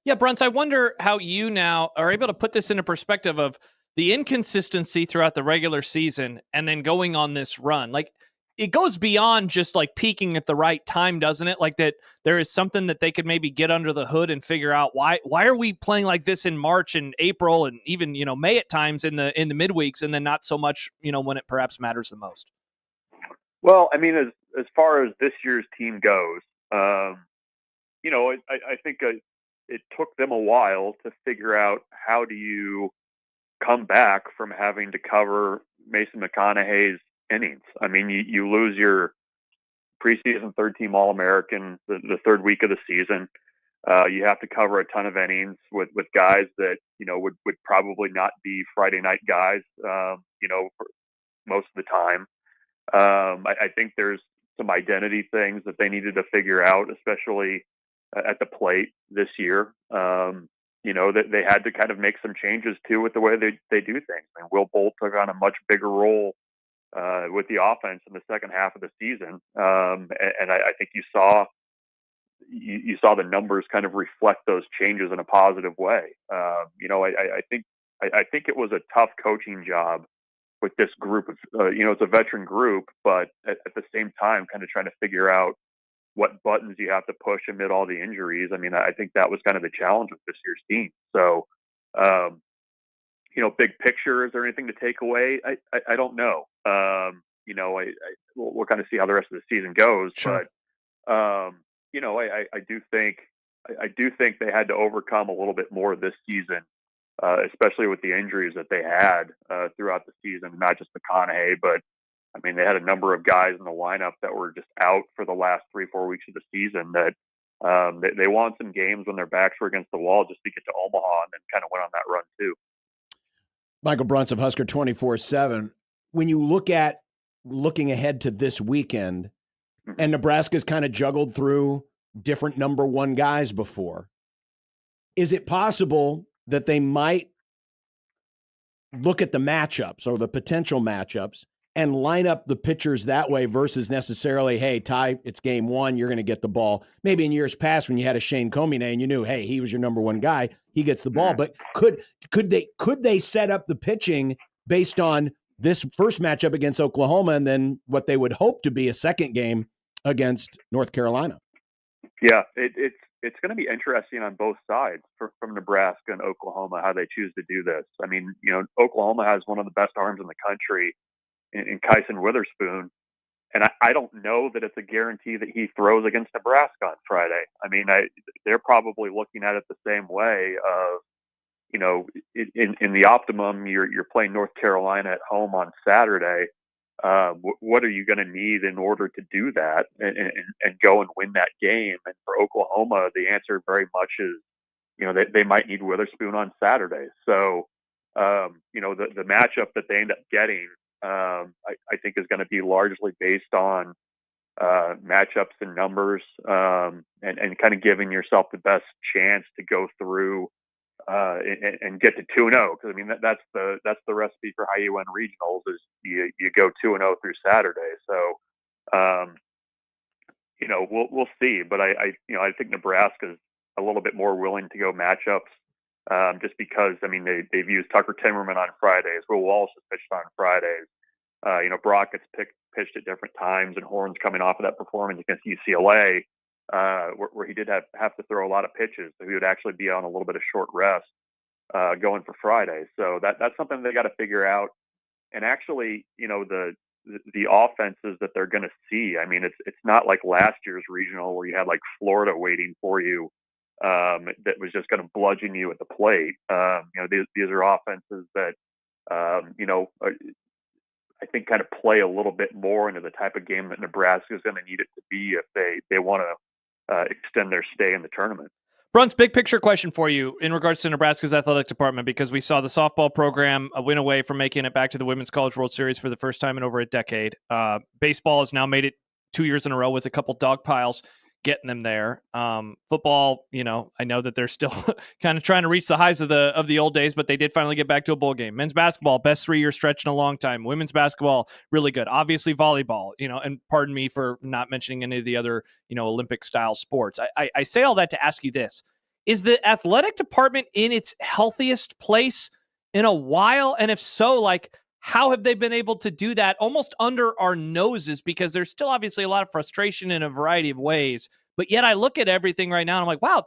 Yeah, Bruntz, I wonder how you now are able to put this into perspective of the inconsistency throughout the regular season and then going on this run. Like, it goes beyond just like peaking at the right time, doesn't it? Like that there is something that they could maybe get under the hood and figure out why are we playing like this in March and April and even, May at times in the midweeks, and then not so much, when it perhaps matters the most. Well, I mean, as far as this year's team goes, I think it took them a while to figure out how do you come back from having to cover Mason McConaughey's innings. I mean, you lose your preseason third-team All-American the third week of the season. You have to cover a ton of innings with guys that would probably not be Friday night guys. For most of the time. I think there's some identity things that they needed to figure out, especially at the plate this year. That they had to kind of make some changes too with the way they do things. I mean, Will Bolt took on a much bigger role with the offense in the second half of the season. And I think you saw the numbers kind of reflect those changes in a positive way. I think it was a tough coaching job with this group of, it's a veteran group, but at the same time, kind of trying to figure out what buttons you have to push amid all the injuries. I mean, I think that was kind of the challenge with this year's team. So, big picture. Is there anything to take away? I don't know. We'll kind of see how the rest of the season goes. Sure. But I do think they had to overcome a little bit more this season, especially with the injuries that they had throughout the season. Not just McConaughey, but I mean, they had a number of guys in the lineup that were just out for the last 3-4 weeks of the season. That they won some games when their backs were against the wall just to get to Omaha, and then kind of went on that run too. Michael Bruntz of Husker 24/7. When you looking ahead to this weekend, and Nebraska's kind of juggled through different number one guys before, is it possible that they might look at the matchups or the potential matchups and line up the pitchers that way versus necessarily, hey, Ty, it's game one, you're going to get the ball. Maybe in years past when you had a Shane Comine and you knew, hey, he was your number one guy, he gets the ball. But could they set up the pitching based on this first matchup against Oklahoma and then what they would hope to be a second game against North Carolina? Yeah, it's going to be interesting on both sides from Nebraska and Oklahoma, how they choose to do this. I mean, Oklahoma has one of the best arms in the country in Kyson Witherspoon, and I don't know that it's a guarantee that he throws against Nebraska on Friday. I mean, they're probably looking at it the same way of, in the optimum, you're playing North Carolina at home on Saturday. What are you going to need in order to do that and go and win that game? And for Oklahoma, the answer very much is, they might need Witherspoon on Saturday. So, the matchup that they end up getting, I think is going to be largely based on matchups and numbers, and kind of giving yourself the best chance to go through and get to 2-0. Because I mean that's the recipe for how you win regionals is you go 2-0 through Saturday. So we'll see. But I think Nebraska's a little bit more willing to go matchups, just because I mean they've used Tucker Timmerman on Fridays. Will Walsh has pitched on Fridays. Brock gets pitched at different times, and Horn's coming off of that performance against UCLA, where he did have to throw a lot of pitches, so he would actually be on a little bit of short rest going for Friday. So that's something they got to figure out. And actually, the offenses that they're going to see. I mean, it's not like last year's regional where you had like Florida waiting for you, that was just going to bludgeon you at the plate. These are offenses that I think kind of play a little bit more into the type of game that Nebraska is going to need it to be if they want to extend their stay in the tournament. Bruntz, big picture question for you in regards to Nebraska's athletic department, because we saw the softball program win away from making it back to the Women's College World Series for the first time in over a decade. Baseball has now made it 2 years in a row with a couple dog piles getting them there. Football, I know that they're still kind of trying to reach the highs of the old days, but they did finally get back to a bowl game. Men's basketball, best 3-year stretch in a long time. Women's basketball, really good. Obviously volleyball, and pardon me for not mentioning any of the other, Olympic style sports. I say all that to ask you this. Is the athletic department in its healthiest place in a while? And if so, how have they been able to do that almost under our noses? Because there's still obviously a lot of frustration in a variety of ways. But yet I look at everything right now and I'm like, wow,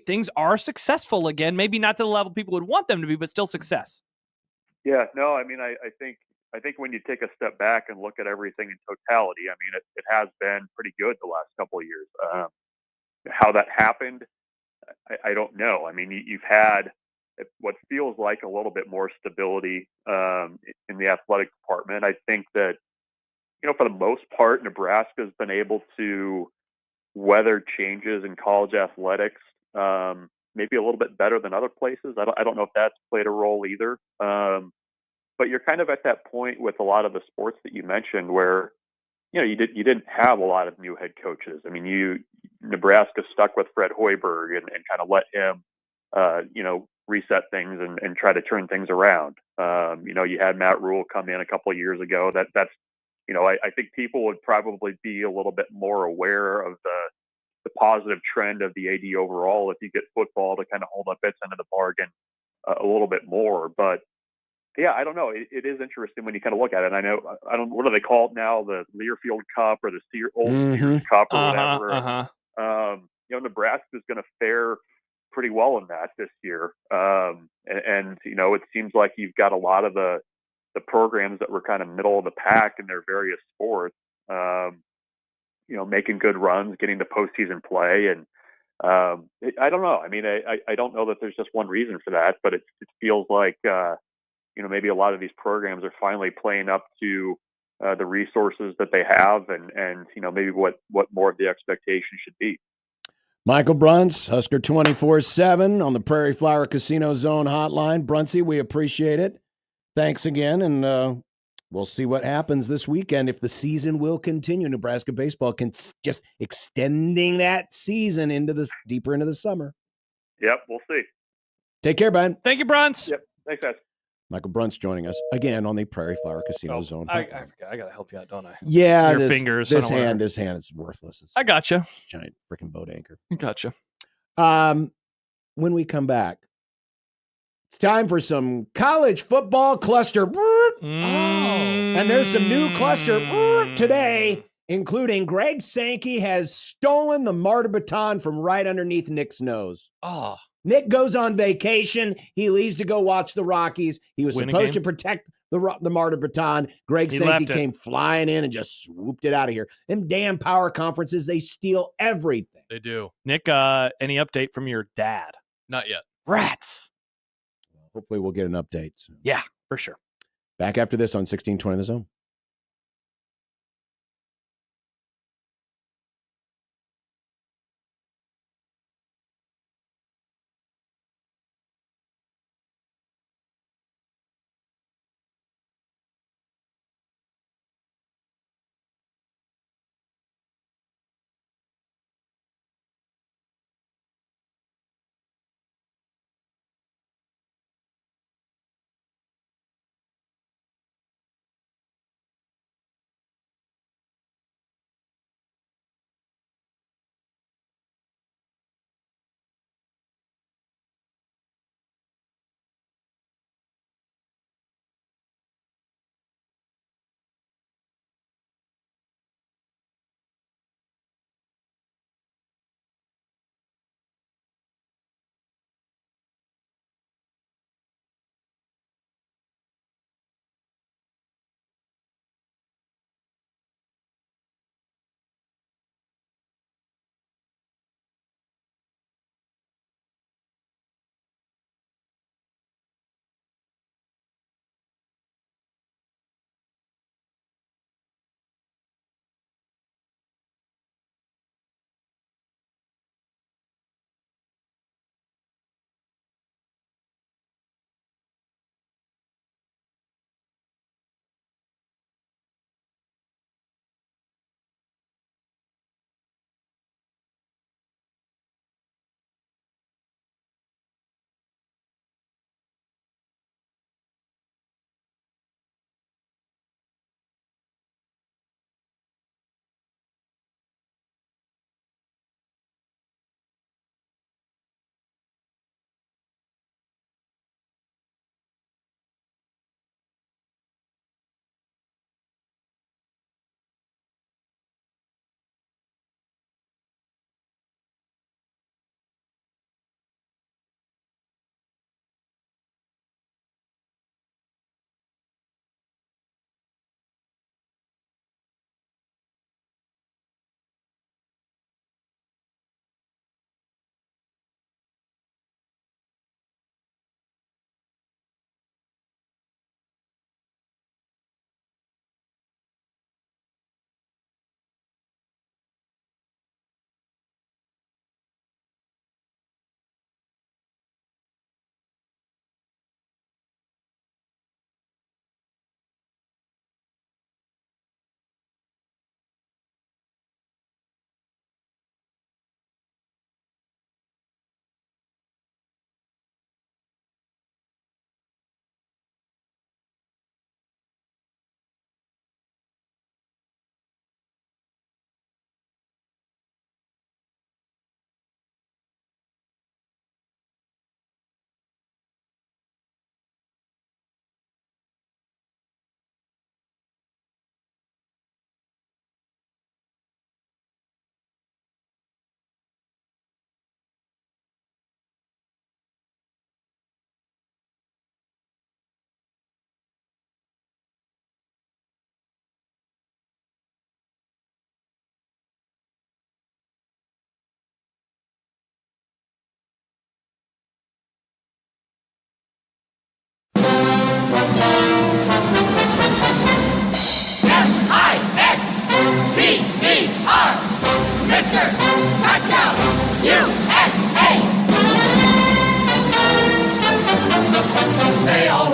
things are successful again. Maybe not to the level people would want them to be, but still success. Yeah, no, I mean, I think when you take a step back and look at everything in totality, I mean, it has been pretty good the last couple of years. How that happened, I don't know. I mean, you've had what feels like a little bit more stability in the athletic department. I think that, for the most part, Nebraska has been able to weather changes in college athletics maybe a little bit better than other places. I don't know if that's played a role either. But you're kind of at that point with a lot of the sports that you mentioned where, you didn't have a lot of new head coaches. I mean, Nebraska stuck with Fred Hoiberg and kind of let him, reset things and try to turn things around. You had Matt Rule come in a couple of years ago. That's I think people would probably be a little bit more aware of the positive trend of the AD overall if you get football to kind of hold up its end of the bargain a little bit more. But yeah, I don't know. It is interesting when you kind of look at it. I don't. What do they call it now? The Learfield Cup or the Sears Cup or whatever. Nebraska is going to fare pretty well in that this year. And it seems like you've got a lot of the programs that were kind of middle of the pack in their various sports, making good runs, getting to postseason play. And I don't know. I mean, I don't know that there's just one reason for that, but it feels like, maybe a lot of these programs are finally playing up to the resources that they have and maybe what more of the expectation should be. Michael Bruntz, Husker 24/7 on the Prairie Flower Casino Zone hotline. Bruntzy, we appreciate it. Thanks again, and we'll see what happens this weekend if the season will continue. Nebraska baseball can just extending that season deeper into the summer. Yep, we'll see. Take care, Ben. Thank you, Bruntz. Yep, thanks, guys. Michael Bruntz joining us again on the Prairie Flower Casino Zone. I forgot. I got to help you out, don't I? Yeah, Your fingers. This hand is worthless. It's I gotcha. Giant freaking boat anchor. Gotcha. When we come back, it's time for some college football cluster. And there's some new cluster today, including Greg Sankey has stolen the martyr baton from right underneath Nick's nose. Oh. Nick goes on vacation. He leaves to go watch the Rockies. He was supposed to protect the martyr baton. Greg Sankey came flying in and just swooped it out of here. Them damn power conferences, they steal everything. They do. Nick, any update from your dad? Not yet. Rats. Hopefully we'll get an update soon. Yeah, for sure. Back after this on 1620 The Zone.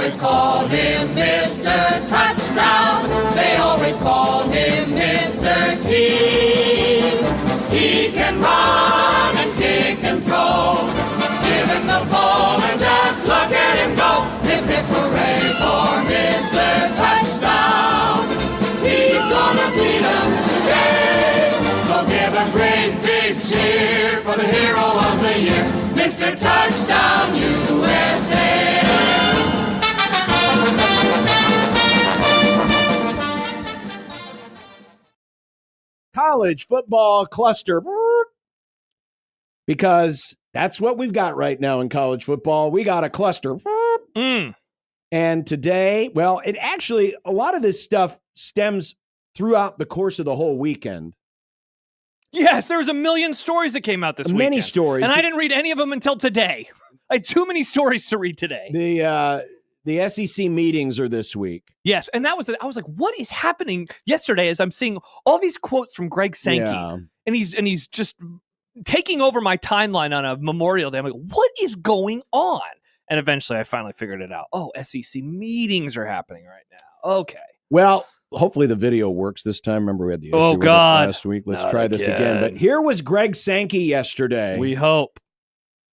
always call him Mr. Touchdown. They always call him Mr. T. He can run and kick and throw. Give him the ball and just look at him go. Hip hip hooray for Mr. Touchdown. He's gonna beat him today. So give a great big cheer for the hero of the year, Mr. Touchdown USA. College football cluster. Because that's what we've got right now in college football. We got a cluster. And today, well, it actually, a lot of this stuff stems throughout the course of the whole weekend. Yes, there was a million stories that came out this weekend. Many stories. And I didn't read any of them until today. I had too many stories to read today. The SEC meetings are this week. Yes, and I was like, what is happening yesterday as I'm seeing all these quotes from Greg Sankey. Yeah. And he's just taking over my timeline on a Memorial Day. I'm like, what is going on? And eventually I finally figured it out. Oh, SEC meetings are happening right now. Okay. Well, hopefully the video works this time. Remember we had the issue with it last week. Let's try this again. But here was Greg Sankey yesterday. We hope.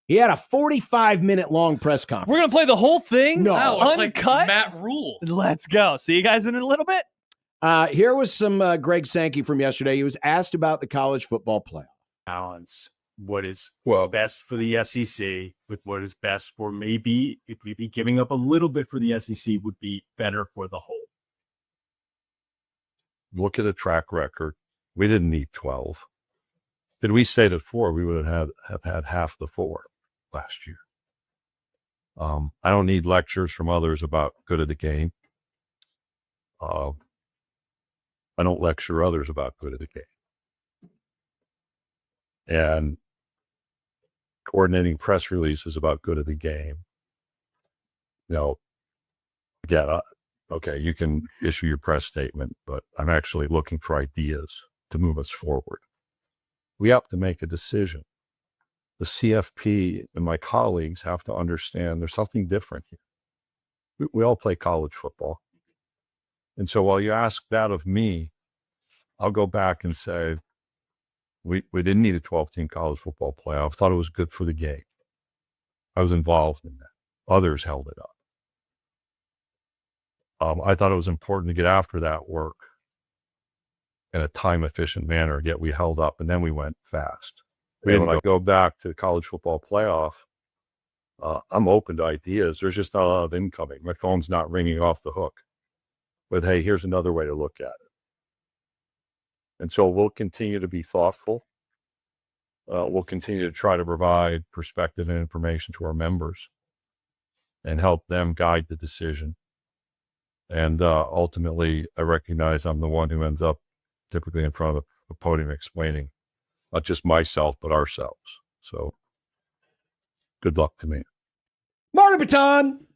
He had a 45-minute long press conference. We're going to play the whole thing? No. Wow, it's uncut? like Matt Rule. Let's go. See you guys in a little bit. Here was some Greg Sankey from yesterday. He was asked about the college football playoff. Balance what is best for the SEC with what is best for maybe giving up a little bit for the SEC would be better for the whole. Look at a track record. We didn't need 12. Did we stayed at 4, we would have had half the 4 last year. I don't need lectures from others about good of the game. I don't lecture others about good of the game. And coordinating press releases about good of the game. Again, okay, you can issue your press statement, but I'm actually looking for ideas to move us forward. We have to make a decision. The CFP and my colleagues have to understand there's something different here. We all play college football. And so while you ask that of me, I'll go back and say, we didn't need a 12-team college football playoff. Thought it was good for the game. I was involved in that. Others held it up. I thought it was important to get after that work in a time-efficient manner, yet we held up, and then we went fast. When I go back to the college football playoff, I'm open to ideas. There's just not a lot of incoming. My phone's not ringing off the hook. But, hey, here's another way to look at it. And so we'll continue to be thoughtful. We'll continue to try to provide perspective and information to our members and help them guide the decision. And ultimately, I recognize I'm the one who ends up typically in front of the podium explaining not just myself, but ourselves. So good luck to me. Marta Baton!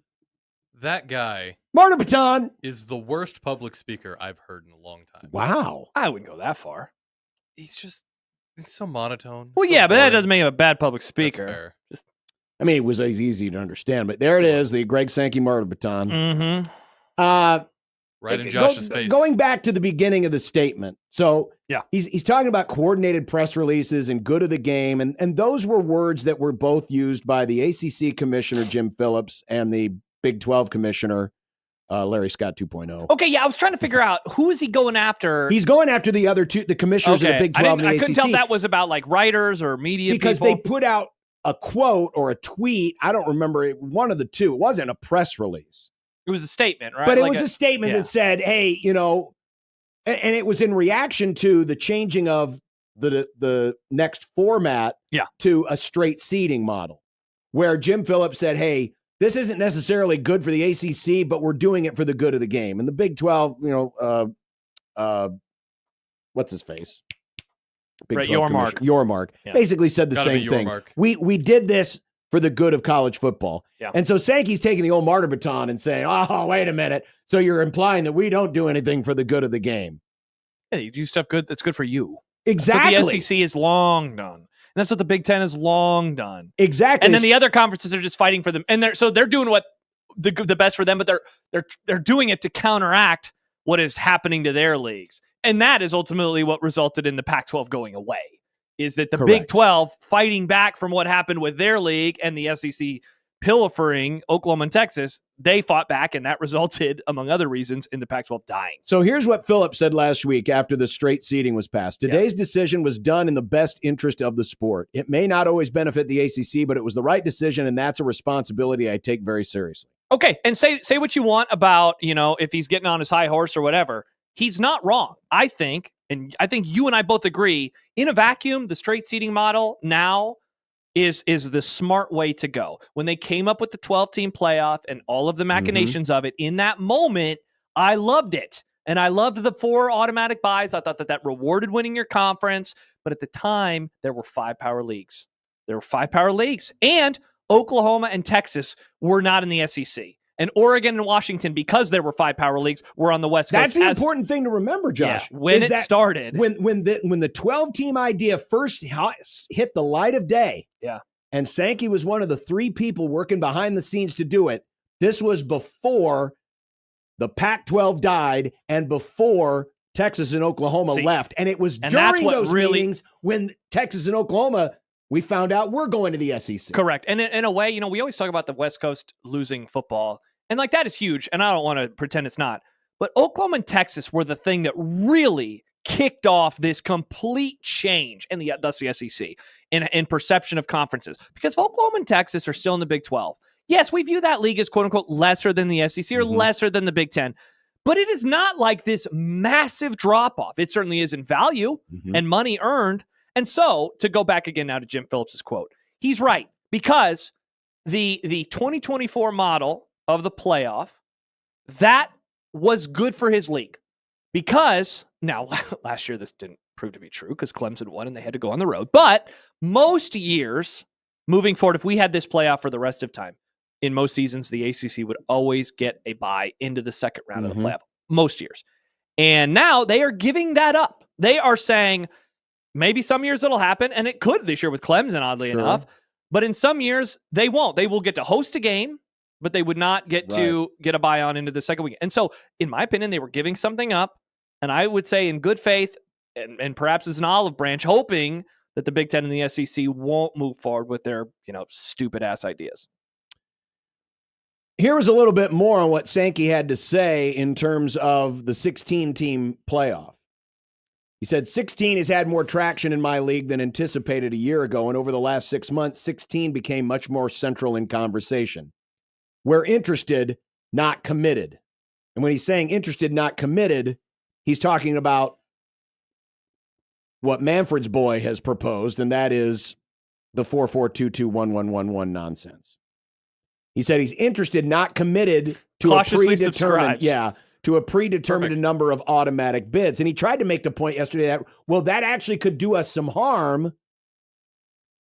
That guy Marta Baton is the worst public speaker I've heard in a long time. Wow. I wouldn't go that far. He's so monotone. Well, so yeah, but that boring. doesn't make him a bad public That's speaker. fair. I mean, it was easy to understand, but there it is, the Greg Sankey Marta Baton. Mm-hmm. Right in Josh's face. Going back to the beginning of the statement. So yeah, he's talking about coordinated press releases and good of the game. And those were words that were both used by the ACC commissioner, Jim Phillips, and the Big 12 commissioner, Larry Scott 2.0. Okay, yeah, I was trying to figure out who is he going after. He's going after the other two, the commissioners of the Big 12 and the ACC. I couldn't tell if that was about like writers or media because people. they put out a quote or a tweet. I don't remember, one of the two. It wasn't a press release. It was a statement, right? But it Like was a statement yeah. that said, hey, and it was in reaction to the changing of the next format to a straight seeding model, where Jim Phillips said, hey, this isn't necessarily good for the ACC, but we're doing it for the good of the game. And the Big 12, what's his face? Big Brett 12 Yormark. Yormark basically said the same thing. We did this for the good of college football. Yeah. And so Sankey's taking the old martyr baton and saying, oh, wait a minute. So you're implying that we don't do anything for the good of the game. Yeah, you do stuff good that's good for you. Exactly. That's what the SEC has long done. And that's what the Big Ten has long done. Exactly. And then the other conferences are just fighting for them. And they're doing what the best for them, but they're doing it to counteract what is happening to their leagues. And that is ultimately what resulted in the Pac-12 going away, is that the Big 12 fighting back from what happened with their league and the SEC pilfering Oklahoma and Texas. They fought back, and that resulted, among other reasons, in the Pac-12 dying. So here's what Philip said last week after the straight seeding was passed. Today's decision was done in the best interest of the sport. It may not always benefit the ACC, but it was the right decision, and that's a responsibility I take very seriously. Okay, and say what you want about, if he's getting on his high horse or whatever. He's not wrong. I think you and I both agree, in a vacuum, the straight seeding model now is the smart way to go. When they came up with the 12-team playoff and all of the machinations of it, in that moment, I loved it. And I loved the 4 automatic buys. I thought that rewarded winning your conference. But at the time, there were 5 power leagues. And Oklahoma and Texas were not in the SEC. And Oregon and Washington, because there were 5 power leagues, were on the West Coast. That's the important thing to remember, Josh. Yeah, when it started. When the 12-team idea first hit the light of day, and Sankey was one of the 3 people working behind the scenes to do it, this was before the Pac-12 died and before Texas and Oklahoma left. And it was during those meetings when Texas and Oklahoma, we found out we're going to the SEC. Correct. And in a way, we always talk about the West Coast losing football. And that is huge. And I don't want to pretend it's not. But Oklahoma and Texas were the thing that really kicked off this complete change, and thus the SEC, in perception of conferences. Because if Oklahoma and Texas are still in the Big 12, yes, we view that league as quote-unquote lesser than the SEC or lesser than the Big 10. But it is not like this massive drop-off. It certainly is in value and money earned. And so, to go back again now to Jim Phillips' quote, he's right, because the 2024 model of the playoff, that was good for his league. Because, now, last year this didn't prove to be true because Clemson won and they had to go on the road. But most years, moving forward, if we had this playoff for the rest of time, in most seasons, the ACC would always get a bye into the second round of the playoff, most years. And now they are giving that up. They are saying, maybe some years it'll happen, and it could this year with Clemson, oddly enough. But in some years, they won't. They will get to host a game, but they would not get to get a bye on into the second week. And so, in my opinion, they were giving something up. And I would say in good faith, and perhaps as an olive branch, hoping that the Big Ten and the SEC won't move forward with their, stupid-ass ideas. Here was a little bit more on what Sankey had to say in terms of the 16-team playoff. He said, 16 has had more traction in my league than anticipated a year ago, and over the last 6 months, 16 became much more central in conversation. We're interested, not committed. And when he's saying interested, not committed, he's talking about what Manfred's boy has proposed, and that is the 4-4-2-2-1-1-1-1 nonsense. He said he's interested, not committed to Cautiously a predetermined number of automatic bids. And he tried to make the point yesterday that, that actually could do us some harm.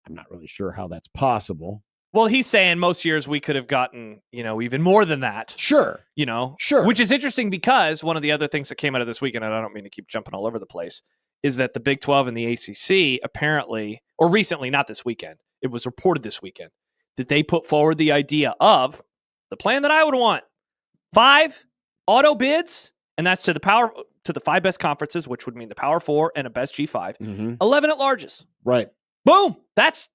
I'm not really sure how that's possible. Well, he's saying most years we could have gotten, even more than that. Sure. Sure. Which is interesting because one of the other things that came out of this weekend, and I don't mean to keep jumping all over the place, is that the Big 12 and the ACC apparently, or recently, not this weekend, it was reported this weekend, that they put forward the idea of the plan that I would want. 5 auto bids, and that's to the 5 best conferences, which would mean the Power 4 and a best G5. 11 at larges. Right. Boom. That's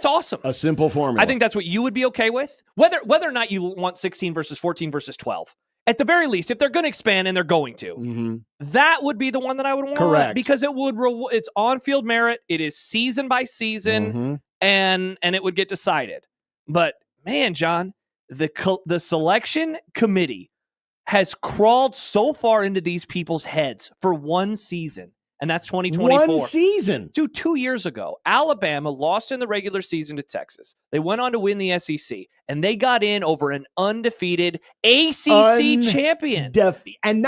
awesome. A simple formula. I think that's what you would be okay with. Whether or not you want 16 versus 14 versus 12. At the very least, if they're going to expand, and they're going to, that would be the one that I would want. Correct. Because it's on-field merit. It is season by season, and it would get decided. But, man, John, the selection committee has crawled so far into these people's heads for one season, and that's 2024. One season. 2 years ago, Alabama lost in the regular season to Texas. They went on to win the SEC, and they got in over an undefeated ACC champion. And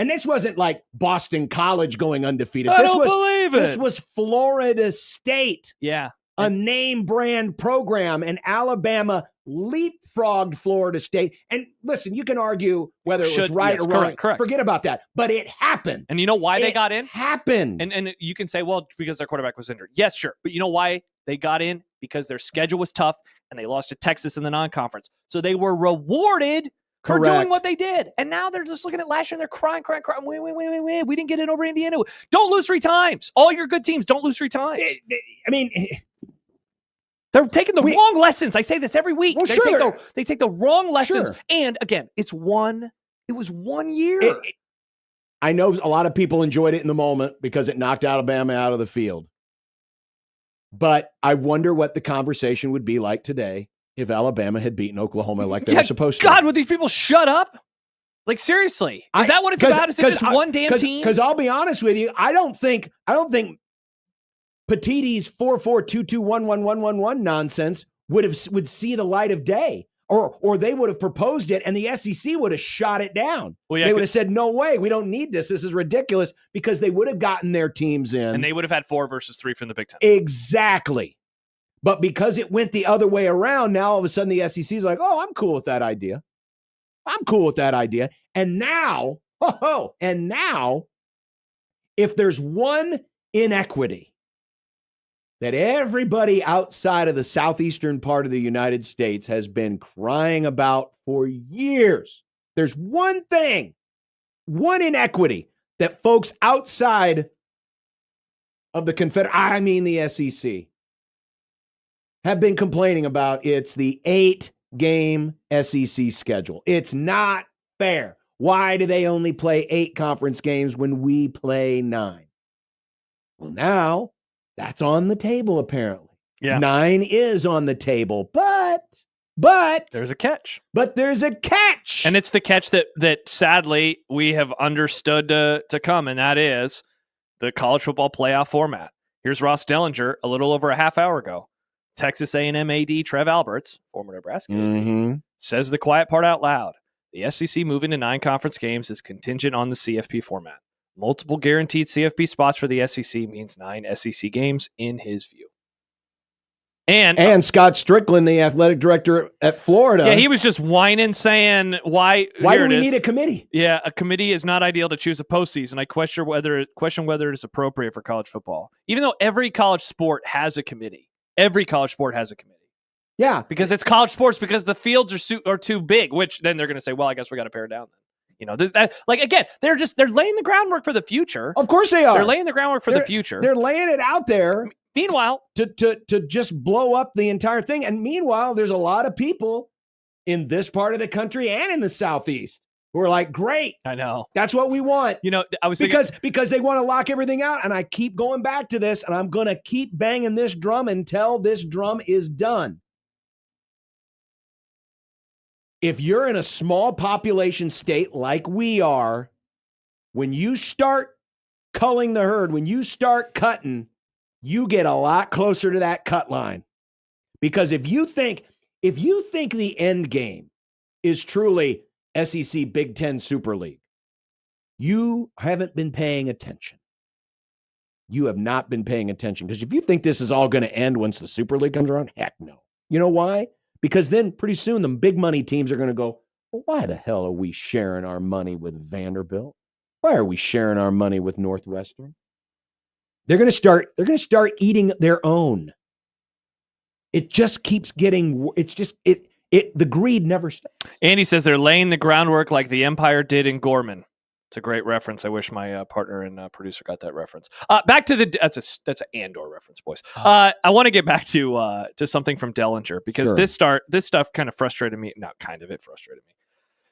this wasn't like Boston College going undefeated. Believe it. This was Florida State. Yeah. A name brand program, and Alabama leapfrogged Florida State. And listen, you can argue whether it was right or wrong. Correct. Forget about that. But it happened. And you know why they got in? Happened. And you can say, well, because their quarterback was injured. Yes, sure. But you know why they got in? Because their schedule was tough and they lost to Texas in the non-conference. So they were rewarded for Correct. doing what they did. And now they're just looking at last year and they're crying. Wait. We didn't get it over Indiana. Don't lose 3 times. All your good teams, don't lose 3 times. I mean, they're taking the wrong lessons. I say this every week. Well, They take the wrong lessons. Sure. And again, it was 1 year. I know a lot of people enjoyed it in the moment because it knocked Alabama out of the field. But I wonder what the conversation would be like today if Alabama had beaten Oklahoma like they were supposed to. God, would these people shut up? Like, seriously, is that what it's about? Is it just one damn team? Because I'll be honest with you, I don't think Petiti's 4-4-2-2-1-1-1-1-1 nonsense would see the light of day, or they would have proposed it, and the SEC would have shot it down. They would have said, "No way, we don't need this. This is ridiculous," because they would have gotten their teams in, and they would have had 4 versus 3 from the Big Ten. Exactly. But because it went the other way around, now all of a sudden the SEC is like, "Oh, I'm cool with that idea. I'm cool with that idea." And now, if there's one inequity that everybody outside of the southeastern part of the United States has been crying about for years, there's one thing, one inequity that folks outside of the the SEC, have been complaining about. It's the 8-game SEC schedule. It's not fair. Why do they only play 8 conference games when we play 9? Well, now that's on the table, apparently. Yeah. 9 is on the table, but there's a catch. But there's a catch. And it's the catch that sadly we have understood to come, and that is the college football playoff format. Here's Ross Dellinger a little over a half hour ago. Texas A&M AD Trev Alberts, former Nebraska AD, says the quiet part out loud. The SEC moving to 9 conference games is contingent on the CFP format. Multiple guaranteed CFP spots for the SEC means 9 SEC games in his view. And Scott Strickland, the athletic director at Florida. Yeah, he was just whining, saying, why do we need a committee? Yeah, a committee is not ideal to choose a postseason. I question whether it is appropriate for college football. Even though every college sport has a committee. Every college sport has a committee. Yeah. Because it's college sports, because the fields are too big, which then they're going to say, well, I guess we got to pare it down then. You know, again, they're laying the groundwork for the future. Of course they are. They're laying the groundwork for the future. They're laying it out there. Meanwhile, to just blow up the entire thing. And meanwhile, there's a lot of people in this part of the country and in the Southeast who are like, great. I know. That's what we want. You know, I was because they want to lock everything out. And I keep going back to this, and I'm going to keep banging this drum until this drum is done. If you're in a small population state like we are, when you start culling the herd, when you start cutting, you get a lot closer to that cut line. Because if you think the end game is truly SEC Big Ten Super League, you haven't been paying attention. You have not been paying attention. Because if you think this is all going to end once the Super League comes around, heck no. You know why? Because then pretty soon the big money teams are going to go, well, why the hell are we sharing our money with Vanderbilt? Why are we sharing our money with Northwestern? They're going to start eating their own. It just keeps getting, the greed never stops. Andy says they're laying the groundwork like the Empire did in Gorman. It's a great reference. I wish my partner and producer got that reference. Back to that's an Andor reference, boys. I want to get back to something from Dellinger, because this stuff kind of frustrated me. Not kind of, it frustrated me.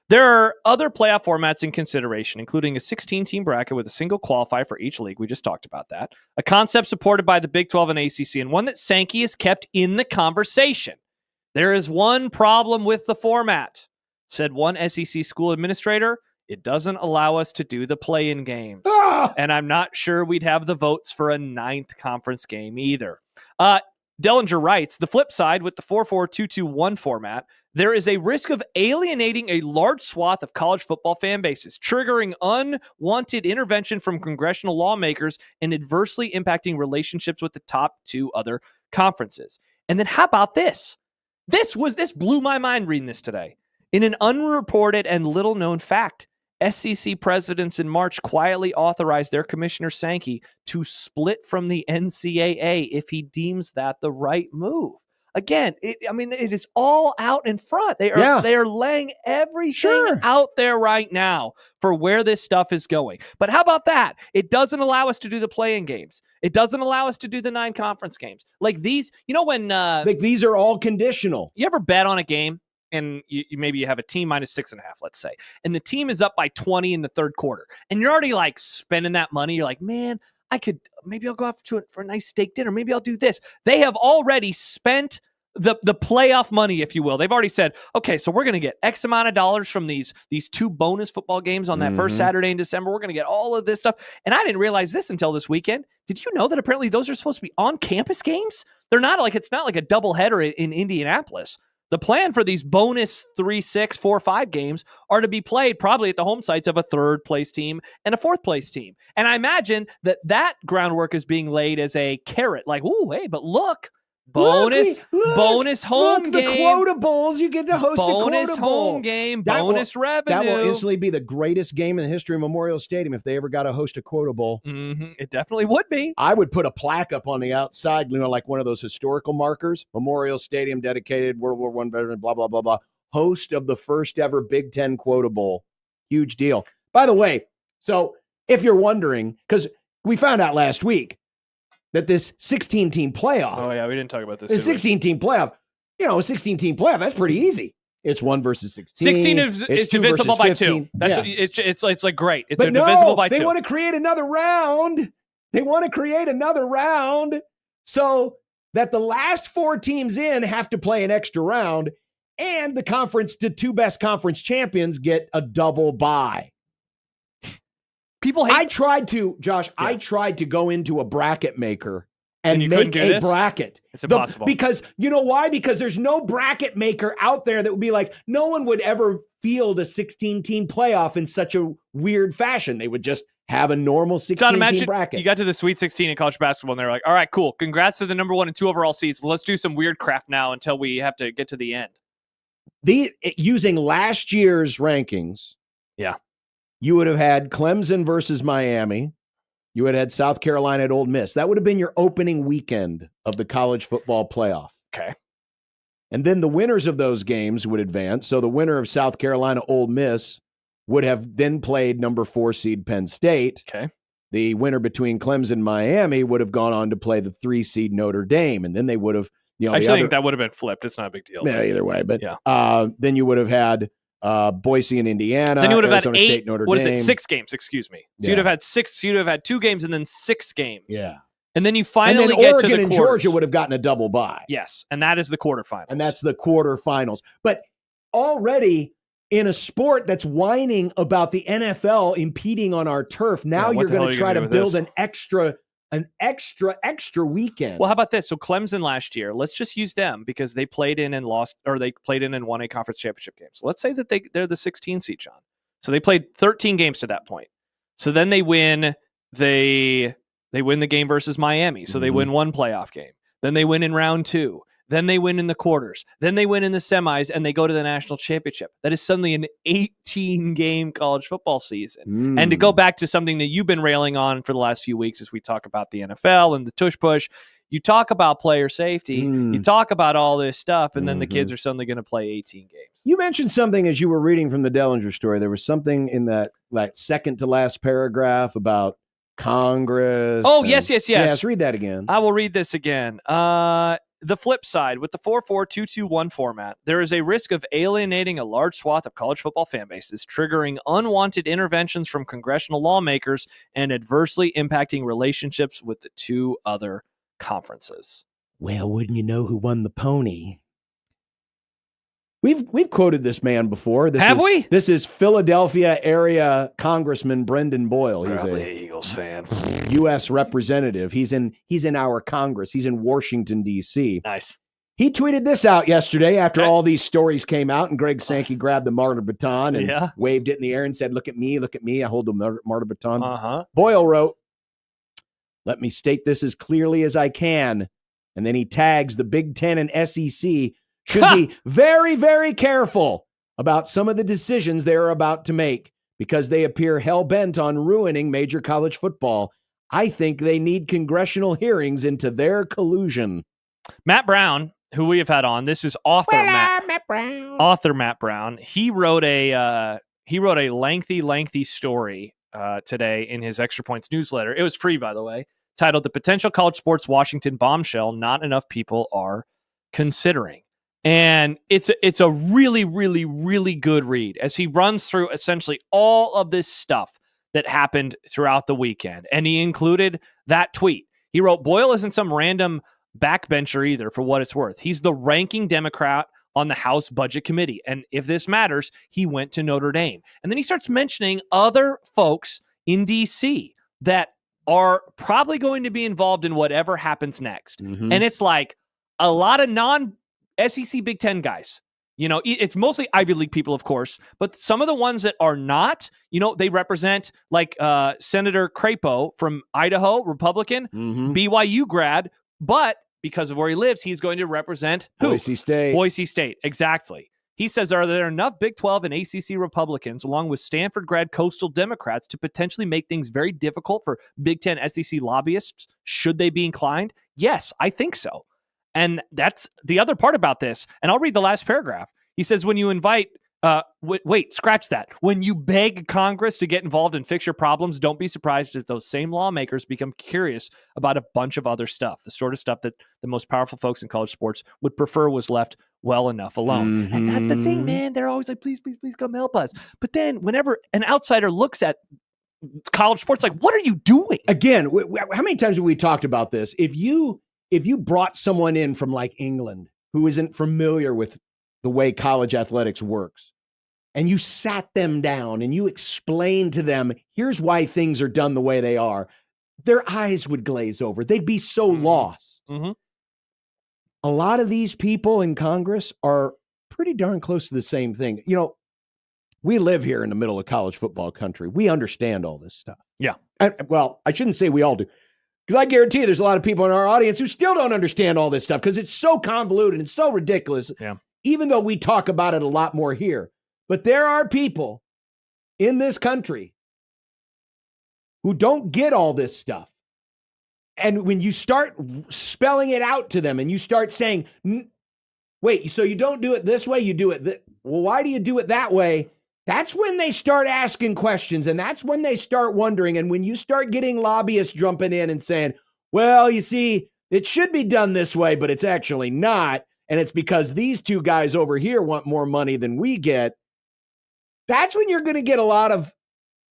There are other playoff formats in consideration, including a 16-team bracket with a single qualifier for each league. We just talked about that. A concept supported by the Big 12 and ACC, and one that Sankey has kept in the conversation. There is one problem with the format, said one SEC school administrator. It doesn't allow us to do the play-in games. And I'm not sure we'd have the votes for a 9th conference game either. Dellinger writes, the flip side with the 4-4-2-2-1 format, there is a risk of alienating a large swath of college football fan bases, triggering unwanted intervention from congressional lawmakers and adversely impacting relationships with the top 2 other conferences. And then how about this? This blew my mind reading this today. In an unreported and little-known fact, SEC presidents in March quietly authorized their commissioner Sankey to split from the NCAA if he deems that the right move. Again, it is all out in front. They are laying everything out there right now for where this stuff is going. But how about that? It doesn't allow us to do the play-in games. It doesn't allow us to do the 9 conference games. Like these, when these are all conditional. You ever bet on a game and maybe you have a team minus 6.5, let's say, and the team is up by 20 in the third quarter, and you're already like spending that money. You're like, man, maybe I'll go out to it for a nice steak dinner. Maybe I'll do this. They have already spent the playoff money, if you will. They've already said, okay, so we're going to get X amount of dollars from these 2 bonus football games on that first Saturday in December. We're going to get all of this stuff. And I didn't realize this until this weekend. Did you know that apparently those are supposed to be on-campus games? They're not like, it's not like a doubleheader in Indianapolis. The plan for these bonus 3, 6, 4, 5 games are to be played probably at the home sites of a 3rd place team and a 4th place team. And I imagine that groundwork is being laid as a carrot. Like, ooh, hey, but look, bonus home game. The quota bowls, you get to host a quota bowl. Bonus home game, bonus revenue. That will instantly be the greatest game in the history of Memorial Stadium if they ever got to host a quota bowl. It definitely would be. I would put a plaque up on the outside, like one of those historical markers. Memorial Stadium dedicated, World War I veteran, blah, blah, blah, blah. Host of the first ever Big Ten quota bowl. Huge deal. By the way, so if you're wondering, because we found out last week that this 16-team playoff. Oh, yeah, we didn't talk about this. The 16-team playoff, a 16-team playoff, that's pretty easy. It's 1 versus 16. 16 is divisible by 2. That's it's like great. It's divisible by 2. They want to create another round. So that the last 4 teams in have to play an extra round, and the 2 best conference champions get a double bye. People hate. I tried to go into a bracket maker and make a bracket. It's impossible. Because you know why? Because there's no bracket maker out there that would be like, no one would ever field a 16-team playoff in such a weird fashion. They would just have a normal 16-team bracket. You got to the Sweet 16 in college basketball, and they're like, all right, cool. Congrats to the number 1 and 2 overall seeds. Let's do some weird crap now until we have to get to the end. Using last year's rankings. Yeah. You would have had Clemson versus Miami. You would have had South Carolina at Ole Miss. That would have been your opening weekend of the college football playoff. Okay. And then the winners of those games would advance. So the winner of South Carolina, Ole Miss, would have then played number 4 seed Penn State. Okay. The winner between Clemson and Miami would have gone on to play the 3 seed Notre Dame. And then they would have, I think that would have been flipped. It's not a big deal. Yeah, either way. But then you would have had Boise and Indiana. Then you would have Arizona had 8. State, Notre what Dame. is it? 6 games. Excuse me. So you'd have had 6. You'd have had 2 games and then 6 games. Yeah. And then you finally and then get Oregon to the and quarters. Georgia would have gotten a double bye. Yes, and that is the quarterfinals. And that's the quarterfinals. But already in a sport that's whining about the NFL impeding on our turf, now you're going to try to build an extra weekend. Well, how about this? So Clemson last year, let's just use them because they played in and lost, or they played in and won a conference championship game. So let's say that they're the 16 seed, John. So they played 13 games to that point. So then they win the game versus Miami. So they win 1 playoff game. Then they win in round 2. Then they win in the quarters. Then they win in the semis, and they go to the national championship. That is suddenly an 18-game college football season. And to go back to something that you've been railing on for the last few weeks as we talk about the NFL and the tush-push, you talk about player safety, you talk about all this stuff, and then the kids are suddenly going to play 18 games. You mentioned something as you were reading from the Dellinger story. There was something in that second to last paragraph about Congress. Oh, yes. Yes, read that again. I will read this again. The flip side, with the 4-4-2-2-1 format, there is a risk of alienating a large swath of college football fan bases, triggering unwanted interventions from congressional lawmakers, and adversely impacting relationships with the 2 other conferences. Well, wouldn't you know who won the pony? We've quoted this man before. Have we? This is Philadelphia area Congressman Brendan Boyle. He's Probably a Eagles fan. U.S. representative. He's in our Congress. He's in Washington, D.C. Nice. He tweeted this out yesterday after all these stories came out, and Greg Sankey grabbed the martyr baton and waved it in the air and said, look at me, I hold the martyr baton. Boyle wrote, let me state this as clearly as I can. And then he tags the Big Ten and SEC should be very, very careful about some of the decisions they are about to make because they appear hell-bent on ruining major college football. I think they need congressional hearings into their collusion. Matt Brown who we have had on. This is author Matt Brown. Author Matt Brown. He wrote a lengthy story today in his Extra Points newsletter. It was free, by the way, titled "The Potential College Sports Washington Bombshell Not Enough People Are Considering." And it's a really, really, really good read as he runs through essentially all of this stuff that happened throughout the weekend. And he included that tweet. He wrote, "Boyle isn't some random backbencher either, for what it's worth. He's the ranking Democrat on the House Budget Committee. And if this matters, he went to Notre Dame." And then he starts mentioning other folks in D.C. that are probably going to be involved in whatever happens next. Mm-hmm. And it's like a lot of non-SEC Big Ten guys. You know, it's mostly Ivy League people, of course, but some of the ones that are not, you know, they represent like Senator Crapo from Idaho, Republican, BYU grad, but because of where he lives, he's going to represent who? Boise State. Boise State, exactly. He says, are there enough Big 12 and ACC Republicans, along with Stanford grad coastal Democrats, to potentially make things very difficult for Big Ten SEC lobbyists, should they be inclined? Yes, I think so. And that's the other part about this. And I'll read the last paragraph. He says, when you invite, wait, scratch that. When you beg Congress to get involved and fix your problems, don't be surprised if those same lawmakers become curious about a bunch of other stuff, the sort of stuff that the most powerful folks in college sports would prefer was left well enough alone. And that's the thing, man. They're always like, please, please, please come help us. But then whenever an outsider looks at college sports, like, what are you doing? Again, how many times have we talked about this? If you brought someone in from like England who isn't familiar with the way college athletics works, and you sat them down and you explained to them, here's why things are done the way they are, their eyes would glaze over. They'd be so lost. A lot of these people in Congress are pretty darn close to the same thing. You know, we live here in the middle of college football country. We understand all this stuff. Yeah. Well, I shouldn't say we all do, because I guarantee you there's a lot of people in our audience who still don't understand all this stuff because it's so convoluted and so ridiculous. Yeah. Even though we talk about it a lot more here. But there are people in this country who don't get all this stuff. And when you start spelling it out to them and you start saying, wait, so you don't do it this way, you do it well, why do you do it that way? That's when they start asking questions, and that's when they start wondering. And when you start getting lobbyists jumping in and saying, well, you see, it should be done this way, but it's actually not. And it's because these two guys over here want more money than we get. That's when you're going to get a lot of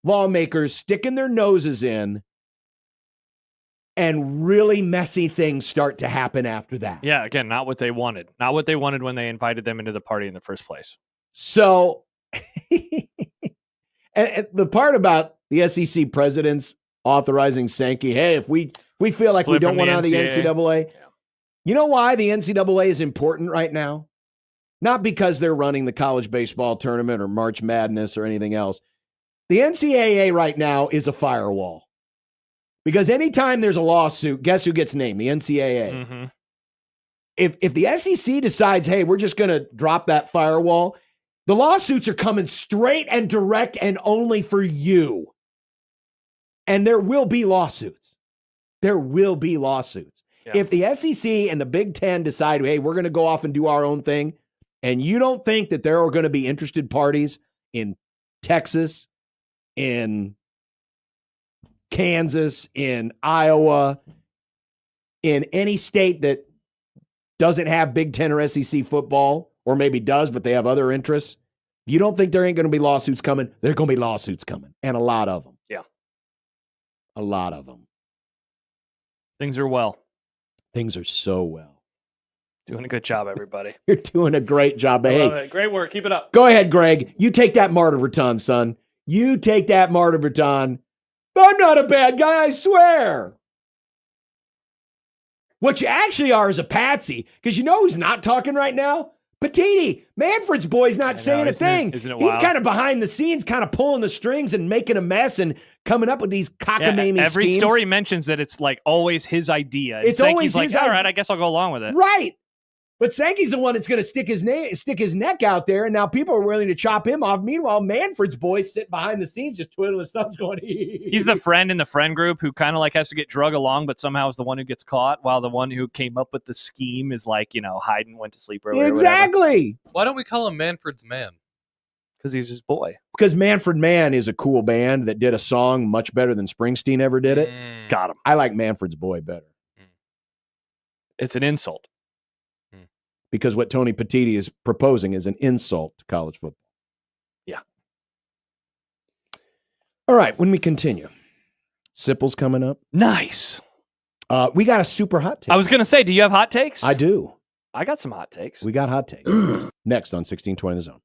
lawmakers sticking their noses in, and really messy things start to happen after that. Yeah, again, not what they wanted. Not what they wanted when they invited them into the party in the first place. So, and the part about the SEC presidents authorizing Sankey, hey, if we feel like we don't want out of the NCAA, you know why the NCAA is important right now? Not because they're running the college baseball tournament or March Madness or anything else. The NCAA right now is a firewall. Because anytime there's a lawsuit, guess who gets named? The NCAA. If the SEC decides, hey, we're just going to drop that firewall, the lawsuits are coming straight and direct and only for you. And there will be lawsuits. There will be lawsuits. Yeah. If the SEC and the Big Ten decide, hey, we're going to go off and do our own thing, and you don't think that there are going to be interested parties in Texas, in Kansas, in Iowa, in any state that doesn't have Big Ten or SEC football, or maybe does, but they have other interests, if you don't think there ain't going to be lawsuits coming, there are going to be lawsuits coming, and a lot of them. Yeah. A lot of them. Things are well. Things are so well. Doing a good job, everybody. You're doing a great job. I love Hey, it. Great work. Keep it up. Go ahead, Greg. You take that martyr baton, son. You take that martyr baton. I'm not a bad guy, I swear. What you actually are is a patsy, because you know who's not talking right now? Patini. Manfred's boy's not saying a thing. Isn't it He's wild? kind of behind the scenes, kind of pulling the strings and making a mess and coming up with these cockamamie every schemes. story mentions that it's like always his idea. It's like always he's his like, all idea. right, I guess I'll go along with it. Right. But Sankey's the one that's going to stick his neck out there, and now people are willing to chop him off. Meanwhile, Manfred's boy sitting behind the scenes just twiddling his thumbs going, He's the friend in the friend group who kind of like has to get drug along, but somehow is the one who gets caught, while the one who came up with the scheme is like, hiding, went to sleep early. Exactly. Why don't we call him Manfred's Man? Because he's his boy. Because Manfred Mann is a cool band that did a song much better than Springsteen ever did it. Got him. I like Manfred's boy better. It's an insult. Because what Tony Petitti is proposing is an insult to college football. Yeah. All right, when we continue, Sipple's coming up. Nice. We got a super hot take. I was going to say, do you have hot takes? I do. I got some hot takes. We got hot takes. Next on 1620 The Zone.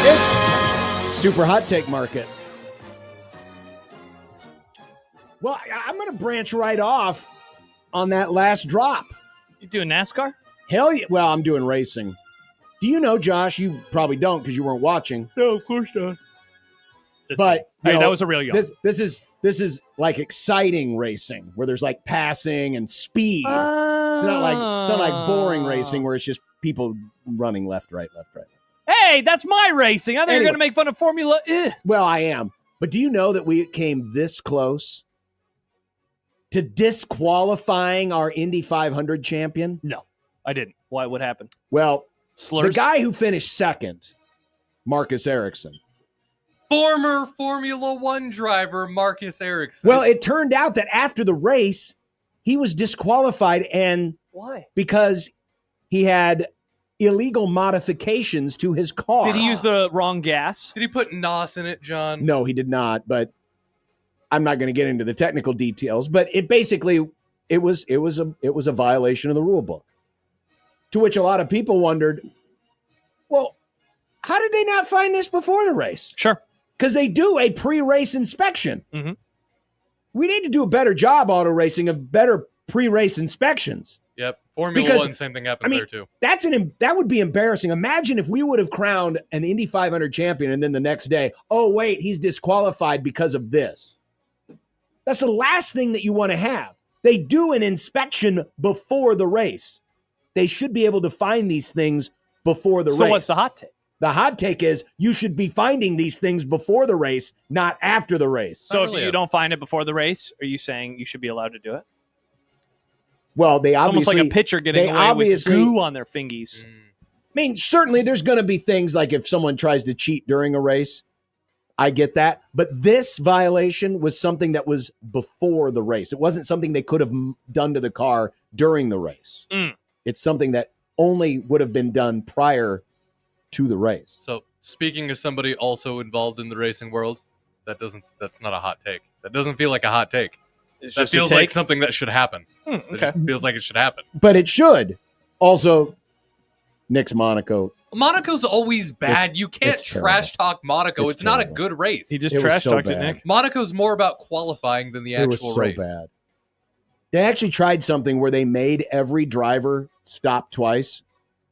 It's Super Hot Take Market. Well, I'm going to branch right off on that last drop. You doing NASCAR? Hell yeah. Well, I'm doing racing. Do you know, Josh, you probably don't because you weren't watching. No, of course not. But that was a real yawn. This is like exciting racing where there's like passing and speed. It's not like boring racing where it's just people running left, right. Hey, that's my racing. I thought you were going to make fun of Formula E. Well, I am. But do you know that we came this close to disqualifying our Indy 500 champion? No, I didn't. Why? What happened? Well, slurs. The guy who finished second, Marcus Ericsson. Former Formula One driver, Marcus Ericsson. Well, it turned out that after the race, he was disqualified. And why? Because he had illegal modifications to his car. Did he use the wrong gas? Did he put NOS in it, John? No, he did not. But I'm not going to get into the technical details. But it basically it was a violation of the rule book. To which a lot of people wondered, well, how did they not find this before the race? Sure. Because they do a pre-race inspection. Mm-hmm. We need to do a better job, auto racing, of better pre-race inspections. Yep. Formula One, same thing happens there too. That would be embarrassing. Imagine if we would have crowned an Indy 500 champion and then the next day, oh, wait, he's disqualified because of this. That's the last thing that you want to have. They do an inspection before the race. They should be able to find these things before the race. So what's the hot take? The hot take is you should be finding these things before the race, not after the race. So if you don't find it before the race, are you saying you should be allowed to do it? Well, they obviously... It's almost like a pitcher getting away with goo on their fingies. I mean, certainly there's going to be things like if someone tries to cheat during a race, I get that. But this violation was something that was before the race. It wasn't something they could have done to the car during the race. It's something that only would have been done prior to the race. So speaking as somebody also involved in the racing world, that's not a hot take. That doesn't feel like a hot take. That feels like something that should happen. Okay. It just feels like it should happen. But it should. Also, Nick's Monaco. Monaco's always bad. You can't trash talk Monaco. It's not a good race. He just trash talked it, Nick. Monaco's more about qualifying than the actual race. It was so bad. They actually tried something where they made every driver stop twice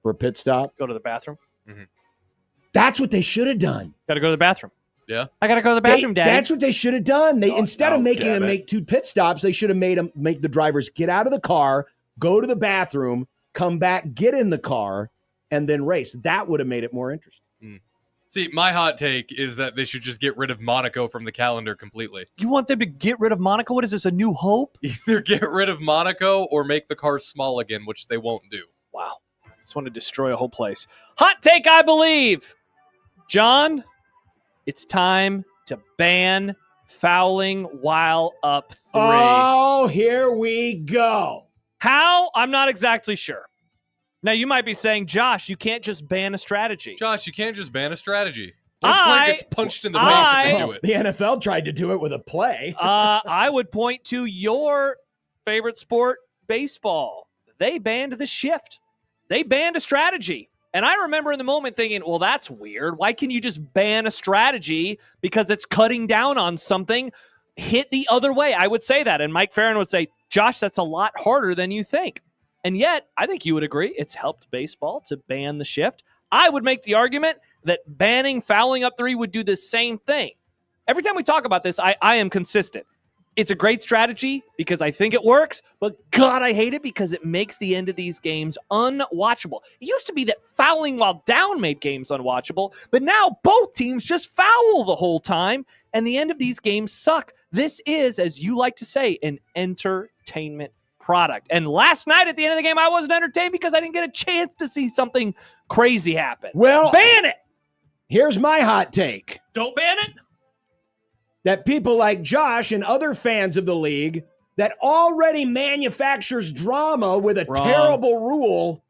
for a pit stop. Go to the bathroom. Mm-hmm. That's what they should have done. Got to go to the bathroom. Yeah. I got to go to the bathroom, Daddy. That's what they should have done. They instead of making them make 2 pit stops, they should have made them make the drivers get out of the car, go to the bathroom, come back, get in the car, and then race. That would have made it more interesting. See, my hot take is that they should just get rid of Monaco from the calendar completely. You want them to get rid of Monaco? What is this, a new hope? Either get rid of Monaco or make the cars small again, which they won't do. Wow. Just want to destroy a whole place. Hot take, I believe. John, it's time to ban fouling while up 3. Oh, here we go. How? I'm not exactly sure. Now, you might be saying, Josh, you can't just ban a strategy. Josh, you can't just ban a strategy. Player gets punched in the face if they do it. The NFL tried to do it with a play. I would point to your favorite sport, baseball. They banned the shift. They banned a strategy. And I remember in the moment thinking, well, that's weird. Why can you just ban a strategy because it's cutting down on something? Hit the other way. I would say that. And Mike Farron would say, Josh, that's a lot harder than you think. And yet, I think you would agree, it's helped baseball to ban the shift. I would make the argument that banning fouling up 3 would do the same thing. Every time we talk about this, I am consistent. It's a great strategy because I think it works, but God, I hate it because it makes the end of these games unwatchable. It used to be that fouling while down made games unwatchable, but now both teams just foul the whole time, and the end of these games suck. This is, as you like to say, an entertainment product. And last night at the end of the game, I wasn't entertained because I didn't get a chance to see something crazy happen. Well, ban it. Here's my hot take. Don't ban it. That people like Josh and other fans of the league that already manufactures drama with a terrible rule,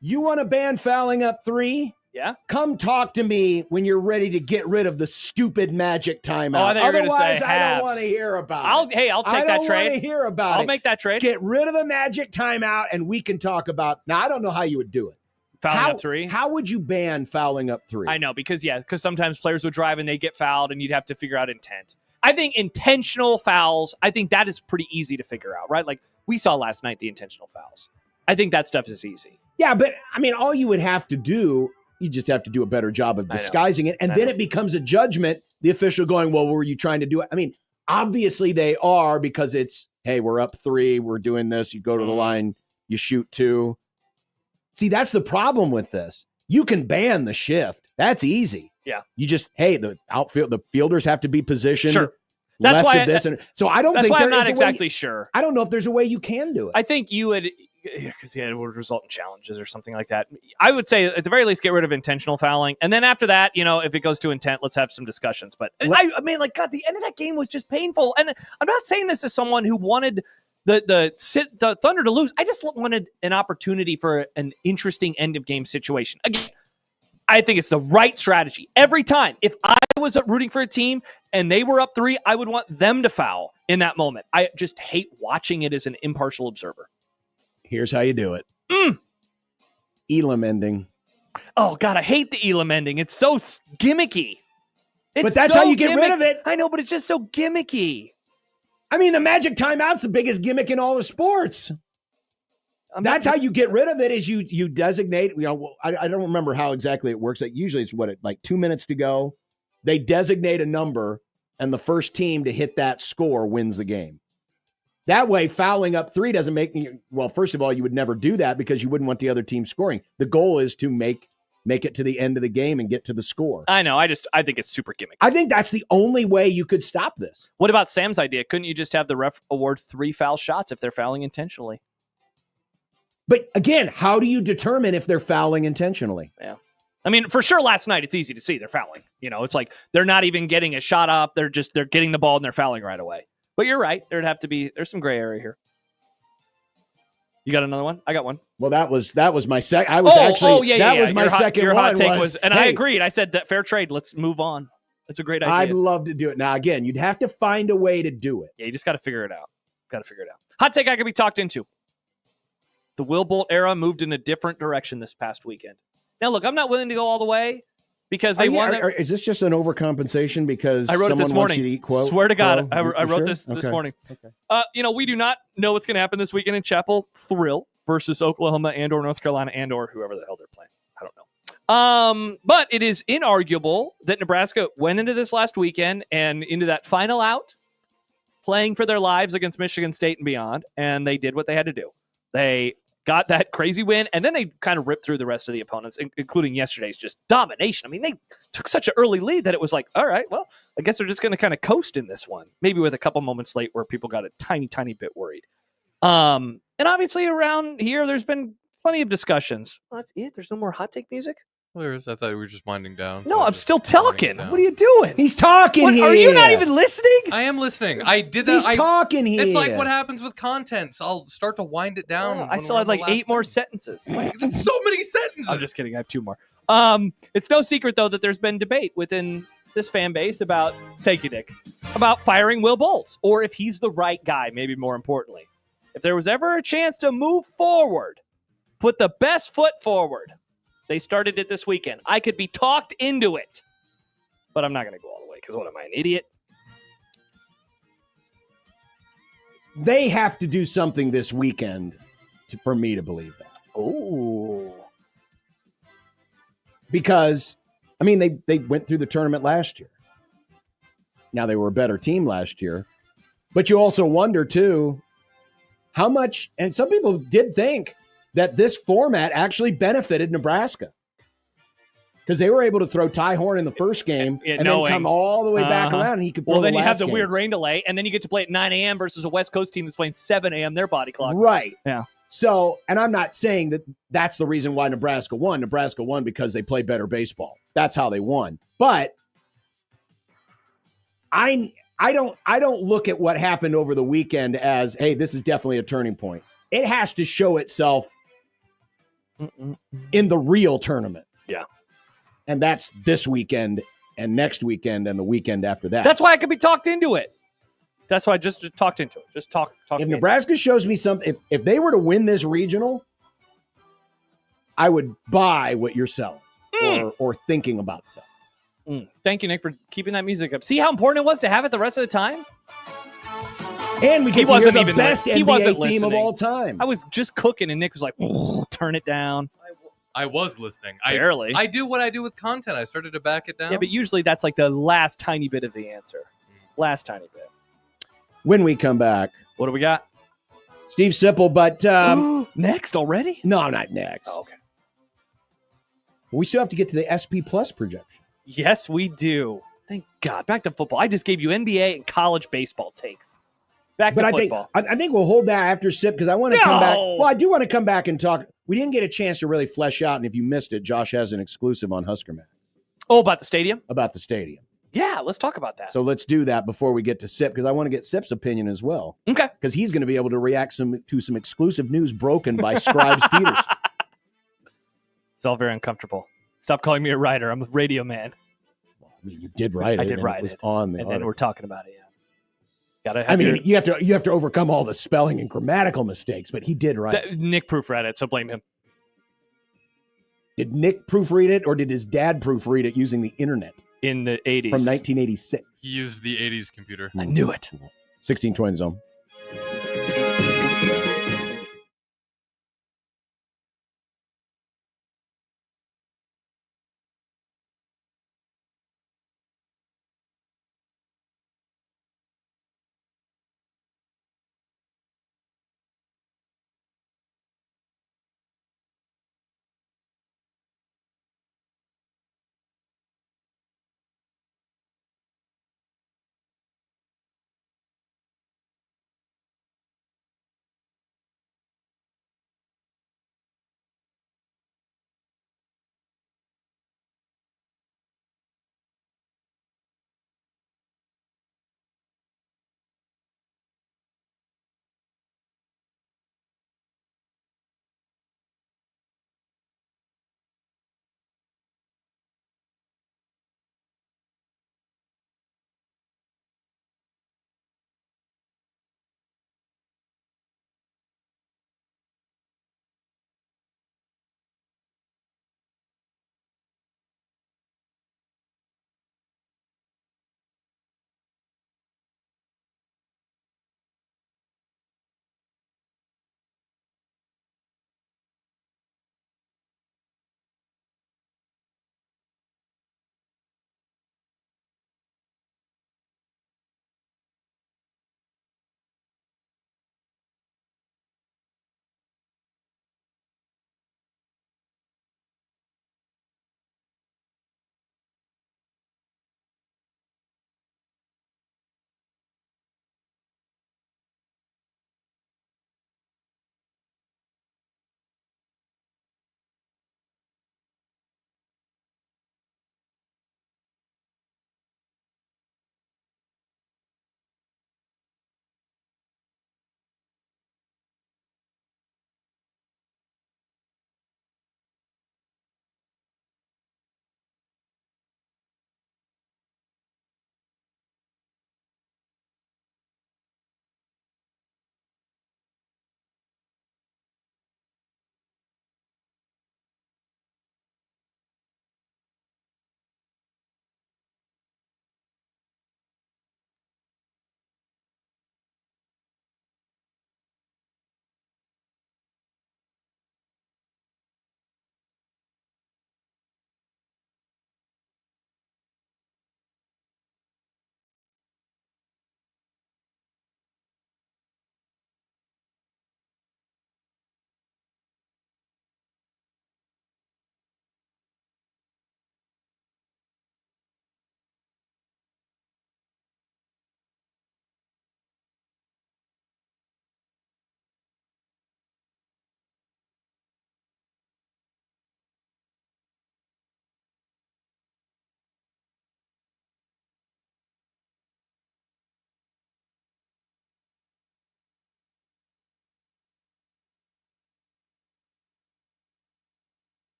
you want to ban fouling up 3? Yeah. Come talk to me when you're ready to get rid of the stupid magic timeout. I thought you were gonna say Otherwise, I don't want to hear about it. I'll take that trade. I don't want to hear about it. I'll make that trade. Get rid of the magic timeout, and we can talk about. Now, I don't know how you would do it. Fouling up 3? How would you ban fouling up 3? I know, because sometimes players would drive and they get fouled, and you'd have to figure out intent. I think intentional fouls, I think that is pretty easy to figure out, right? Like we saw last night, the intentional fouls. I think that stuff is easy. Yeah, but I mean, all you would have to do You just have to do a better job of disguising it. And then it becomes a judgment, the official going, well, were you trying to do it? I mean, obviously they are, because it's, hey, we're up 3, we're doing this. You go to the line, you shoot 2. See, that's the problem with this. You can ban the shift. That's easy. Yeah. You just, hey, the fielders have to be positioned. Sure. That's why so I don't think I'm not exactly sure. I don't know if there's a way you can do it. I think you would, because it would result in challenges or something like that. I would say at the very least, get rid of intentional fouling. And then after that, if it goes to intent, let's have some discussions. But I mean, like, God, the end of that game was just painful. And I'm not saying this as someone who wanted the Thunder to lose. I just wanted an opportunity for an interesting end of game situation. Again, I think it's the right strategy. Every time, if I was rooting for a team and they were up 3, I would want them to foul in that moment. I just hate watching it as an impartial observer. Here's how you do it. Elam ending. Oh, God, I hate the Elam ending. It's so gimmicky. But that's how you get rid of it. I know, but it's just so gimmicky. I mean, the magic timeout's the biggest gimmick in all the sports. That's how you get rid of it, is you designate, I don't remember how exactly it works. Like, usually it's like 2 minutes to go. They designate a number, and the first team to hit that score wins the game. That way, fouling up 3 doesn't make first of all, you would never do that because you wouldn't want the other team scoring. The goal is to make it to the end of the game and get to the score. I know. I think it's super gimmicky. I think that's the only way you could stop this. What about Sam's idea? Couldn't you just have the ref award 3 foul shots if they're fouling intentionally? But again, how do you determine if they're fouling intentionally? Yeah. I mean, for sure, last night, it's easy to see they're fouling. It's like they're not even getting a shot up. They're getting the ball and they're fouling right away. But you're right. There's some gray area here. You got another one? I got one. Well, that was my second. That was my second your one. Hot take was, and I agreed. I said that fair trade. Let's move on. That's a great idea. I'd love to do it. Now, again, you'd have to find a way to do it. Yeah, you just got to figure it out. Hot take I could be talked into. The Will Bolt era moved in a different direction this past weekend. Now, look, I'm not willing to go all the way because they won. Is this just an overcompensation because I wrote someone it this morning? Wants you to eat quote? Swear to God, Crow? I wrote this morning. Okay. We do not know what's going to happen this weekend in Chapel Thrill versus Oklahoma and/or North Carolina and/or whoever the hell they're playing. I don't know. But it is inarguable that Nebraska went into this last weekend and into that final out, playing for their lives against Michigan State and beyond, and they did what they had to do. They got that crazy win, and then they kind of ripped through the rest of the opponents, including yesterday's just domination. I mean, they took such an early lead that it was like, all right, well, I guess they're just going to kind of coast in this one, maybe with a couple moments late where people got a tiny, tiny bit worried. And obviously around here, there's been plenty of discussions. Well, that's it. There's no more hot take music. Well, I thought we were just winding down. No, I'm still talking. What are you doing? He's talking here. Are you not even listening? I am listening. I did that. He's talking here. It's like what happens with content. So I'll start to wind it down. I still had like 8 more sentences. There's so many sentences. I'm just kidding. I have 2 more. It's no secret, though, that there's been debate within this fan base about, thank you, Nick, about firing Will Bolts, or if he's the right guy, maybe more importantly. If there was ever a chance to move forward, put the best foot forward, they started it this weekend. I could be talked into it, but I'm not going to go all the way because what am I, an idiot? They have to do something this weekend for me to believe that. Oh. Because, I mean, they went through the tournament last year. Now, they were a better team last year. But you also wonder, too, how much, and some people did think that this format actually benefited Nebraska. Because they were able to throw Ty Horn in the first game and then come all the way back around, and he could throw Well, then the you have the game. weird rain delay, and then you get to play at 9 a.m. versus a West Coast team that's playing 7 a.m. their body clock. Right. Yeah. So, and I'm not saying that that's the reason why Nebraska won. Nebraska won because they played better baseball. That's how they won. But I don't look at what happened over the weekend as, hey, this is definitely a turning point. It has to show itself in the real tournament. Yeah. And that's this weekend and next weekend and the weekend after that. That's why I could be talked into it. That's why I just talked into it. Just talk. If Nebraska shows me something, if they were to win this regional, I would buy what you're selling or thinking about selling. Thank you, Nick, for keeping that music up. See how important it was to have it the rest of the time? And we get to hear the best NBA theme of all time. I was just cooking, and Nick was like, "Oh, turn it down." I was listening. Barely. I do what I do with content. I started to back it down. Yeah, but usually that's like the last tiny bit of the answer. Last tiny bit. When we come back, what do we got? Steve Sipple, but next already? No, not next. Oh, okay. We still have to get to the SP Plus projection. Yes, we do. Thank God. Back to football. I just gave you NBA and college baseball takes. Back to football. I think we'll hold that after Sip because I want to come back. Well, I do want to come back and talk. We didn't get a chance to really flesh out, and if you missed it, Josh has an exclusive on Husker Man. Oh, about the stadium? About the stadium. Yeah, let's talk about that. So let's do that before we get to Sip because I want to get Sip's opinion as well. Okay. Because he's going to be able to react to some exclusive news broken by Scribes Peters. It's all very uncomfortable. Stop calling me a writer. I'm a radio man. Well, I mean, you did write it. I did write it. Was it. on the and article. then we're talking about it, yeah. You have to overcome all the spelling and grammatical mistakes, but he did write it. Nick proofread it, so blame him. Did Nick proofread it, or did his dad proofread it using the internet? In the 80s. From 1986. He used the 80s computer. I knew it. 1620 zone.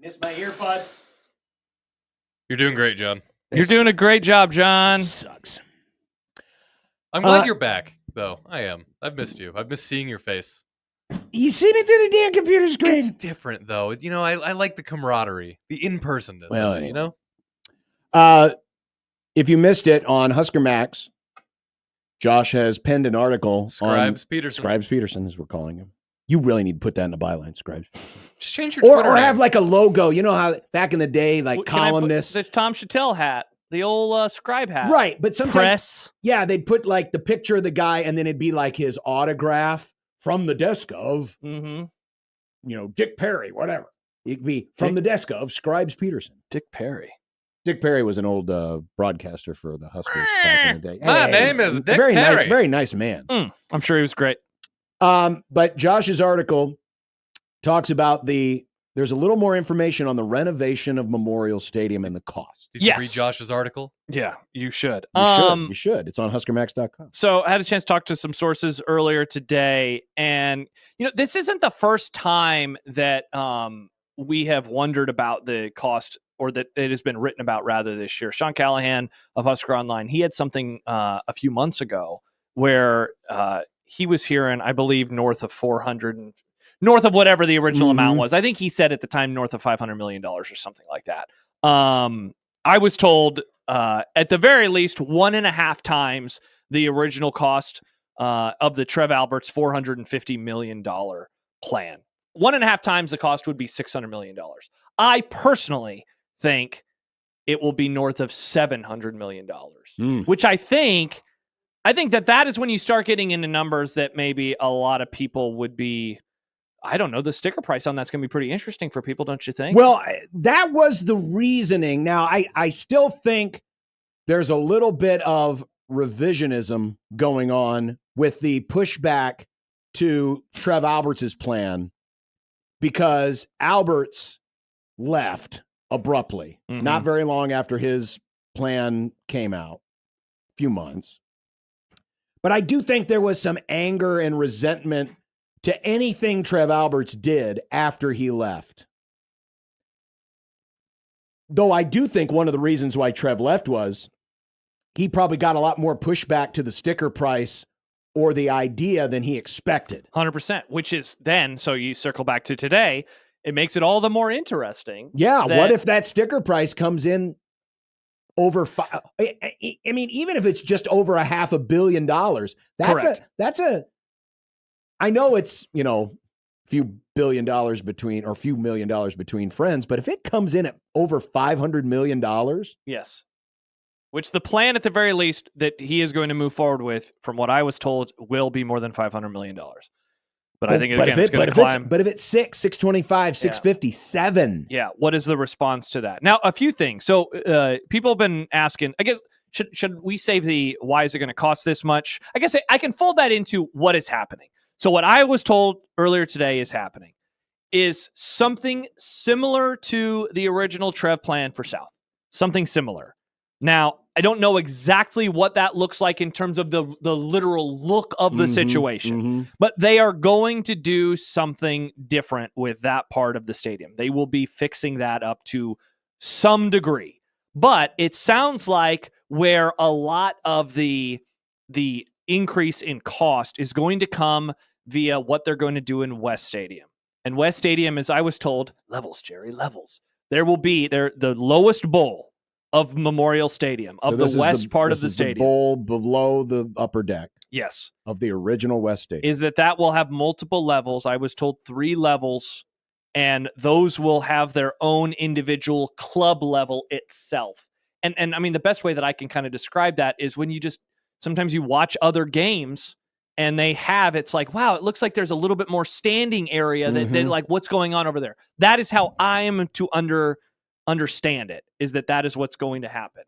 Miss my earbuds. You're doing great, John. You're doing a great job, John. Sucks. I'm glad you're back, though. I am. I've missed you. I've missed seeing your face. You see me through the damn computer screen. It's different, though. You know, I like the camaraderie, the in-personness of it, you know? If you missed it on Husker Max, Josh has penned an article Scribes on Peterson. Scribes Peterson, as we're calling him. You really need to put that in the byline, Scribes. Just change your Twitter or name. have like a logo. You know how back in the day, like columnists. The Tom Chattel hat, the old scribe hat. Right, but sometimes Press. Yeah, they'd put like the picture of the guy, and then it'd be like his autograph from the desk of, Dick Perry, whatever. It'd be from the desk of Scribes Peterson. Dick Perry. Dick Perry was an old broadcaster for the Huskers back in the day. My name is Dick very Perry. Nice, very nice man. I'm sure he was great. But Josh's article talks about there's a little more information on the renovation of Memorial Stadium and the cost. Did you read Josh's article? Yeah, you should. You should. It's on HuskerMax.com. So I had a chance to talk to some sources earlier today, and this isn't the first time that we have wondered about the cost, or that it has been written about rather this year. Sean Callahan of Husker Online, he had something a few months ago where he was hearing, I believe, north of whatever the original amount was. I think he said at the time north of $500 million or something like that. I was told at the very least 1.5 times the original cost of the Trev Alberts $450 million plan. 1.5 times the cost would be $600 million. I personally think it will be north of $700 million, which I think that is when you start getting into numbers that maybe a lot of people would be, I don't know, the sticker price on that's going to be pretty interesting for people, don't you think? Well, that was the reasoning. Now, I still think there's a little bit of revisionism going on with the pushback to Trev Alberts' plan, because Alberts left abruptly, not very long after his plan came out, a few months. But I do think there was some anger and resentment to anything Trev Alberts did after he left. Though I do think one of the reasons why Trev left was he probably got a lot more pushback to the sticker price or the idea than he expected. 100%, which is then, so you circle back to today, it makes it all the more interesting. Yeah, what if that sticker price comes in over I mean, even if it's just over $500 million, that's a I know it's, a few $1 billion between, or a few $1 million between friends, but if it comes in at over $500 million. Yes. Which the plan at the very least that he is going to move forward with, from what I was told, will be more than $500 million. But I think, again, it's going to climb. But if it's 625, 650, 7. Yeah. What is the response to that? Now, a few things. So people have been asking, I guess, should we save the why is it going to cost this much? I guess I can fold that into what is happening. So what I was told earlier today is happening is something similar to the original Trev plan for South. Something similar. Now, I don't know exactly what that looks like in terms of the literal look of the situation, but they are going to do something different with that part of the stadium. They will be fixing that up to some degree. But it sounds like where a lot of the increase in cost is going to come via what they're going to do in West Stadium. And West Stadium, as I was told, levels, Jerry, levels. There will be the lowest bowl of Memorial Stadium, of the west part of the stadium. The bowl below the upper deck. Yes. Of the original West Stadium. Is that will have multiple levels. I was told 3 levels, and those will have their own individual club level itself. And I mean, the best way that I can kind of describe that is when you sometimes you watch other games and it's like, wow, it looks like there's a little bit more standing area that like what's going on over there. That is how I am to understand it, is that is what's going to happen.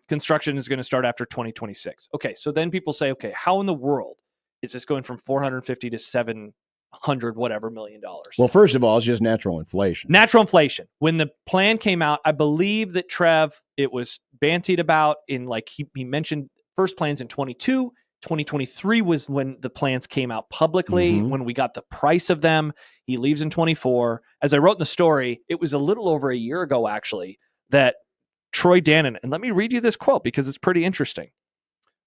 Construction is going to start after 2026. Okay, so then people say, okay, how in the world is this going from 450 to 700 whatever million dollars? Well, first of all, it's just natural inflation. Natural inflation. When the plan came out, I believe that Trev, it was bantied about in, like, he mentioned first plans in 22, 2023 was when the plans came out publicly, when we got the price of them. He leaves in 24. As I wrote in the story, it was a little over a year ago, actually, that Troy Dannon, and let me read you this quote because it's pretty interesting.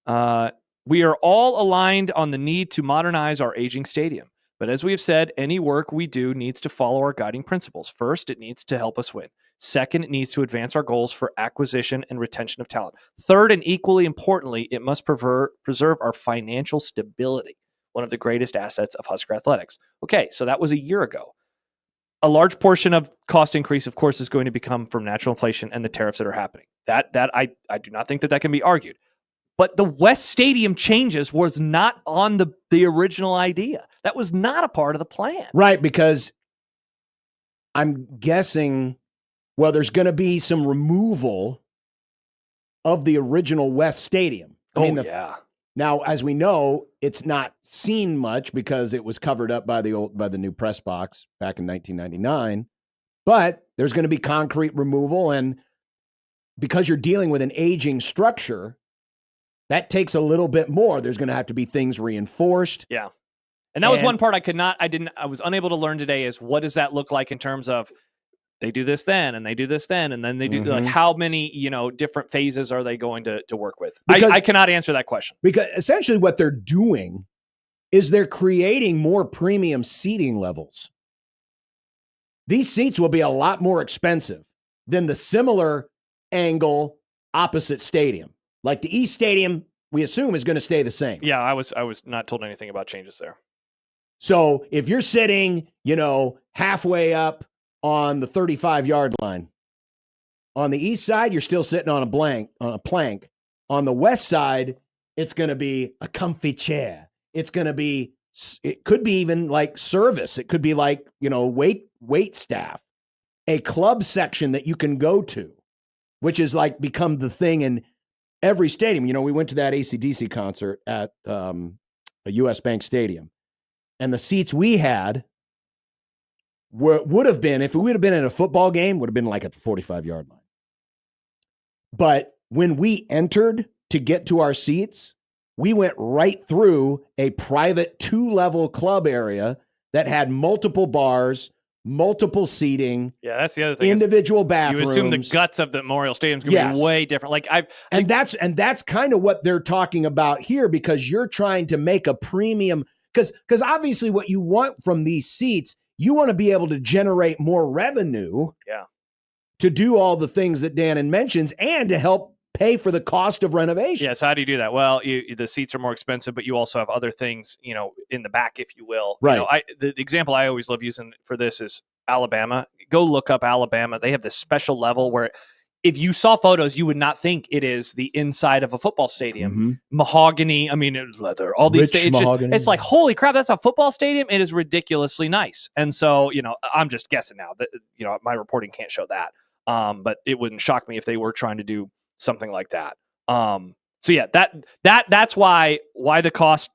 We are all aligned on the need to modernize our aging stadium. But as we have said, any work we do needs to follow our guiding principles. First, it needs to help us win. Second, it needs to advance our goals for acquisition and retention of talent. Third, and equally importantly, it must preserve our financial stability, one of the greatest assets of Husker athletics. Okay, so that was a year ago. A large portion of cost increase, of course, is going to come from natural inflation and the tariffs that are happening. That I do not think that can be argued. But the West Stadium changes was not on the original idea. That was not a part of the plan. Right, because I'm guessing, well, there's going to be some removal of the original West Stadium. Yeah. Now, as we know, it's not seen much because it was covered up by the new press box back in 1999. But there's going to be concrete removal, and because you're dealing with an aging structure, that takes a little bit more. There's going to have to be things reinforced. Yeah. And that was one part I was unable to learn today is what does that look like in terms of they do this then and they do this then and then they do like how many, different phases are they going to work with? I cannot answer that question. Because essentially what they're doing is they're creating more premium seating levels. These seats will be a lot more expensive than the similar angle opposite stadium. Like the East Stadium, we assume is going to stay the same. Yeah, I was not told anything about changes there. So if you're sitting, halfway up on the 35-yard line, on the east side, you're still sitting on a plank. On the west side, it's going to be a comfy chair. It could be even like service. It could be like, wait staff, a club section that you can go to, which is like become the thing in every stadium. We went to that AC/DC concert at a US Bank Stadium, and the seats we had would have been, if we would have been in a football game, would have been like at the 45-yard line. But when we entered to get to our seats, we went right through a private 2-level club area that had multiple bars, multiple seating. Yeah, that's the other thing. Individual bathrooms. You assume the guts of the Memorial Stadium is going to be way different. That's kind of what they're talking about here, because you're trying to make a premium. Because obviously, what you want from these seats, you want to be able to generate more revenue. Yeah. To do all the things that Dannon mentions and to help pay for the cost of renovation. Yeah. So how do you do that? Well, the seats are more expensive, but you also have other things, in the back, if you will. Right. The example I always love using for this is Alabama. Go look up Alabama. They have this special level where if you saw photos, you would not think it is the inside of a football stadium. Mahogany. Leather. All these things. It's like, holy crap, that's a football stadium. It is ridiculously nice. And so, I'm just guessing now that, my reporting can't show that. But it wouldn't shock me if they were trying to do something like that. So yeah, that's why the cost,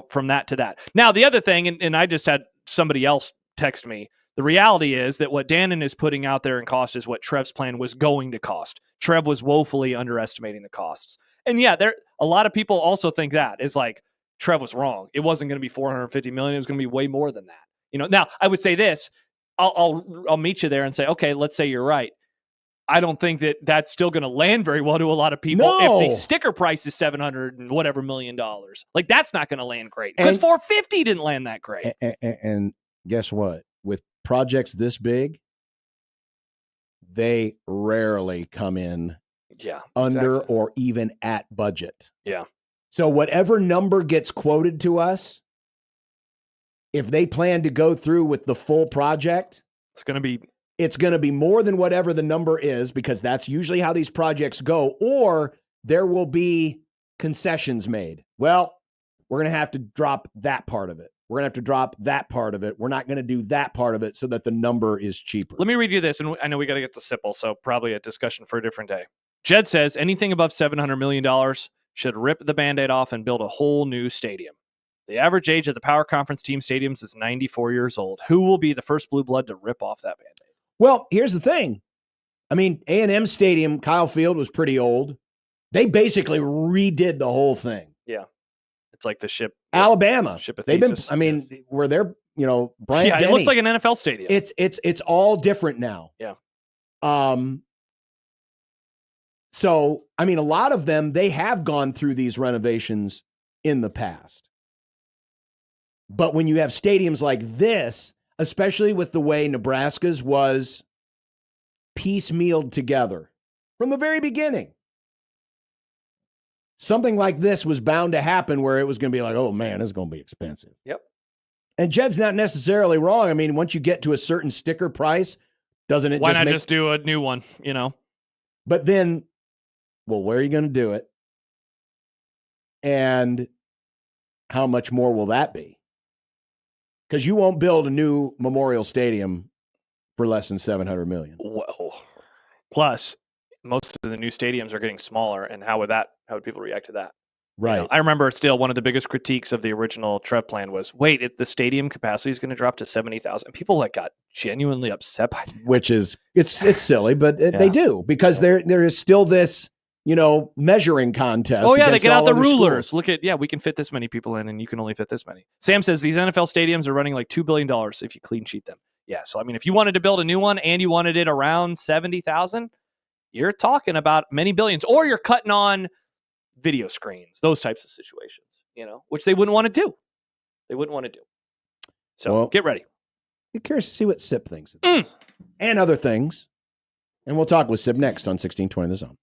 from that to that. Now the other thing, and I just had somebody else text me, the reality is that what Dannon is putting out there in cost is what Trev's plan was going to cost. Trev was woefully underestimating the costs. And yeah, a lot of people also think that is like Trev was wrong. It wasn't going to be $450 million. It was going to be way more than that. Now I would say this, I'll meet you there and say, okay, let's say you're right. I don't think that's still going to land very well to a lot of people if the sticker price is $700 and whatever $1 million. Like that's not going to land great because 450 didn't land that great. And guess what? With projects this big, they rarely come in under or even at budget. Yeah. So whatever number gets quoted to us, if they plan to go through with the full project, it's going to be more than whatever the number is, because that's usually how these projects go, or there will be concessions made. Well, we're going to have to drop that part of it. We're going to have to drop that part of it. We're not going to do that part of it so that the number is cheaper. Let me read you this, and I know we got to get to Sipple, so probably a discussion for a different day. Jed says anything above $700 million should rip the Band-Aid off and build a whole new stadium. The average age of the Power Conference team stadiums is 94 years old. Who will be the first blue blood to rip off that Band-Aid? Well, here's the thing. A&M Stadium, Kyle Field was pretty old. They basically redid the whole thing. Yeah. It's like the ship. Alabama. Ship of They've been. thesis. I mean, where they're Bryant. Yeah, Denny, it looks like an NFL stadium. It's all different now. Yeah. So I mean, a lot of them they have gone through these renovations in the past. But when you have stadiums like this, especially with the way Nebraska's was piecemealed together from the very beginning, something like this was bound to happen where it was going to be like, oh man, it's going to be expensive. Yep. And Jed's not necessarily wrong. I mean, once you get to a certain sticker price, doesn't it Why not just do a new one, But then, well, where are you going to do it? And how much more will that be? Because you won't build a new Memorial Stadium for less than $700 million. Well, plus, most of the new stadiums are getting smaller, and how would people react to that? Right. I remember still one of the biggest critiques of the original Trev plan was, wait, if the stadium capacity is going to drop to 70,000. People got genuinely upset by that. Which is it's silly, but they do because there is still this measuring contest. Oh yeah, they get out the Schools. rulers. Look at we can fit this many people in, and you can only fit this many. Sam says these NFL stadiums are running like $2 billion if you clean sheet them. Yeah, so I mean, if you wanted to build a new one and you wanted it around 70,000, you're talking about many billions, or you're cutting on video screens, those types of situations, which they wouldn't want to do. So get ready. Be curious to see what Sip thinks of this and other things. And we'll talk with Sip next on 1620 The Zone.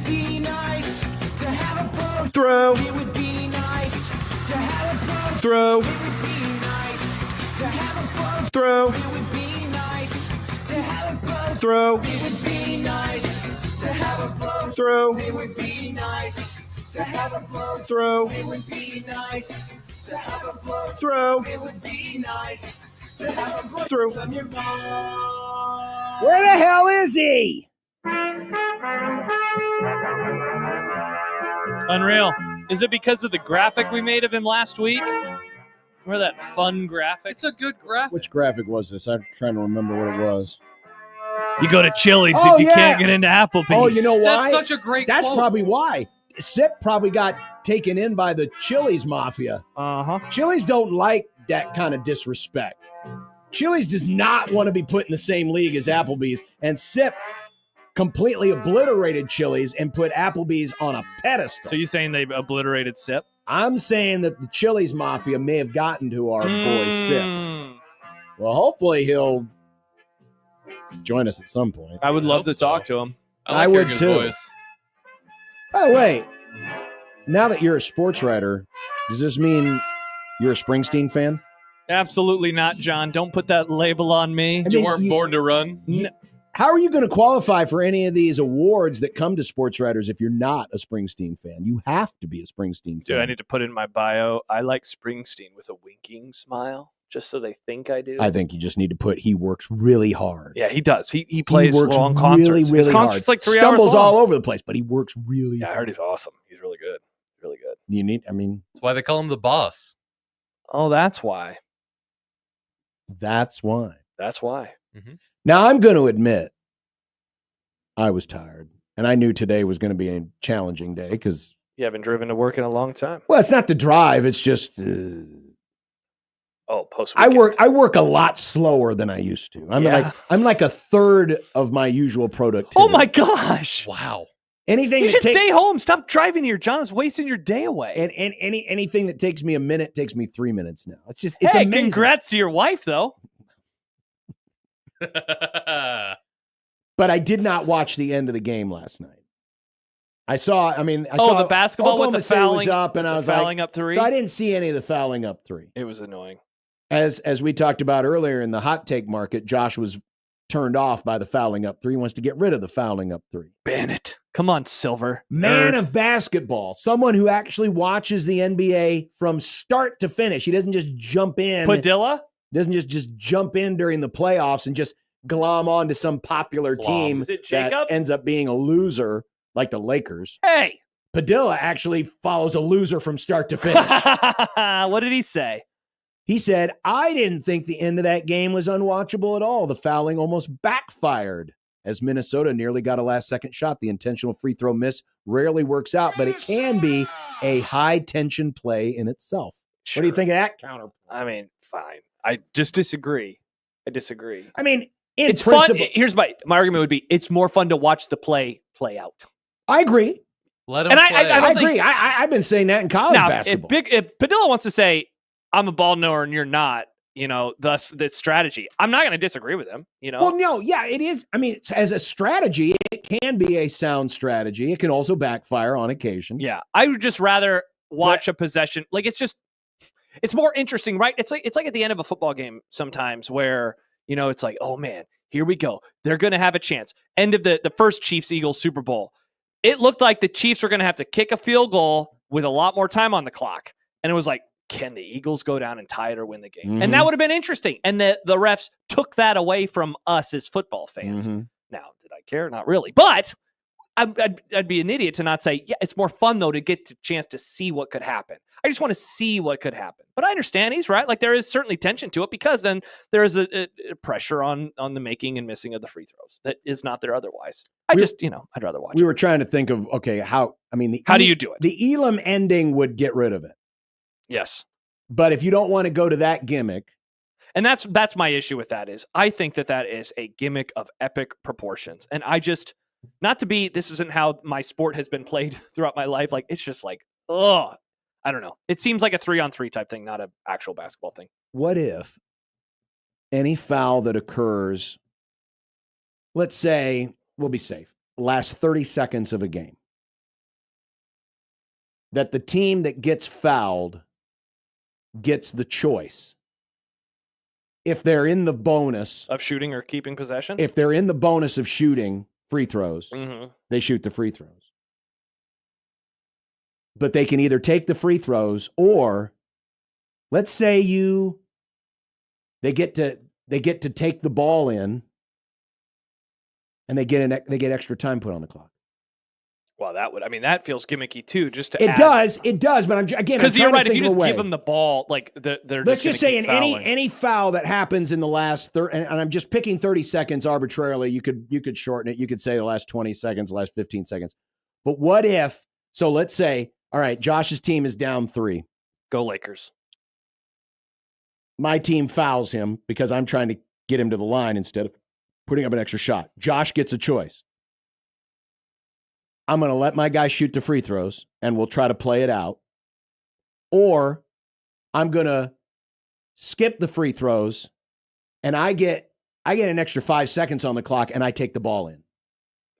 be nice to have a boat. Throw. It would be nice to have a boat. Throw. It would be nice to have a boat. Throw. It would be nice to have a boat. Throw. It would be nice to have a boat. Throw. It would be nice to have a boat. Throw. It would be nice to have a boat. Throw. It would be nice to have a boat. Throw. From your mom. Where the hell is he? Unreal. Is it because of the graphic we made of him last week? Remember that fun graphic? It's a good graphic. Which graphic was this? I'm trying to remember what it was. You go to Chili's Oh, if you yeah. can't get into Applebee's. Oh, you know why? That's such a great That's quote. probably why. Sip probably got taken in by the Chili's mafia. Uh-huh. Chili's don't like that kind of disrespect. Chili's does not want to be put in the same league as Applebee's, and Sip completely obliterated Chili's and put Applebee's on a pedestal. So you saying they obliterated Sip? I'm saying that the Chili's mafia may have gotten to our boy Sip. Mm. Well, hopefully he'll join us at some point. I would love to so. talk to him. I like would hearing his too. voice. By the way, now that you're a sports writer, does this mean you're a Springsteen fan? Absolutely not, John. Don't put that label on me. I You mean, weren't born to run. How are you going to qualify for any of these awards that come to sports writers if you're not a Springsteen fan? You have to be a Springsteen fan. Dude, I need to put in my bio. I like Springsteen with a winking smile, just so they think I do. I think you just need to put he works really hard. Yeah, he does. He plays works long concerts. really, His really concert's hard. like 3 Stumbles hours long. all over the place, but he works really Yeah, I hard. heard he's awesome. He's really good. Really good. That's why they call him the boss. Oh, that's why. That's why. That's why. Now, I'm going to admit I was tired, and I knew today was going to be a challenging day because, You haven't driven to work in a long time. well, it's not the drive. It's just Post. I work a lot slower than I used to. I'm like a third of my usual productivity. Oh my gosh! Wow. Anything You that should take- stay home. Stop driving here, John. It's wasting your day away. And anything that takes me a minute takes me 3 minutes now. It's Hey, amazing. congrats to your wife, though. But I did not watch the end of the game last night. I saw The basketball Oklahoma with the City fouling was up, and I was fouling like, up 3. So I didn't see any of the fouling up 3. It was annoying. As we talked about earlier in the hot take market, Josh was turned off by the fouling up 3. He wants to get rid of the fouling up 3. Ban it. Come on, Silver. Man Nerd. of basketball, someone who actually watches the NBA from start to finish. He doesn't just jump in. Padilla? Doesn't just jump in during the playoffs and just glom onto some popular team Is it that Jacob? ends up being a loser like the Lakers. Hey. Padilla actually follows a loser from start to finish. What did he say? He said, I didn't think the end of that game was unwatchable at all. The fouling almost backfired as Minnesota nearly got a last-second shot. The intentional free throw miss rarely works out, but it can be a high-tension play in itself. Sure. What do you think of that counter? I mean, fine. I just disagree. I mean, in it's principle, fun. Here's my argument would be it's more fun to watch the play out. I agree. Let him And play. I I don't agree. I've been saying that in college Now, basketball. if Padilla wants to say, I'm a ball knower and you're not, thus the strategy, I'm not going to disagree with him, Well, no, yeah, it is. I mean, as a strategy, it can be a sound strategy. It can also backfire on occasion. Yeah, I would just rather watch a possession. Like it's more interesting, right? It's like at the end of a football game sometimes where, it's like, oh man, here we go. They're going to have a chance. End of the first Chiefs-Eagles Super Bowl. It looked like the Chiefs were going to have to kick a field goal with a lot more time on the clock. And it was like, can the Eagles go down and tie it or win the game? Mm-hmm. And that would have been interesting. And the refs took that away from us as football fans. Mm-hmm. Now, did I care? Not really. But I'd be an idiot to not say, yeah, it's more fun, though, to get a chance to see what could happen. I just want to see what could happen. But I understand he's right. Like, there is certainly tension to it because then there is a pressure on the making and missing of the free throws that is not there otherwise. I'd rather watch We it. were trying to think of, okay, how do you do it? The Elam ending would get rid of it. Yes. But if you don't want to go to that gimmick. And that's my issue with that is I think that is a gimmick of epic proportions. And I just, not to be, this isn't how my sport has been played throughout my life. Like, it's just like, I don't know. It seems like a 3-on-3 type thing, not an actual basketball thing. What if any foul that occurs, let's say, we'll be safe, last 30 seconds of a game? that the team that gets fouled gets the choice. If they're in the bonus of shooting or keeping possession, if they're in the bonus of shooting free throws, they shoot the free throws. But they can either take the free throws, or let's say they get to take the ball in, and they get extra time put on the clock. Well, that feels gimmicky too. Just to it does, but I'm because you're right. If you just give them the ball, like they're let's just say in fouling. any foul that happens in the last and I'm just picking 30 seconds arbitrarily. You could shorten it. You could say the last 20 seconds, the last 15 seconds. But what if? So let's say, all right, Josh's team is down 3. Go Lakers. My team fouls him because I'm trying to get him to the line instead of putting up an extra shot. Josh gets a choice. I'm going to let my guy shoot the free throws, and we'll try to play it out. Or I'm going to skip the free throws, and I get an extra 5 seconds on the clock, and I take the ball in.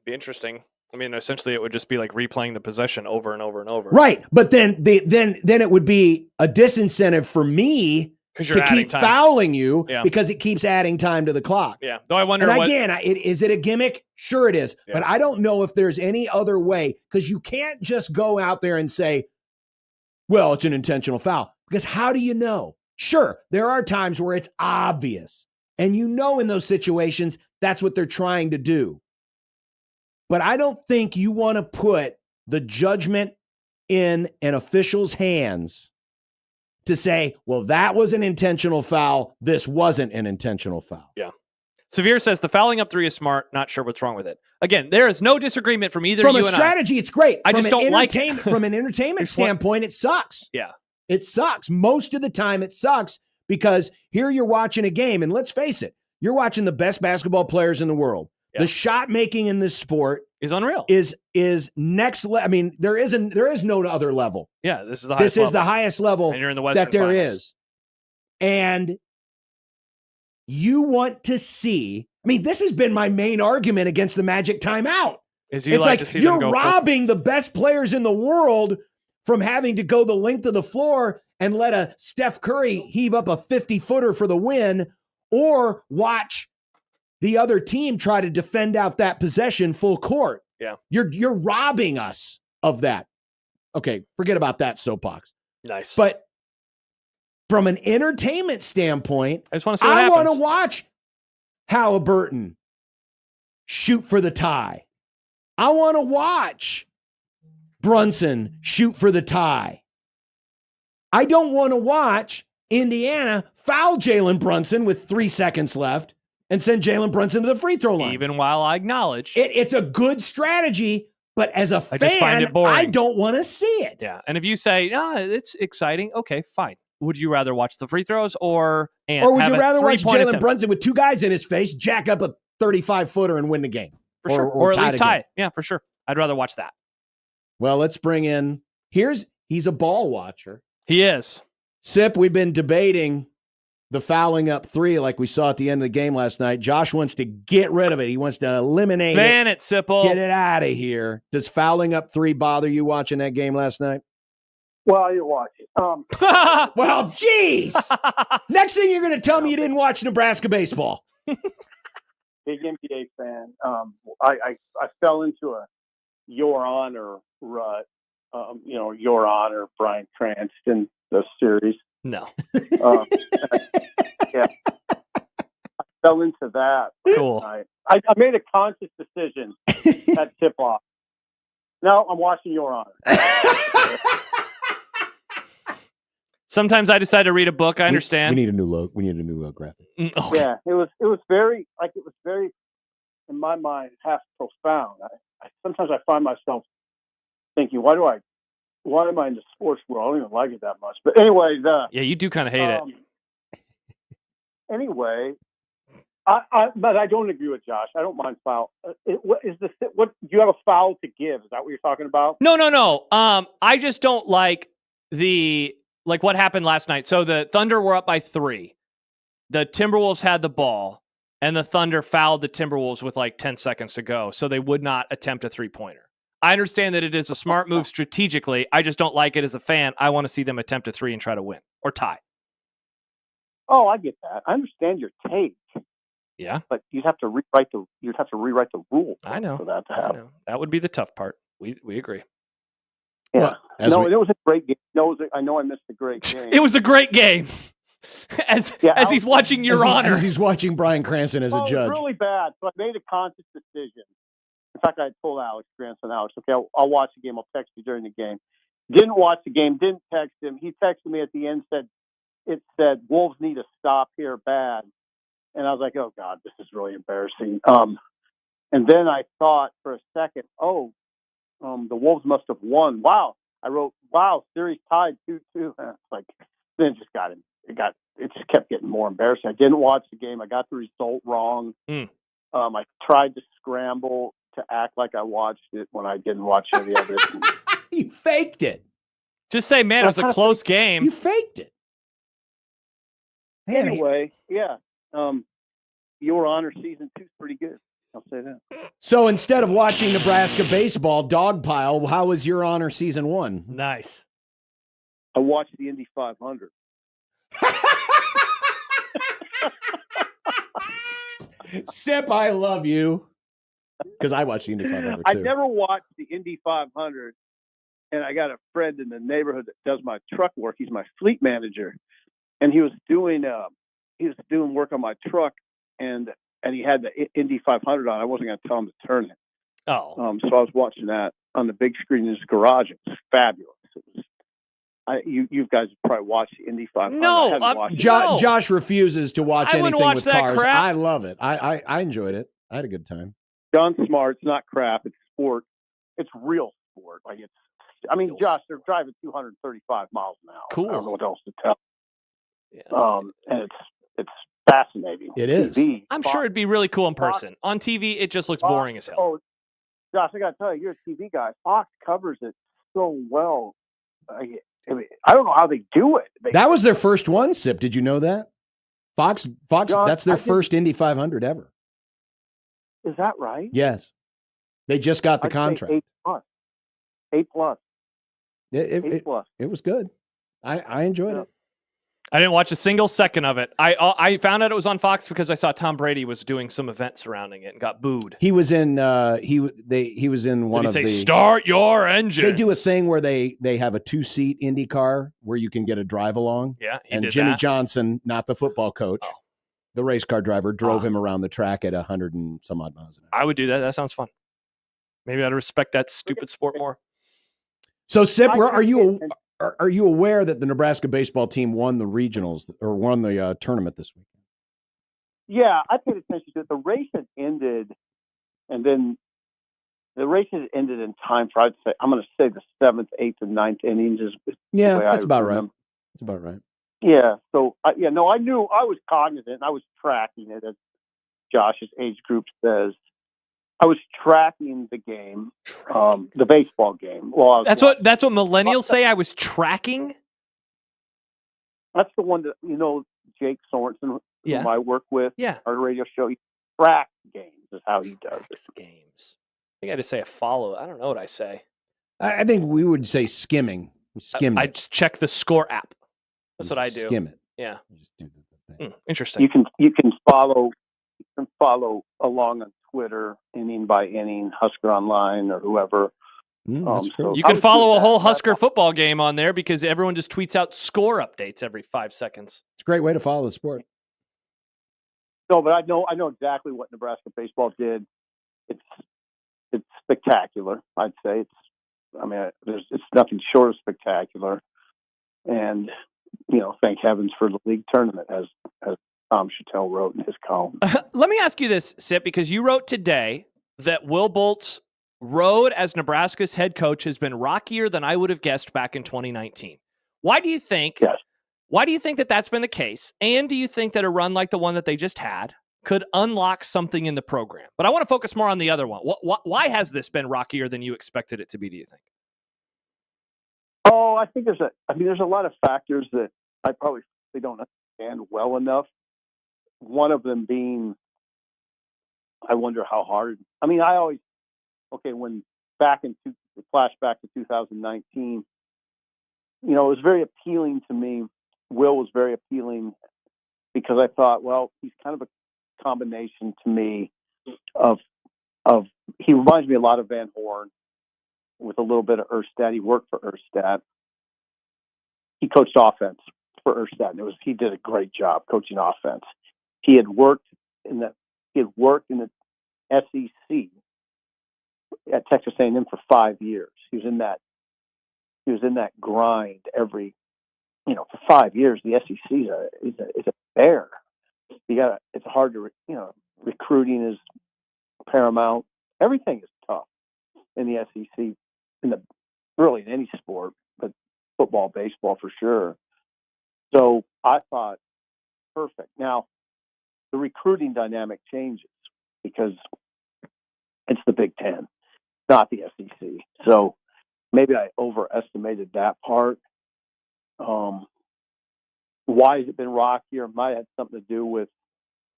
Be interesting. I mean, essentially, it would just be like replaying the possession over and over and over. Right, but then it would be a disincentive for me to keep fouling you because it keeps adding time to the clock. Yeah. Though I wonder. And again, is it a gimmick? Sure, it is. Yeah. But I don't know if there's any other way, because you can't just go out there and say, "Well, it's an intentional foul." Because how do you know? Sure, there are times where it's obvious, and in those situations that's what they're trying to do. But I don't think you want to put the judgment in an official's hands to say, well, that was an intentional foul. This wasn't an intentional foul. Yeah. Severe says the fouling up 3 is smart. Not sure what's wrong with it. Again, there is no disagreement from either from you a and strategy, it's great. I just don't like it. From an entertainment standpoint, it sucks. Yeah. It sucks. Most of the time it sucks because here you're watching a game, and let's face it, you're watching the best basketball players in the world. Yeah. The shot making in this sport is unreal. Is next level. I mean, there is no other level. Yeah, this is the highest level. The highest level and you're in the Western that there Finals. is. And you want to see, I mean, this has been my main argument against the Magic timeout. It's like you're robbing the best players in the world from having to go the length of the floor and let a Steph Curry heave up a 50-footer for the win, or watch the other team try to defend out that possession full court. Yeah. You're robbing us of that. Okay, forget about that soapbox. Nice. But from an entertainment standpoint, I just want to see what happens. I want to watch Halliburton shoot for the tie. I want to watch Brunson shoot for the tie. I don't want to watch Indiana foul Jalen Brunson with 3 seconds left and send Jalen Brunson to the free throw line. Even while I acknowledge it's a good strategy, but as a fan, just find it boring. I don't want to see it. Yeah, and if you say, it's exciting, okay, fine. Would you rather watch the free throws or would you rather watch Jalen Brunson with 2 guys in his face jack up a 35-footer and win the game? For sure, or at least tie it. Yeah, for sure. I'd rather watch that. Well, let's bring in. He's a ball watcher. He is. Sip, we've been debating the fouling up 3 like we saw at the end of the game last night. Josh wants to get rid of it. He wants to eliminate Ban it, Sipple. Get it out of here. Does fouling up 3 bother you watching that game last night? Well, I didn't watch it. Well, geez. Next thing you're going to tell me you didn't watch Nebraska baseball. Big NBA fan. I fell into a Your Honor rut. Your Honor, Bryan Cranston, the series. No. Yeah. I fell into that. Cool. I made a conscious decision at tip-off. Now I'm watching Your Honor. Sometimes I decide to read a book. I understand. We need a new logo. We need a new graphic. Okay. Yeah, it was very in my mind half profound. Sometimes I find myself thinking, why am I in the sports world? I don't even like it that much. But anyway, yeah, you do kind of hate it. Anyway, but I don't agree with Josh. I don't mind foul. What do you have a foul to give? Is that what you're talking about? No. I just don't like what happened last night. So the Thunder were up by 3. The Timberwolves had the ball, and the Thunder fouled the Timberwolves with 10 seconds to go, so they would not attempt a 3-pointer. I understand that it is a smart move strategically. I just don't like it as a fan. I want to see them attempt a 3 and try to win or tie. Oh, I get that. I understand your take. Yeah, but you'd have to rewrite the rule. I know for that to happen. That would be the tough part. We agree. Yeah. It was a great game. I know I missed a great game. It was a great game. as he's watching Your Honor. As he's watching Brian Cranston as a judge. It was really bad. So I made a conscious decision. In fact, I told Alex, okay, I'll watch the game. I'll text you during the game. Didn't watch the game. Didn't text him. He texted me at the end. It said Wolves need to stop here bad. And I was like, oh God, this is really embarrassing. And then I thought for a second, the Wolves must have won. Wow. I wrote, wow, series tied 2-2. And it's like, then it just it just kept getting more embarrassing. I didn't watch the game. I got the result wrong. I tried to scramble to act like I watched it when I didn't watch any of it. You faked it. Just say, man, it was a close game. You faked it. Anyway, yeah. Your Honor season 2 is pretty good. I'll say that. So instead of watching Nebraska baseball dogpile, how was Your Honor season 1? Nice. I watched the Indy 500. Sip, I love you. Because I watched the Indy 500 too. I never watched the Indy 500, and I got a friend in the neighborhood that does my truck work. He's my fleet manager, and he was doing work on my truck, and he had the Indy 500 on. I wasn't going to tell him to turn it. Oh. So I was watching that on the big screen in his garage. It was fabulous. You guys probably watched the Indy 500. No, Josh refuses to watch anything watch with that cars. crap. I love it. I enjoyed it. I had a good time. John Smart. It's not crap. It's sport. It's real sport. Josh, they're driving 235 miles an hour. Cool. I don't know what else to tell. Yeah. And it's fascinating. It is. I'm sure it'd be really cool in person. On TV, it just looks boring as hell. Oh, Josh, I got to tell you, you're a TV guy. Fox covers it so well. I don't know how they do it. That was their first one, Sip. Did you know that? Fox. John, that's their first Indy 500 ever. Is that right? Yes. They just got the I'd say contract. 8 plus. It was good. I enjoyed it. I didn't watch a single second of it. I found out it was on Fox because I saw Tom Brady was doing some event surrounding it and got booed. He was in he was in one Did of he say, the start your engine. They do a thing where they have a 2-seat Indy car where you can get a drive along. Yeah, he and did Jimmy that. Johnson, not the football coach, the race car driver, drove him around the track at 100 and some odd miles an hour. I would do that. That sounds fun. Maybe I'd respect that stupid sport more. So, Sip, are you aware that the Nebraska baseball team won the regionals or won the tournament this week? Yeah, I paid attention to it. The race had ended, and then the race had ended in time for, I'm going to say the 7th, 8th, and 9th innings. Yeah, that's about right. That's about right. Yeah. So, I knew I was cognizant. I was tracking it, as Josh's age group says. I was tracking the game, the baseball game. Well, That's what millennials say. I was tracking. That's the one that Jake Sorensen, whom I work with, our radio show. He tracks games is how he does it. Games. I think I just say a follow. I don't know what I say. I think we would say skimming. Skim. I just check the score app. That's what I do. Skim it. Yeah. Just do the thing. Interesting. You can follow along on Twitter, inning by inning, Husker Online or whoever. You can follow a whole Husker football game on there because everyone just tweets out score updates every 5 seconds. It's a great way to follow the sport. No, but I know exactly what Nebraska baseball did. It's spectacular. I'd say it's nothing short of spectacular. And thank heavens for the league tournament, as Tom Chattel wrote in his column. Let me ask you this, Sip, because you wrote today that Will Bolt's road as Nebraska's head coach has been rockier than I would have guessed back in 2019. Why do you think? Yes. Why do you think that that's been the case? And do you think that a run like the one that they just had could unlock something in the program? But I want to focus more on the other one. Why has this been rockier than you expected it to be, do you think? Oh, I think there's a lot of factors that I probably don't understand well enough. One of them being, I wonder how hard. When flashback to 2019, it was very appealing to me. Will was very appealing because I thought, well, he's kind of a combination to me of he reminds me a lot of Van Horn with a little bit of Erstad. He worked for Erstad. He coached offense for Erstad, and he did a great job coaching offense. He had worked in the SEC at Texas A&M for 5 years. He was in that grind for 5 years. The SEC is a bear. It's hard to recruiting is paramount. Everything is tough in the SEC, really in any sport, but football, baseball for sure. So I thought, perfect. Now, the recruiting dynamic changes because it's the Big Ten, not the SEC. So maybe I overestimated that part. Why has it been rockier? Might have had something to do with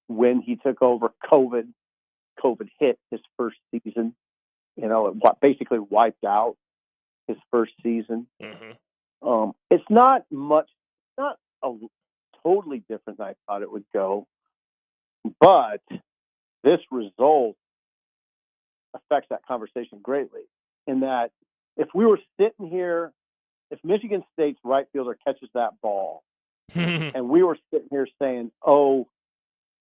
when he took over. COVID hit his first season. It basically wiped out his first season. Mm-hmm. It's not totally different than I thought it would go, but this result affects that conversation greatly. In that, if we were sitting here, if Michigan State's right fielder catches that ball, and we were sitting here saying, "Oh,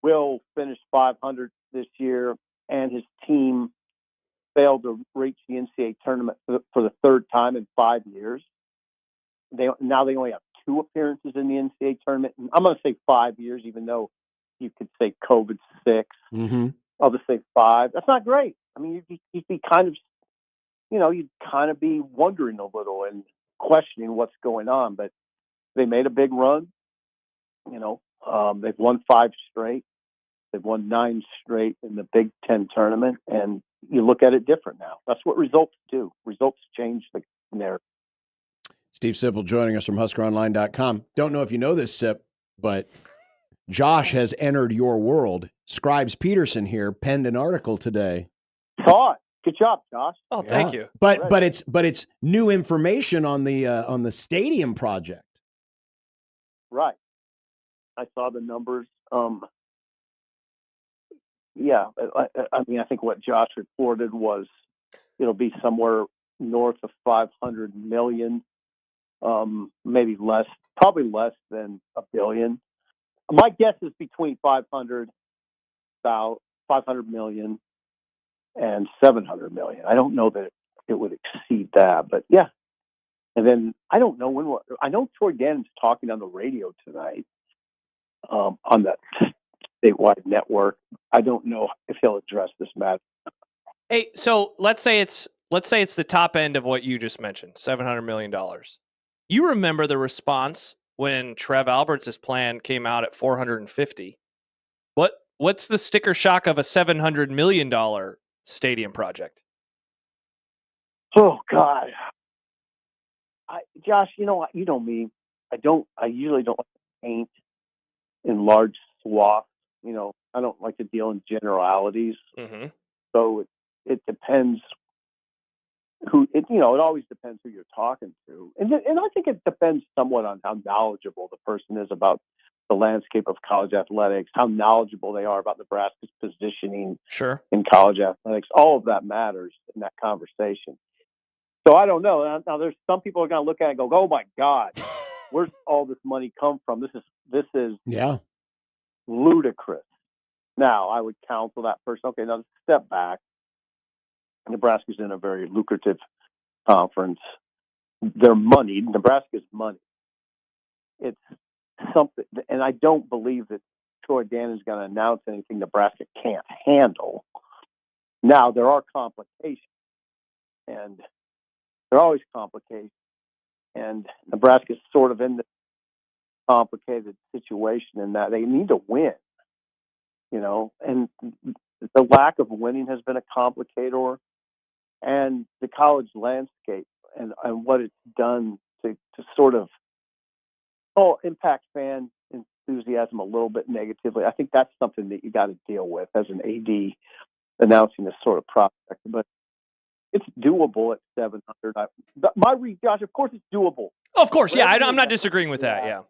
Will finish 500 this year," and his team failed to reach the NCAA tournament for the third time in 5 years. They only have 2 appearances in the NCAA tournament. And I'm going to say 5 years, even though you could say COVID's 6. Mm-hmm. I'll just say 5. That's not great. I mean, you'd be kind of, you'd kind of be wondering a little and questioning what's going on. But they made a big run. They've won 5 straight. They've won 9 straight in the Big Ten tournament, and you look at it different now. That's what results do. Results change the narrative. Steve Sipple joining us from HuskerOnline.com. Don't know if you know this, Sip, but Josh has entered your world. Scribes Peterson here penned an article today. Saw it. Good job, Josh. Oh, thank you. But it's new information on the stadium project. Right. I saw the numbers. Yeah, I mean, I think what Josh reported was it'll be somewhere north of 500 million, maybe less, probably less than $1 billion. My guess is between 500 million and 700 million. I don't know that it would exceed that, but yeah. And then I don't know I know Troy Gannon's talking on the radio tonight on that statewide network. I don't know if he'll address this matter. Hey, so let's say it's the top end of what you just mentioned, $700 million. You remember the response when Trev Alberts' plan came out at 450. What's the sticker shock of a $700 million stadium project? Oh God, Josh, you know me. I usually don't like to paint in large swaths. I don't like to deal in generalities. Mm-hmm. So it depends it always depends who you're talking to. And I think it depends somewhat on how knowledgeable the person is about the landscape of college athletics, how knowledgeable they are about Nebraska's positioning in college athletics. All of that matters in that conversation. So I don't know. Now there's some people are going to look at it and go, "Oh my God, where's all this money come from? This is ludicrous." Now I would counsel that person, okay, now step back. Nebraska's in a very lucrative conference. They're moneyed. Nebraska's money. It's something, and I don't believe that Troy Gannon's going to announce anything Nebraska can't handle. Now, there are complications, and there are always complications, and Nebraska's sort of in this complicated situation in that they need to win, and the lack of winning has been a complicator, and the college landscape and what it's done to sort of impact fan enthusiasm a little bit negatively. I think that's something that you got to deal with as an AD announcing this sort of project. But it's doable at 700. My read, Josh, of course it's doable. Of course, yeah. Whatever I'm not disagreeing with that. Yeah.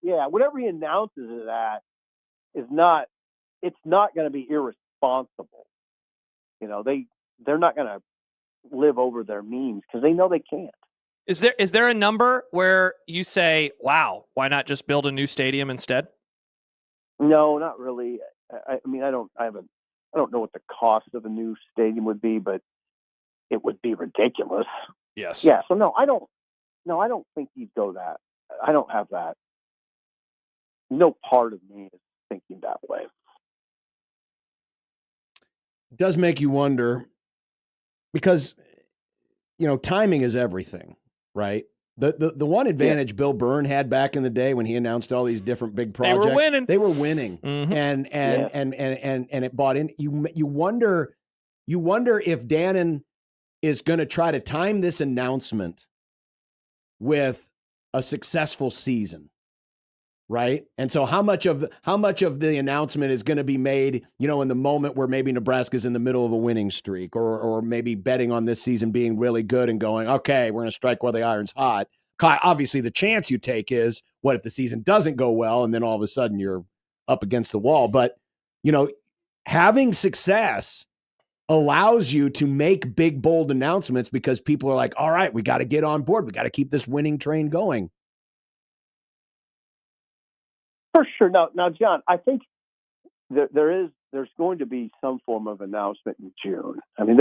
Yeah, whatever he announces it at is not. It's not going to be irresponsible. You know, they're not going to live over their means because they know they can't. Is there a number where you say, "Wow, why not just build a new stadium instead"? No, not really. I mean, I don't know what the cost of a new stadium would be, but it would be ridiculous. Yes. Yeah. So no, I don't think he'd go that. I don't have that. No part of me is thinking that way. It does make you wonder because, you know, timing is everything, right? The one advantage Bill Byrne had back in the day when he announced all these different big projects, they were winning, Mm-hmm. and it bought in. You wonder if Dannon is going to try to time this announcement with a successful season, right? And so how much of the announcement is going to be made, you know, in the moment where maybe Nebraska's in the middle of a winning streak, or maybe betting on this season being really good and going, okay, we're going to strike while the iron's hot. Obviously, the chance you take is, what if the season doesn't go well and then all of a sudden you're up against the wall? But, you know, having success allows you to make big, bold announcements because people are like, all right, we got to get on board. We got to keep this winning train going. For sure. Now, John, I think there's going to be some form of announcement in June. I mean,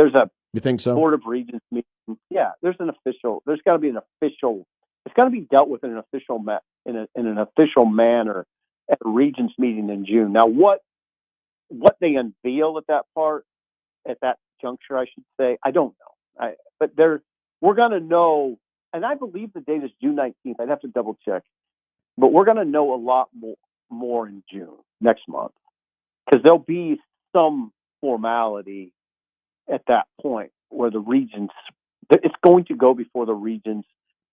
you think so? Board of Regents meeting. Yeah, there's got to be an official. It's got to be dealt with in an official in an official manner at a Regents meeting in June. Now, what they unveil at that juncture, I should say, I don't know. But we're going to know, and I believe the date is June 19th. I'd have to double check. But we're going to know a lot more in June, next month, because there'll be some formality at that point where the Regents, it's going to go before the Regents.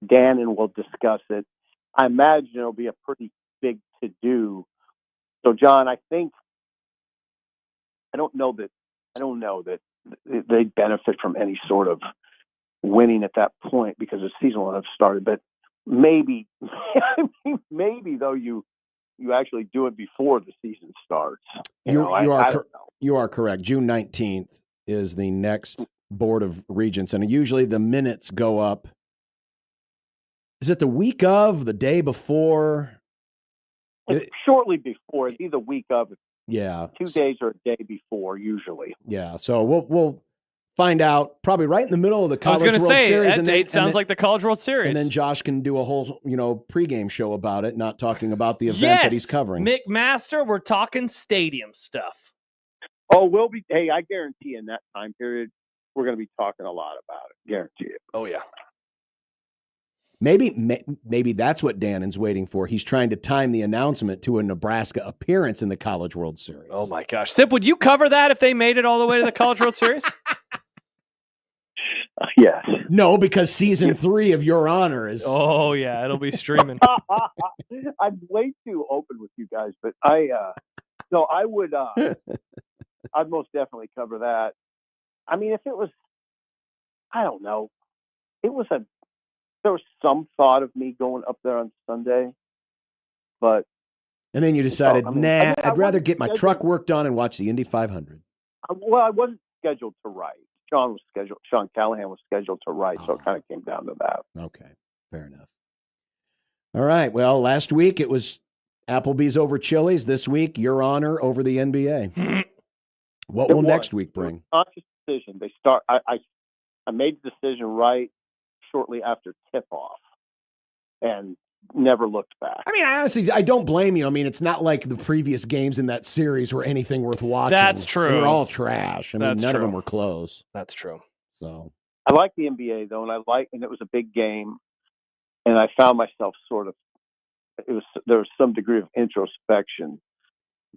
Dannon will discuss it. I imagine it'll be a pretty big to-do. So, John, I don't know that they benefit from any sort of winning at that point because the season will have started, but maybe though you actually do it before the season starts. You are correct. June 19th is the next Board of Regents, and usually the minutes go up. Is it the week of, the day before? Shortly before. It's either week of. Yeah. 2 days or a day before, usually. Yeah. So we'll find out probably right in the middle of the College World Series. That date sounds like the College World Series. And then Josh can do a whole, pregame show about it, not talking about the event that he's covering. McMaster, we're talking stadium stuff. Oh, we'll be. Hey, I guarantee in that time period, we're going to be talking a lot about it. Guarantee it. Oh, yeah. Maybe that's what Dannon's waiting for. He's trying to time the announcement to a Nebraska appearance in the College World Series. Oh, my gosh. Sip, would you cover that if they made it all the way to the College World Series? Yes. No, because season 3 of Your Honor is. Oh, yeah. It'll be streaming. I'm way too open with you guys, but I would, I'd most definitely cover that. I mean, if it was, I don't know, there was some thought of me going up there on Sunday, but. And then you decided, I'd rather get my truck worked on and watch the Indy 500. Well, I wasn't scheduled to write. Sean Callahan was scheduled to write, so it kind of came down to that. Okay, fair enough. All right. Well, last week it was Applebee's over Chili's. This week, Your Honor over the NBA. What will next week bring? Conscious decision. I made the decision right shortly after tip-off, and never looked back. I mean, I don't blame you. I mean, it's not like the previous games in that series were anything worth watching. That's true. They were all trash. I mean, none of them were close. That's true. So I like the NBA though, and it was a big game, and I found myself there was some degree of introspection,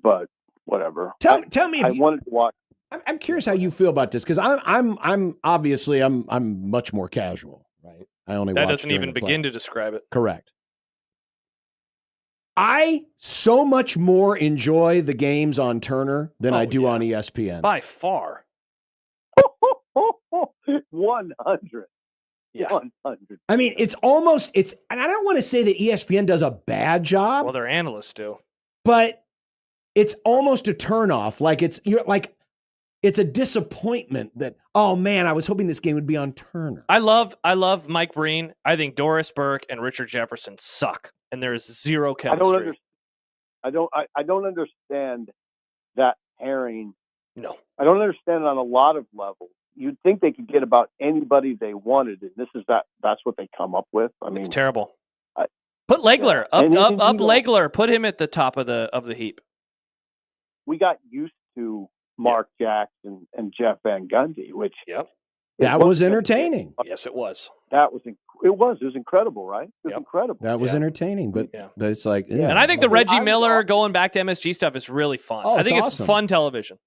but whatever. Tell me. I wanted to watch. I'm curious how you feel about this because I'm obviously much more casual, right? I only that watch doesn't even begin to describe it. Correct. I so much more enjoy the games on Turner than I do on ESPN. By far. 100. Yeah. 100. I mean, it's almost, and I don't want to say that ESPN does a bad job. Well, their analysts do. But it's almost a turnoff. Like it's a disappointment that, oh man, I was hoping this game would be on Turner. I love Mike Breen. I think Doris Burke and Richard Jefferson suck, and there is zero chemistry. I don't understand that pairing. No. I don't understand it on a lot of levels. You'd think they could get about anybody they wanted, and that's what they come up with. I mean, It's terrible. Put Legler up Legler. Put him at the top of the heap. We got used to Mark Jackson and Jeff Van Gundy, which that was entertaining. Yes, it was. It was incredible, right? It was incredible. That was entertaining, but it's like, yeah. And I think the Reggie Miller going back to MSG stuff is really fun. Oh, I think it's awesome. fun television.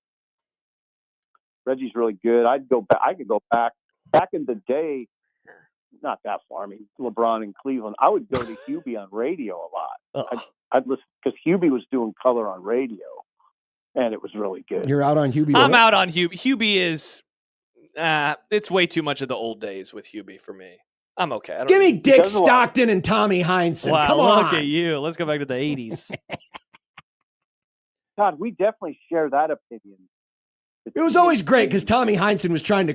Reggie's really good. I could go back in the day, not that far. I mean, LeBron in Cleveland. I would go to Hubie on radio a lot. I'd listen because Hubie was doing color on radio, and it was really good. You're out on Hubie. I'm out on Hubie. Hubie is it's way too much of the old days with Hubie for me. I'm okay. I don't Give me need- Dick Stockton and Tommy Heinsohn. Wow, Come on. look at you. Let's go back to the 80s. God, we definitely share that opinion. It was always great because Tommy Heinsohn was trying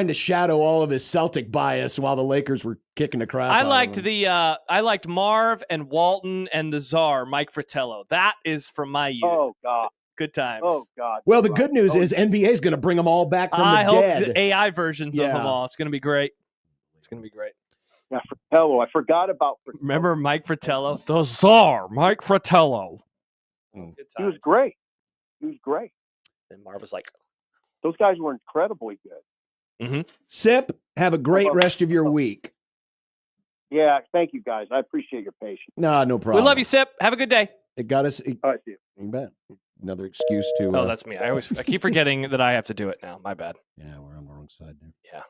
to shadow all of his Celtic bias while the Lakers were kicking the crap. I out liked of him. I liked Marv and Walton and the Czar, Mike Fratello. That is from my youth. Oh God, good times. Oh God. Well, the good news is NBA is going to bring them all back from I the hope dead. the AI versions of Yeah. them all. It's going to be great. It's going to be great. Yeah, Fratello. I forgot about Fratello. Remember Mike Fratello? The Czar, Mike Fratello. Good He was times. great. He was great. And Marv was like, Those guys were incredibly good. Sip, have a great rest of your week. Yeah, thank you guys. I appreciate your patience. No problem. we love you, Sip. Have a good day. It got us. All right, see you. You bet. Another excuse to. Oh, that's me. I keep forgetting that I have to do it now. My bad. Yeah, we're on the wrong side there. Yeah.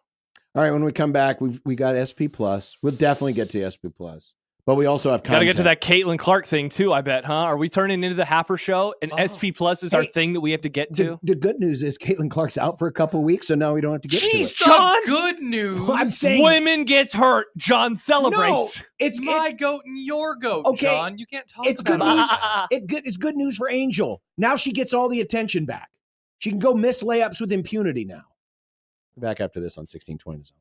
All right, when we come back, we got SP Plus. We'll definitely get to SP Plus, but we also have Got to get to content. that Caitlin Clark thing too. I bet, huh? Are we turning into the Happer Show? And SP Plus is our thing that we have to get to. The good news is Caitlin Clark's out for a couple of weeks, so now we don't have to get to Jeez, it. John. Good news. Well, I'm saying Women gets hurt. John celebrates. No, it's my goat and your goat, Okay, John. You can't talk It's about good it. news. It's good news for Angel. Now she gets all the attention back. She can go miss layups with impunity now. Back after this on 1620 The Zone.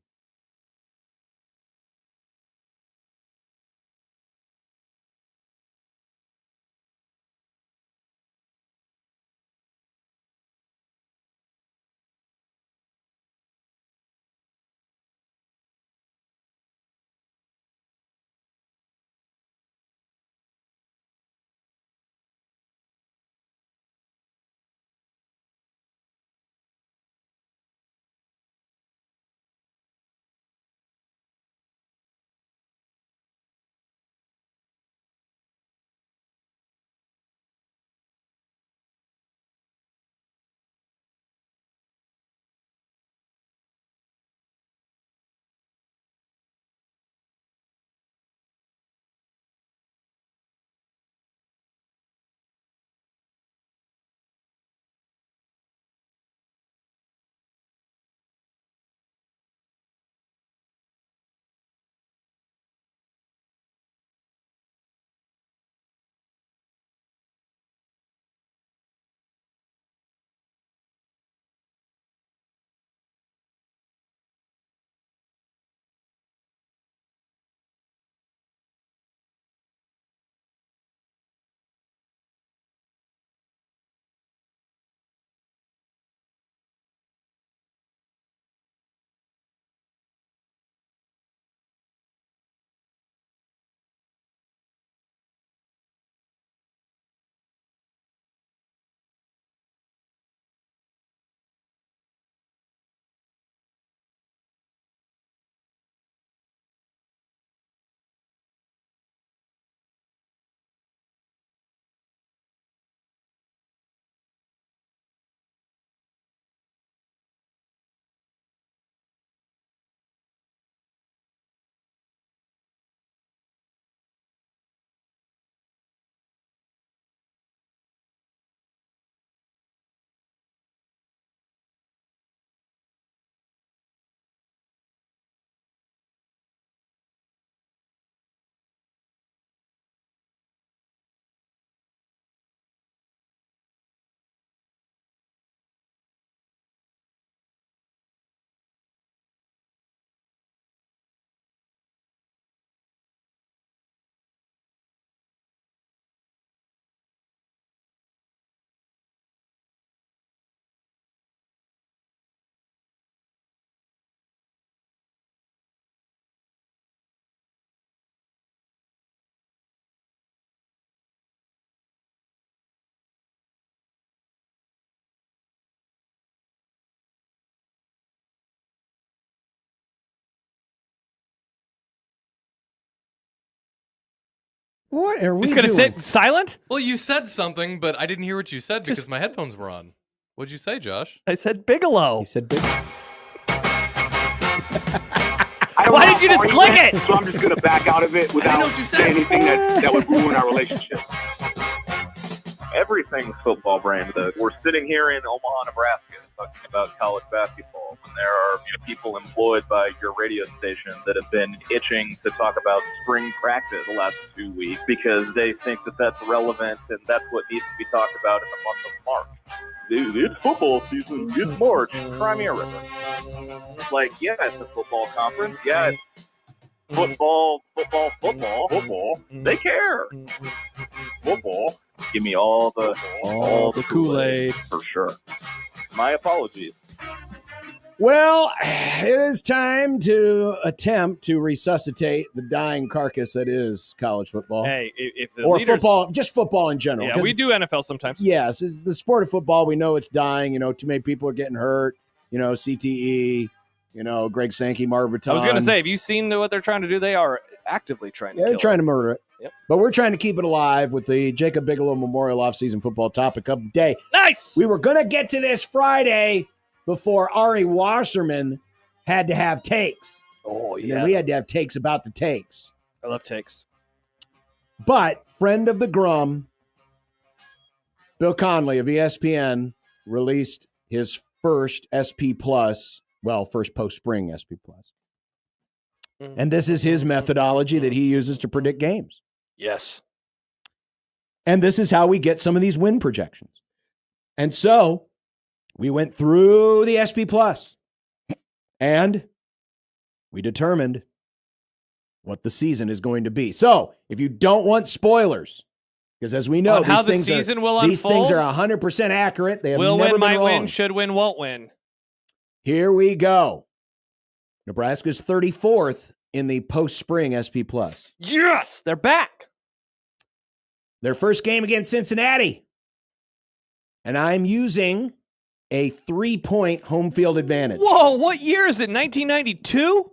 What are we Just gonna doing? sit silent? Well, you said something, but I didn't hear what you said because my headphones were on. What'd you say, Josh? I said Bigelow. He said Bigelow. Why did you just click it? So I'm just going to back out of it without saying anything that would ruin our relationship. Everything's football brand. We're sitting here in Omaha, Nebraska, talking about college basketball. And there are people employed by your radio station that have been itching to talk about spring practice the last 2 weeks because they think that that's relevant and that's what needs to be talked about in the month of March. Dude, it's football season. It's March. Crimea River. Like, yeah, it's a football conference. Yeah, it's football. They care. Football. Give me all the Kool-Aid for sure. My apologies. Well, it is time to attempt to resuscitate the dying carcass that is college football. Hey, if the or leaders, football, just football in general. Yeah, we do NFL sometimes. Yes, it's the sport of football. We know it's dying. Too many people are getting hurt. CTE. Greg Sankey, Marberton. I was going to say, have you seen what they're trying to do? They are actively trying to kill they're trying it. to murder it. Yep. But we're trying to keep it alive with the Jacob Bigelow Memorial Offseason Football Topic of the Day. Nice! We were going to get to this Friday before Ari Wasserman had to have takes. Oh, And yeah. then we had to have takes about the takes. I love takes. But friend of the Grum, Bill Conley of ESPN, released his first SP Plus, first post-spring SP Plus. And this is his methodology that he uses to predict games. Yes. And this is how we get some of these win projections. And so we went through the SP Plus and we determined what the season is going to be. So if you don't want spoilers, because as we know, how these the season will these things unfold? are 100% accurate. They have Will never win, been might wrong. win, should win, won't win. Here we go. Nebraska's 34th in the post-spring SP Plus. Yes, they're back. Their first game against Cincinnati. And I'm using a 3-point home field advantage. Whoa, what year is it? 1992?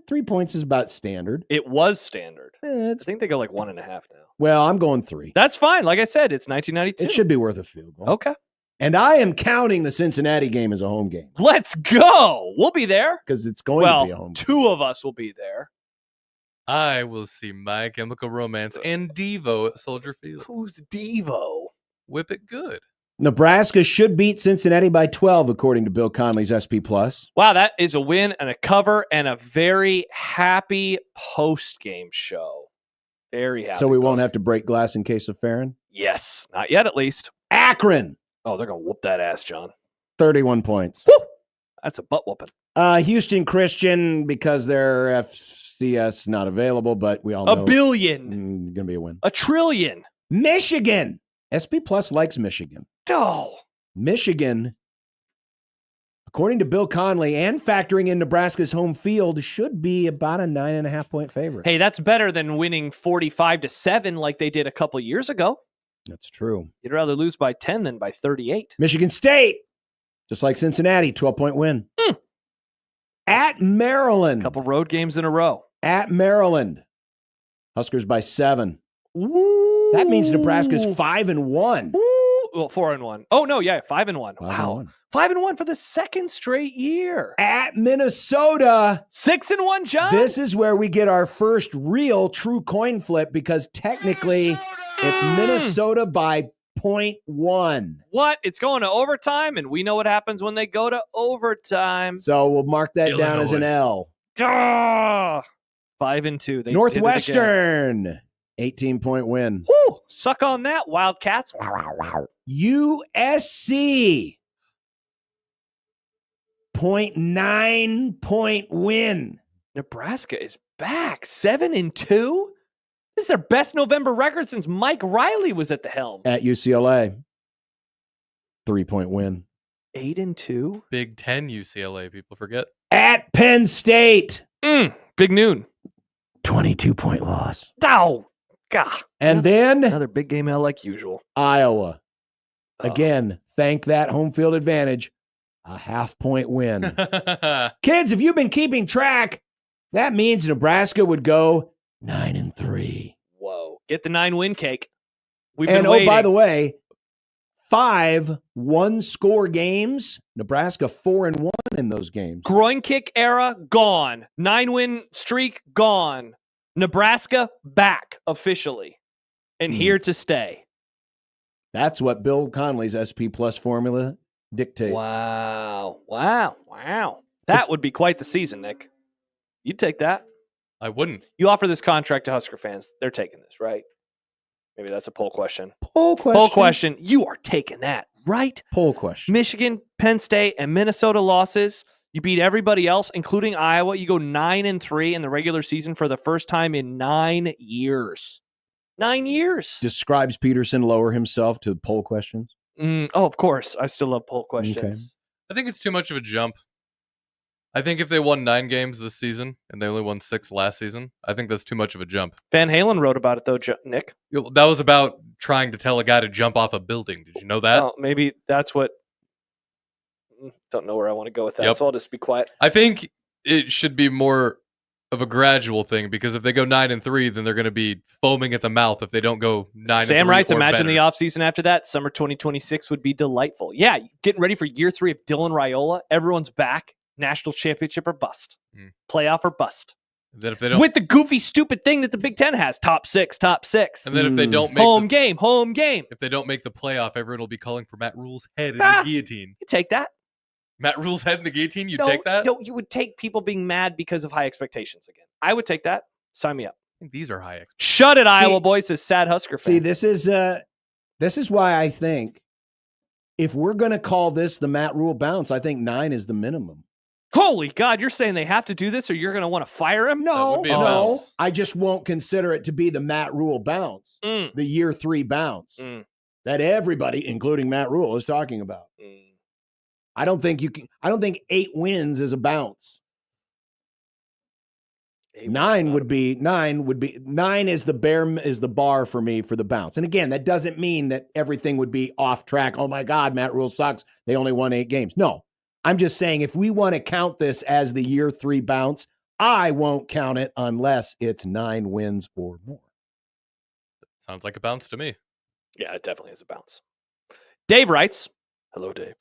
3 points is about standard. It was standard. I think they go like 1.5 now. Well, I'm going 3. That's fine. Like I said, it's 1992. It should be worth a field goal. Okay. And I am counting the Cincinnati game as a home game. Let's go. We'll be there. Because it's going to be a home game. 2 of us will be there. I will see My Chemical Romance and Devo at Soldier Field. Who's Devo? Whip it good. Nebraska should beat Cincinnati by 12, according to Bill Conley's SP Plus. Wow, that is a win and a cover and a very happy post-game show. Very happy. So we won't have to break glass in case of Farron? Yes, not yet at least. Akron. Oh, they're going to whoop that ass, John. 31 points. Woo! That's a butt whooping. Houston Christian, because their FCS not available, but we all know. $1 billion. Going to be a win. $1 trillion. Michigan. SP Plus likes Michigan. Oh. Michigan, according to Bill Conley and factoring in Nebraska's home field, should be about a 9.5-point favorite. Hey, that's better than winning 45-7 like they did a couple years ago. That's true. You'd rather lose by 10 than by 38. Michigan State, just like Cincinnati, 12-point win. At Maryland. Couple road games in a row. At Maryland. Huskers by 7. Ooh. That means Nebraska's 5-1. Well, 4-1. Oh, no, yeah, 5-1. Wow. 5-1. 5-1 for the second straight year. At Minnesota. 6-1, John. This is where we get our first real true coin flip because technically it's Minnesota by 0.1. What? It's going to overtime, and we know what happens when they go to overtime. So we'll mark that down as an L. 5-2. They Northwestern, 18-point win. Woo! Suck on that, Wildcats. USC, 0.9-point win. Nebraska is back. 7-2. This is their best November record since Mike Riley was at the helm. At UCLA, 3-point win. 8-2. Big Ten UCLA, people forget. At Penn State, Big noon. 22-point loss. Oh, God. And then Another big game out like usual. Iowa. Again, thank that home field advantage. A 0.5-point win. Kids, if you've been keeping track, that means Nebraska would go 9-3. Whoa. Get the 9-win cake. We've and been waiting. by the way, 5 one-score games. Nebraska 4-1 in those games. Groin kick era, gone. 9-win streak, gone. Nebraska, back officially. And here to stay. That's what Bill Connolly's SP Plus formula dictates. Wow. That would be quite the season, Nick. You'd take that. I wouldn't. You offer this contract to Husker fans. They're taking this, right? Maybe that's a poll question. Poll question. You are taking that, right? Poll question. Michigan, Penn State, and Minnesota losses. You beat everybody else, including Iowa. You go 9-3 in the regular season for the first time in 9 years. 9 years. Describes Peterson lower himself to poll questions? Of course. I still love poll questions. Okay. I think it's too much of a jump. I think if they won 9 games this season and they only won 6 last season, I think that's too much of a jump. Van Halen wrote about it, though, Nick. That was about trying to tell a guy to jump off a building. Did you know that? Oh, maybe that's what... Don't know where I want to go with that, so I'll just be quiet. I think it should be more of a gradual thing, because if they go 9-3, then they're going to be foaming at the mouth if they don't go 9-3. Sam writes, or imagine better. the offseason after that. Summer 2026 would be delightful. Yeah, getting ready for year 3 of Dylan Raiola. Everyone's back. National championship or bust. Playoff or bust. Then if they don't, with the goofy, stupid thing that the Big Ten has, top six. And then if they don't make home game. If they don't make the playoff, everyone will be calling for Matt Rule's head in the guillotine. You take that. Matt Rule's head in the guillotine. Take that? No, you would take people being mad because of high expectations again. I would take that. Sign me up. I think these are high expectations. Shut it, Iowa boys. Says sad Husker fan. See, this is why I think if we're going to call this the Matt Rule bounce, I think 9 is the minimum. Holy God, you're saying they have to do this or you're going to want to fire him? No. I just won't consider it to be the Matt Rule bounce, the year 3 bounce that everybody, including Matt Rule, is talking about. I don't think 8 wins is a bounce. 9 is the bar for me for the bounce. And again, that doesn't mean that everything would be off track. Oh my God, Matt Rule sucks. They only won 8 games. No. I'm just saying, if we want to count this as the year 3 bounce, I won't count it unless it's 9 wins or more. Sounds like a bounce to me. Yeah, it definitely is a bounce. Dave writes, hello, Dave.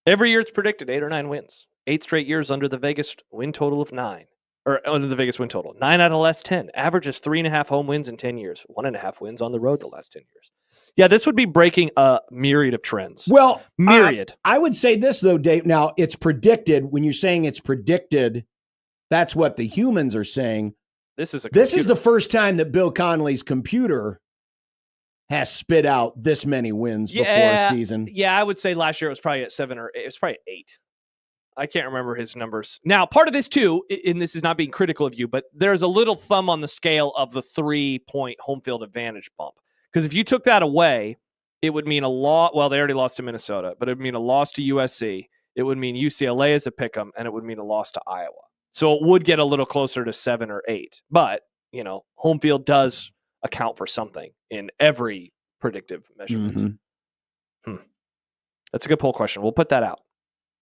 Every year it's predicted 8 or 9 wins. 8 straight years under the Vegas win total of 9. Or under the Vegas win total. 9 out of the last 10. Average is 3.5 home wins in 10 years. 1.5 wins on the road the last 10 years. Yeah, this would be breaking a myriad of trends. Well, myriad. I would say this, though, Dave. Now, it's predicted. When you're saying it's predicted, that's what the humans are saying. This is the first time that Bill Connolly's computer has spit out this many wins before a season. Yeah, I would say last year it was probably at 7 or 8. It was probably at 8. I can't remember his numbers. Now, part of this, too, and this is not being critical of you, but there's a little thumb on the scale of the 3-point home field advantage bump. Because if you took that away, it would mean a loss. Well, they already lost to Minnesota, but it would mean a loss to USC. It would mean UCLA as a pick'em, and it would mean a loss to Iowa. So it would get a little closer to 7 or 8. But, home field does account for something in every predictive measurement. That's a good poll question. We'll put that out.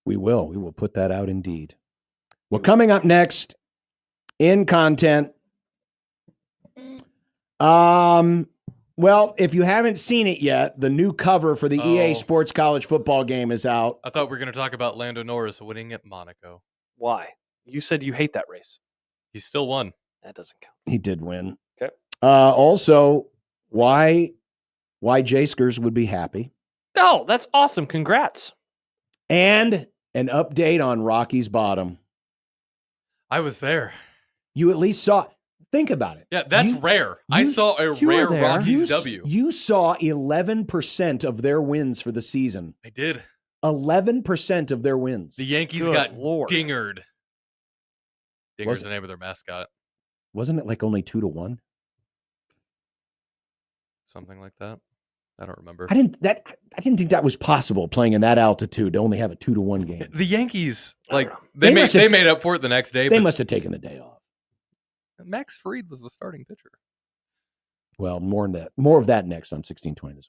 We will. We will put that out indeed. Well, coming up next in content. Well, if you haven't seen it yet, the new cover for the EA Sports College Football game is out. I thought we were going to talk about Lando Norris winning at Monaco. Why? You said you hate that race. He still won. That doesn't count. He did win. Okay. Also, why Jayskers would be happy. Oh, that's awesome. Congrats. And an update on Rocky's Bottom. I was there. You at least saw... Think about it. Yeah, that's rare. I saw a rare Rockies W. You saw 11% of their wins for the season. I did. 11% of their wins. The Yankees got dingered. Dinger's the name of their mascot. Wasn't it like only 2-1? Something like that. I don't remember. I didn't think that was possible playing in that altitude to only have a 2-1 game. The Yankees, they made up for it the next day. They must have taken the day off. Max Fried was the starting pitcher. Well, more of that next on 1620.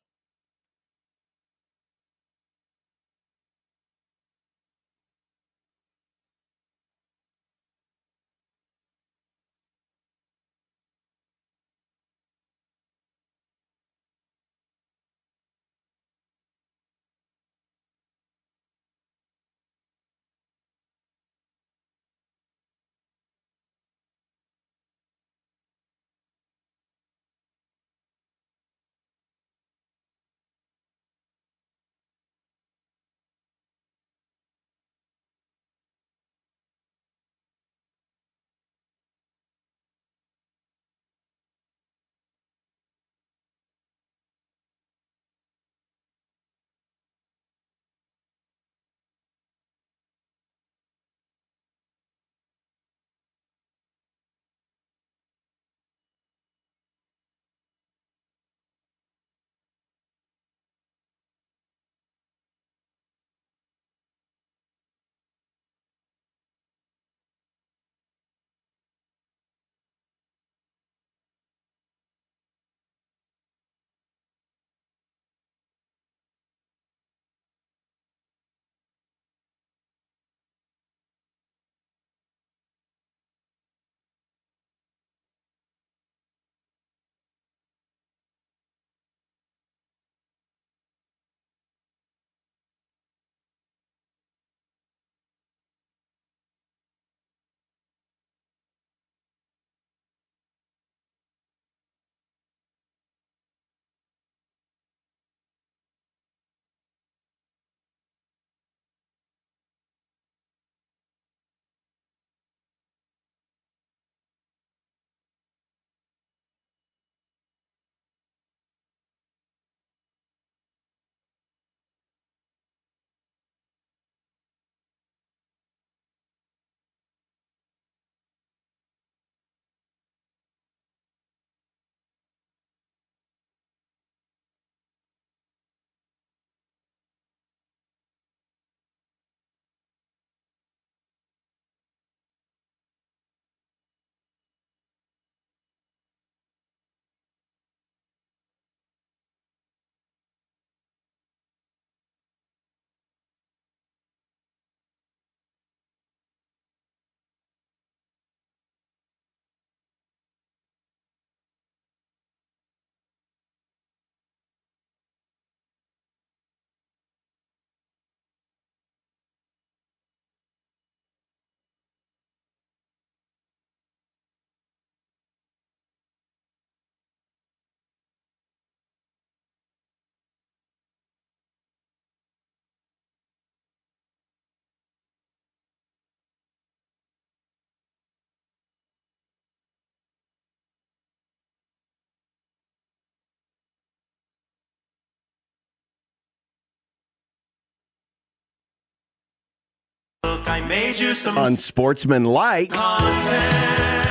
I made you some Unsportsmanlike content.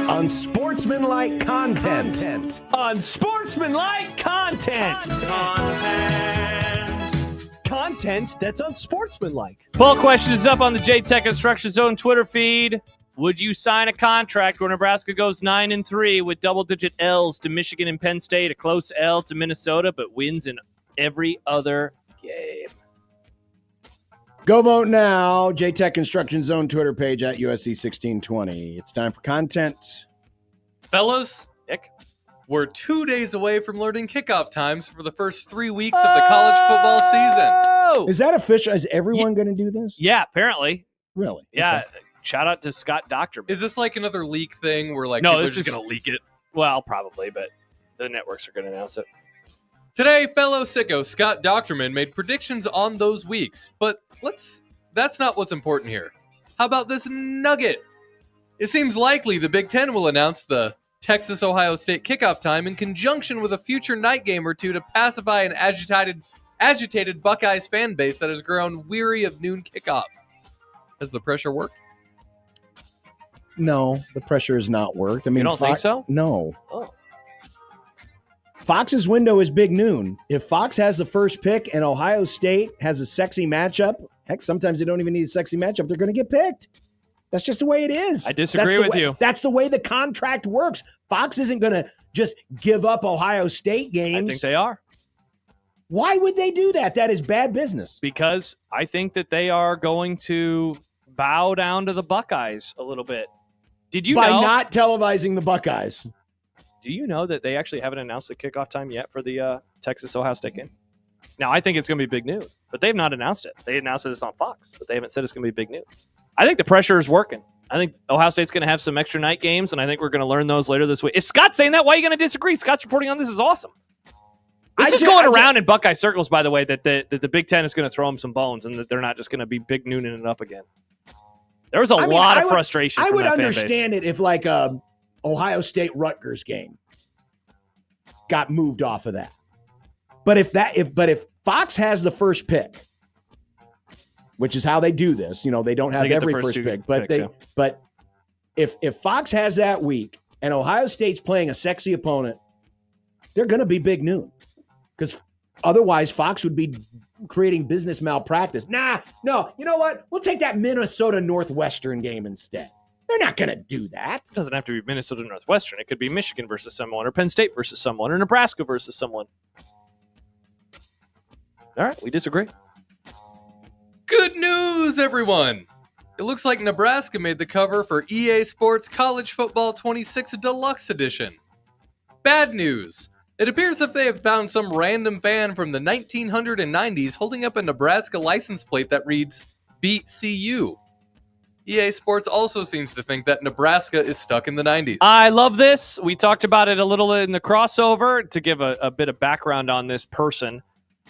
Unsportsmanlike content. Unsportsmanlike content. Content that's unsportsmanlike. Poll question is up on the J-Tech Instruction Zone Twitter feed. Would you sign a contract where Nebraska goes 9-3 with double-digit L's to Michigan and Penn State, a close L to Minnesota, but wins in every other game? Go vote now. J-Tech Instruction Zone Twitter page at USC 1620. It's time for content. Fellas, Nick, we're 2 days away from learning kickoff times for the first 3 weeks of the college football season. Is that official? Is everyone going to do this? Yeah, apparently. Really? Yeah. Okay. Shout out to Scott Docterman. Is this like another leak thing where like No, people are this just is- going to leak it? Well, probably, but the networks are going to announce it. Today, fellow sicko Scott Docterman made predictions on those weeks, but that's not what's important here. How about this nugget? It seems likely the Big Ten will announce the Texas-Ohio State kickoff time in conjunction with a future night game or two to pacify an agitated Buckeyes fan base that has grown weary of noon kickoffs. Has the pressure worked? No, the pressure has not worked. I mean, You don't think so? No. Oh. Fox's window is big noon. If Fox has the first pick and Ohio State has a sexy matchup, heck, sometimes they don't even need a sexy matchup. They're going to get picked. That's just the way it is. I disagree with you. That's the way the contract works. Fox isn't going to just give up Ohio State games. I think they are. Why would they do that? That is bad business. Because I think that they are going to bow down to the Buckeyes a little bit. Did you By know? not televising the Buckeyes. Do you know that they actually haven't announced the kickoff time yet for the Texas-Ohio State game? Now, I think it's going to be big news, but they've not announced it. They announced that it's on Fox, but they haven't said it's going to be big news. I think the pressure is working. I think Ohio State's going to have some extra night games, and I think we're going to learn those later this week. If Scott's saying that, why are you going to disagree? Scott's reporting on this is awesome. This is going around in Buckeye circles, by the way, that the Big Ten is going to throw them some bones and that they're not just going to be big nooning it up again. There was a lot of frustration. I from would that fan understand it if like a Ohio State Rutgers game got moved off of that. But if Fox has the first pick, which is how they do this, they don't have every first pick, but but if Fox has that week and Ohio State's playing a sexy opponent, they're going to be big noon because otherwise Fox would be creating business malpractice. No, you know what? We'll take that Minnesota Northwestern game instead. They're not going to do that. It doesn't have to be Minnesota Northwestern. It could be Michigan versus someone, or Penn State versus someone, or Nebraska versus someone. All right, we disagree. Good news, everyone! It looks like Nebraska made the cover for EA Sports College Football 26 Deluxe Edition. Bad news. It appears if they have found some random fan from the 1990s holding up a Nebraska license plate that reads, Beat CU. EA Sports also seems to think that Nebraska is stuck in the 90s. I love this. We talked about it a little in the crossover. To give a bit of background on this person,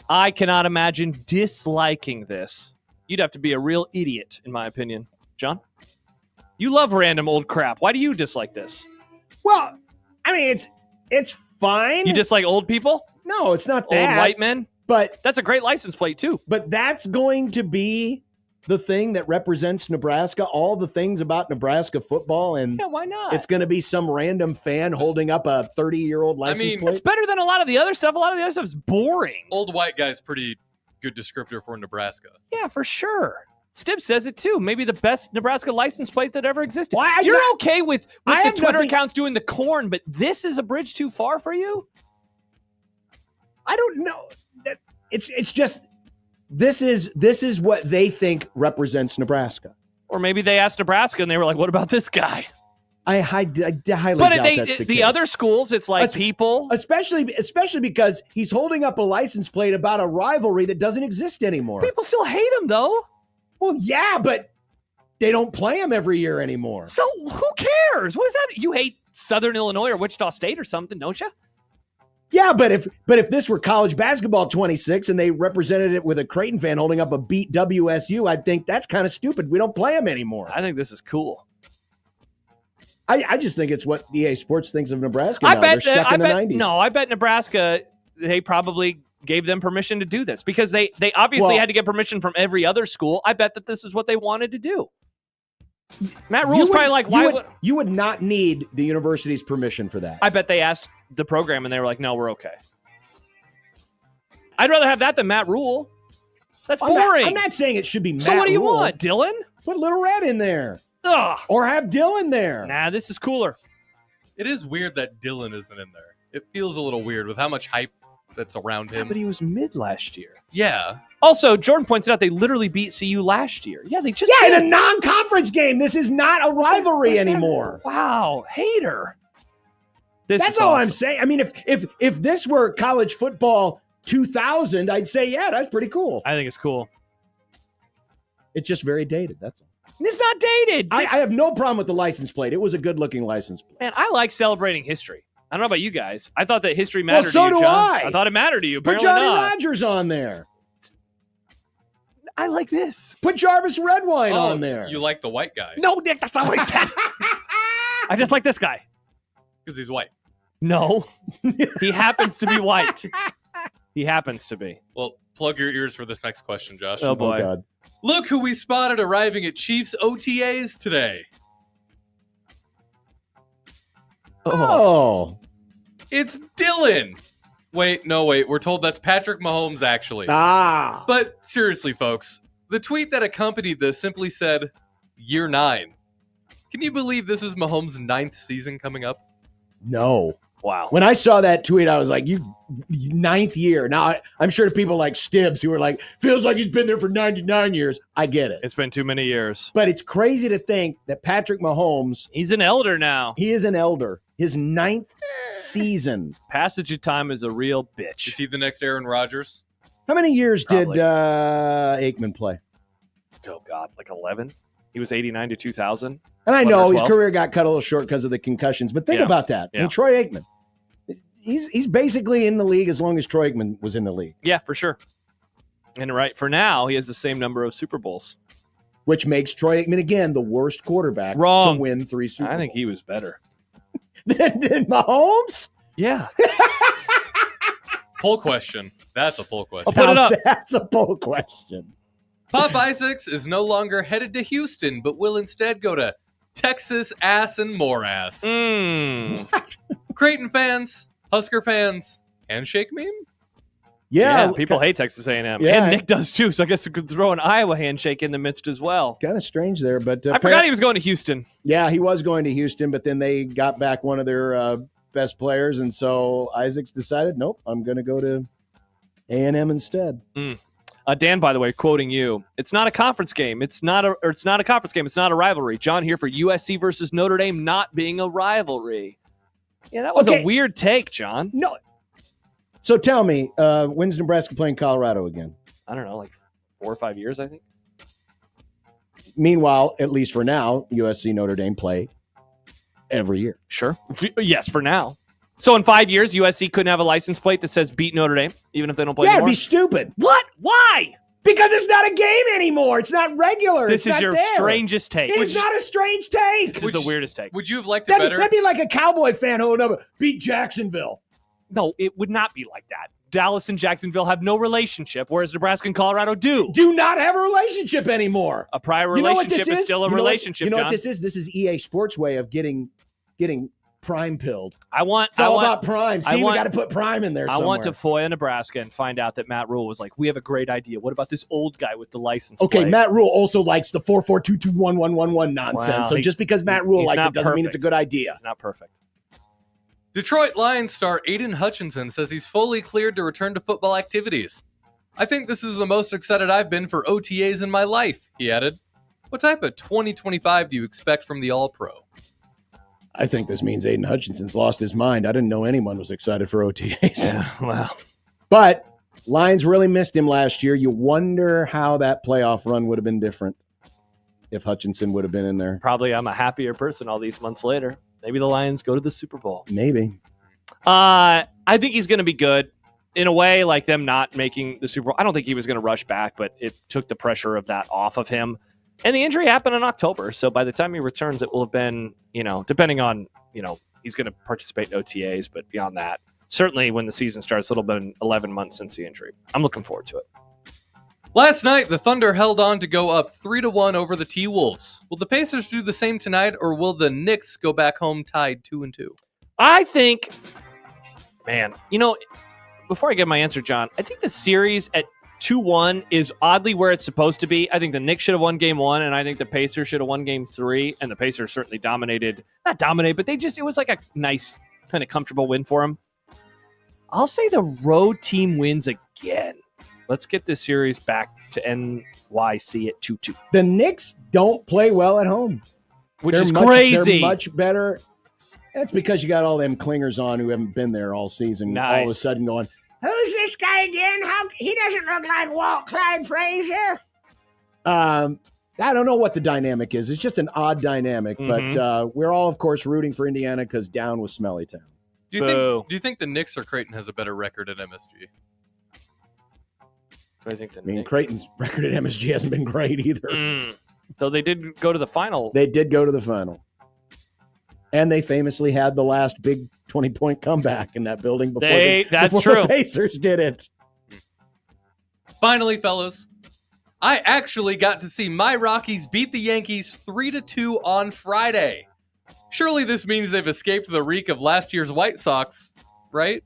I cannot imagine disliking this. You'd have to be a real idiot, in my opinion. John? You love random old crap. Why do you dislike this? Well, I mean, it's fine. You dislike old people? No, it's not that. Old white men? But that's a great license plate, too. But that's going to be the thing that represents Nebraska, all the things about Nebraska football, and yeah, why not? It's going to be some random fan holding up a 30-year-old license plate. It's better than a lot of the other stuff. A lot of the other stuff is boring. Old white guy's pretty good descriptor for Nebraska. Yeah, for sure. Stib says it too. Maybe the best Nebraska license plate that ever existed. Why, You're okay with the Twitter nothing... accounts doing the corn, but this is a bridge too far for you? I don't know. It's just this is what they think represents Nebraska. Or maybe they asked Nebraska and they were like, "What about this guy?" I highly doubt that's the case. Other schools, it's like people, especially because he's holding up a license plate about a rivalry that doesn't exist anymore. People still hate him, though. Well, yeah, but they don't play him every year anymore. So who cares? What is that? You hate Southern Illinois or Wichita State or something, don't you? Yeah, but if this were college basketball 26 and they represented it with a Creighton fan holding up a beat WSU, I'd think that's kind of stupid. We don't play them anymore. I think this is cool. I just think it's what EA Sports thinks of Nebraska now. They're stuck in the 90s. No, I bet Nebraska, they probably gave them permission to do this because they obviously had to get permission from every other school. I bet that this is what they wanted to do. Matt Rule's probably like, why would you would not need the university's permission for that? I bet they asked the program and they were like, no, we're okay. I'd rather have that than Matt Rule. That's boring. I'm not saying it should be Matt So what do you Rule. want, Dylan? Put Little Red in there. Ugh. Or have Dylan there. Nah, this is cooler. It is weird that Dylan isn't in there. It feels a little weird with how much hype that's around him. But he was mid last year. Yeah. Also, Jordan points out they literally beat CU last year. Yeah, they just in a non-conference game. This is not a rivalry anymore. Wow, hater. That's all I'm saying. I mean, if this were college football 2000, I'd say, yeah, that's pretty cool. I think it's cool. It's just very dated. That's all. It's not dated. I have no problem with the license plate. It was a good-looking license plate. Man, I like celebrating history. I don't know about you guys. I thought that history mattered to so you, do John. I. I thought it mattered to you. Put Apparently Johnny not. Rodgers on there. I like this. Put Jarvis Redwine on there. You like the white guy. No, Nick, that's not what I said. I just like this guy. Because he's white. No. He happens to be white. He happens to be. Well, plug your ears for this next question, Josh. Oh, boy. God. Look who we spotted arriving at Chiefs OTAs today. Oh. It's Dylan. Wait. We're told that's Patrick Mahomes, actually. Ah. But seriously, folks, the tweet that accompanied this simply said, Year 9. Can you believe this is Mahomes' 9th season coming up? No. Wow. When I saw that tweet, I was like, you 9th year. Now, I'm sure people like Stibbs who are like, feels like he's been there for 99 years. I get it. It's been too many years. But it's crazy to think that Patrick Mahomes. He's an elder now. He is an elder. His 9th season. Passage of time is a real bitch. Is he the next Aaron Rodgers? How many years Probably. did Aikman play? Oh, God, like 11? He was 89 to 2000. And I 11 know or his 12. career got cut a little short because of the concussions, but think Yeah. about that. I Yeah. mean, Troy Aikman. He's basically in the league as long as Troy Aikman was in the league. Yeah, for sure. And right for now, he has the same number of Super Bowls. Which makes Troy Aikman, again, the worst quarterback Wrong. to win 3 Super Bowls. I think he was better. than Mahomes? Yeah. Poll question. That's a poll question. I'll put it up. That's a poll question. Pop Isaacs is no longer headed to Houston, but will instead go to Texas ass and more ass. What? Creighton fans, Husker fans, handshake meme? Yeah. People hate Texas A&M. Yeah. And Nick does too, so I guess we could throw an Iowa handshake in the midst as well. Kind of strange there, but I forgot he was going to Houston. Yeah, he was going to Houston, but then they got back one of their best players, and so Isaacs decided, nope, I'm going to go to A&M instead. Dan, by the way, quoting you, it's not a conference game. It's not a conference game. It's not a rivalry. John here for USC versus Notre Dame not being a rivalry. Yeah, that was a weird take, John. No. So tell me, when's Nebraska playing Colorado again? I don't know, like 4 or 5 years, I think. Meanwhile, at least for now, USC Notre Dame play every year. Sure. Yes, for now. So in 5 years, USC couldn't have a license plate that says beat Notre Dame, even if they don't play anymore? It'd be stupid. What? Why? Because it's not a game anymore. It's not regular. This It's is not your there. strangest take. It's not a strange take. This is the weirdest take. Would you have liked it better? That'd be like a Cowboy fan who would beat Jacksonville. No, it would not be like that. Dallas and Jacksonville have no relationship, whereas Nebraska and Colorado do. Do not have a relationship anymore. A prior You know what relationship this is still a You know what- relationship, You know John. what this is? This is EA Sports' way of getting prime pilled. It's all about prime. See, we got to put prime in there somewhere. I want to FOIA Nebraska and find out that Matt Rule was like, we have a great idea. What about this old guy with the license Okay, plate? Matt Rule also likes the 4-4-2-2-1-1-1-1 nonsense. Wow, So just because Matt Rule he's likes not it doesn't mean it's a perfect. good idea. It's not perfect. Detroit Lions star Aiden Hutchinson says he's fully cleared to return to football activities. I think this is the most excited I've been for OTAs in my life, he added. What type of 2025 do you expect from the All-Pro? I think this means Aiden Hutchinson's lost his mind. I didn't know anyone was excited for OTAs. Yeah, wow. But Lions really missed him last year. You wonder how that playoff run would have been different if Hutchinson would have been in there. Probably I'm a happier person all these months later. Maybe the Lions go to the Super Bowl. Maybe. I think he's going to be good. In a way, like them not making the Super Bowl. I don't think he was going to rush back, but it took the pressure of that off of him. And the injury happened in October. So by the time he returns, it will have been, depending on, he's going to participate in OTAs, but beyond that, certainly when the season starts, it'll been 11 months since the injury. I'm looking forward to it. Last night, the Thunder held on to go up 3-1 over the T-Wolves. Will the Pacers do the same tonight, or will the Knicks go back home tied 2-2? I think, man, before I get my answer, John, I think the series at 2-1 is oddly where it's supposed to be. I think the Knicks should have won game 1, and I think the Pacers should have won game 3, and the Pacers certainly not dominated, but it was like a nice, kind of comfortable win for them. I'll say the road team wins again. Let's get this series back to NYC at 2-2. The Knicks don't play well at home. Which is crazy. They're much better. That's because you got all them clingers on who haven't been there all season. Nice. All of a sudden going, who's this guy again? He doesn't look like Walt Clyde Frazier. I don't know what the dynamic is. It's just an odd dynamic. But we're all, of course, rooting for Indiana because down with Smelly Town. Do you think the Knicks or Creighton has a better record at MSG? Creighton's record at MSG hasn't been great either. Though they did go to the final. They did go to the final. And they famously had the last big 20-point comeback in that building before the Pacers did it. Finally, fellas, I actually got to see my Rockies beat the Yankees 3-2 on Friday. Surely this means they've escaped the reek of last year's White Sox, right?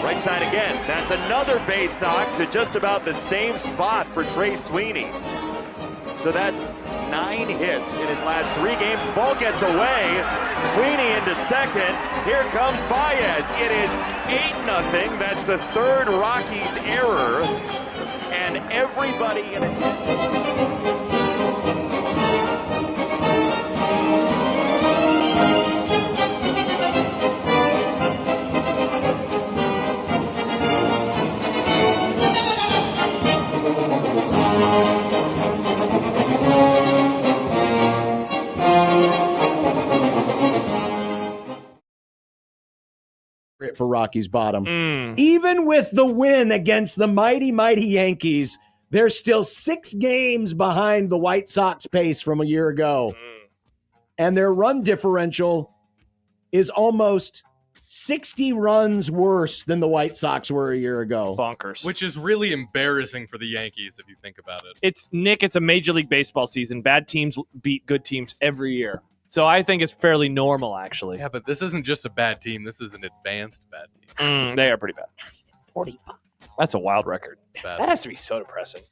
Right side again. That's another base knock to just about the same spot for Trey Sweeney. So that's 9 hits in his last 3 games. The ball gets away. Sweeney into second. Here comes Baez. It is 8-0. That's the 3rd Rockies error. And everybody in attendance. For Rockies bottom. Even with the win against the mighty Yankees, they're still 6 games behind the White Sox pace from a year ago. And their run differential is almost 60 runs worse than the White Sox were a year ago. Bonkers. Which is really embarrassing for the Yankees if you think about it. It's a Major League Baseball season. Bad teams beat good teams every year. So I think it's fairly normal, actually. Yeah, but this isn't just a bad team. This is an advanced bad team. They are pretty bad. 45. That's a wild record. Bad. That has to be so depressing.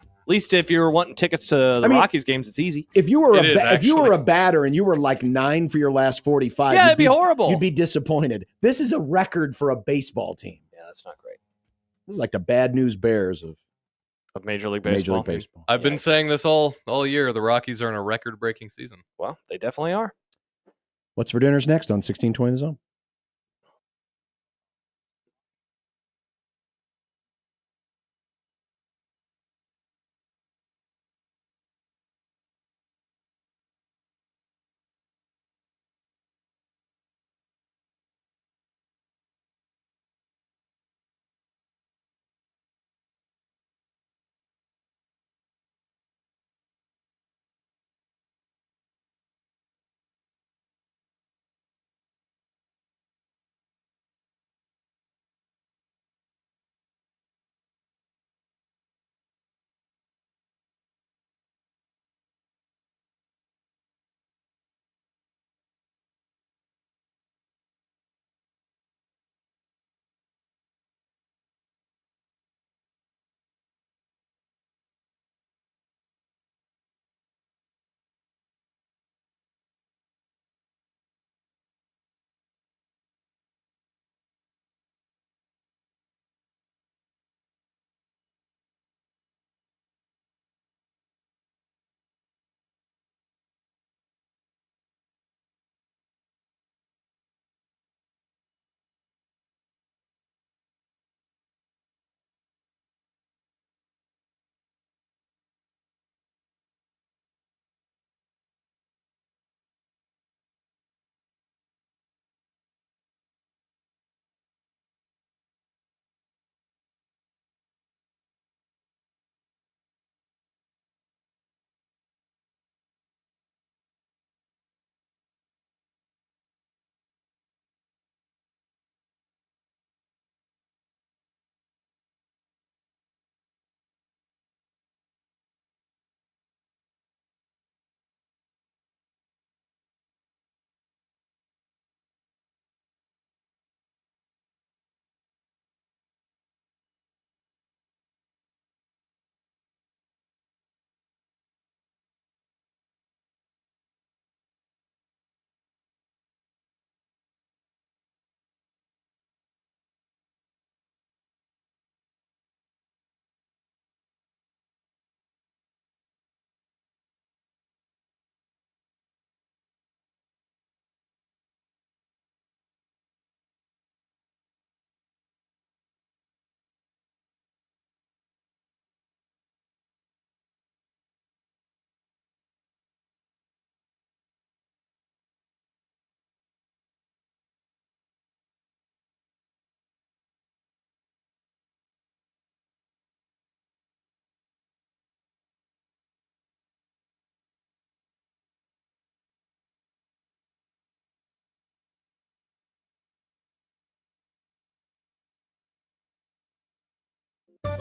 At least if you're wanting tickets to the Rockies games, it's easy. If you were a batter and you were like 9 for your last 45, it'd be horrible. You'd be disappointed. This is a record for a baseball team. Yeah, that's not great. This is like the bad news bears of Major League Baseball. I've been saying this all year. The Rockies are in a record-breaking season. Well, they definitely are. What's for dinner's next on 1620 The Zone?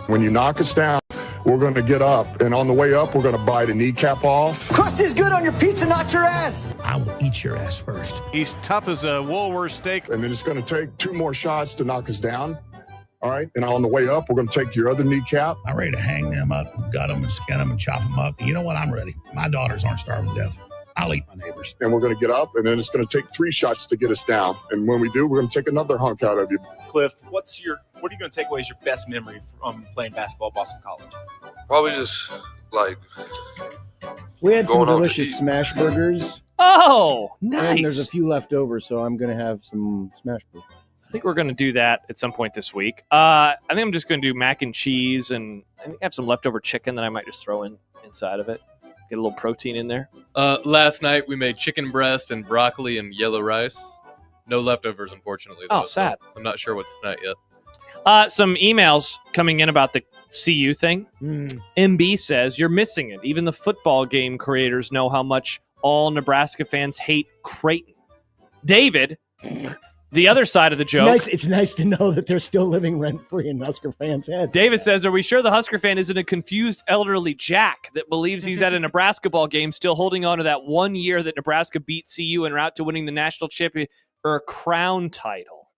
When you knock us down, we're going to get up, and on the way up, we're going to bite a kneecap off. Crust is good on your pizza, not your ass. I will eat your ass first. He's tough as a Woolworth steak. And then it's going to take 2 more shots to knock us down. All right. And on the way up, we're going to take your other kneecap. I'm ready to hang them up, gut them, and skin them, and chop them up. You know what? I'm ready. My daughters aren't starving to death. I'll eat my neighbors. And we're going to get up, and then it's going to take 3 shots to get us down. And when we do, we're going to take another hunk out of you. Cliff, what are you going to take away as your best memory from playing basketball at Boston College? Probably just like we had some going out to delicious eat. smash burgers. Oh, And there's a nice. few left over, so I'm going to have some smash burgers. I think we're going to do that at some point this week. I think I'm just going to do mac and cheese, and I think I have some leftover chicken that I might just throw inside of it. Get a little protein in there. Last night we made chicken breast and broccoli and yellow rice. No leftovers, unfortunately. Oh, though, so sad. I'm not sure what's tonight yet. Some emails coming in about the CU thing. MB says, you're missing it. Even the football game creators know how much all Nebraska fans hate Creighton. David, the other side of the joke. It's nice to know that they're still living rent-free in Husker fans' heads. David says, are we sure the Husker fan isn't a confused elderly Jack that believes he's at a Nebraska ball game still holding on to that 1 year that Nebraska beat CU en route to winning the national championship or a crown title?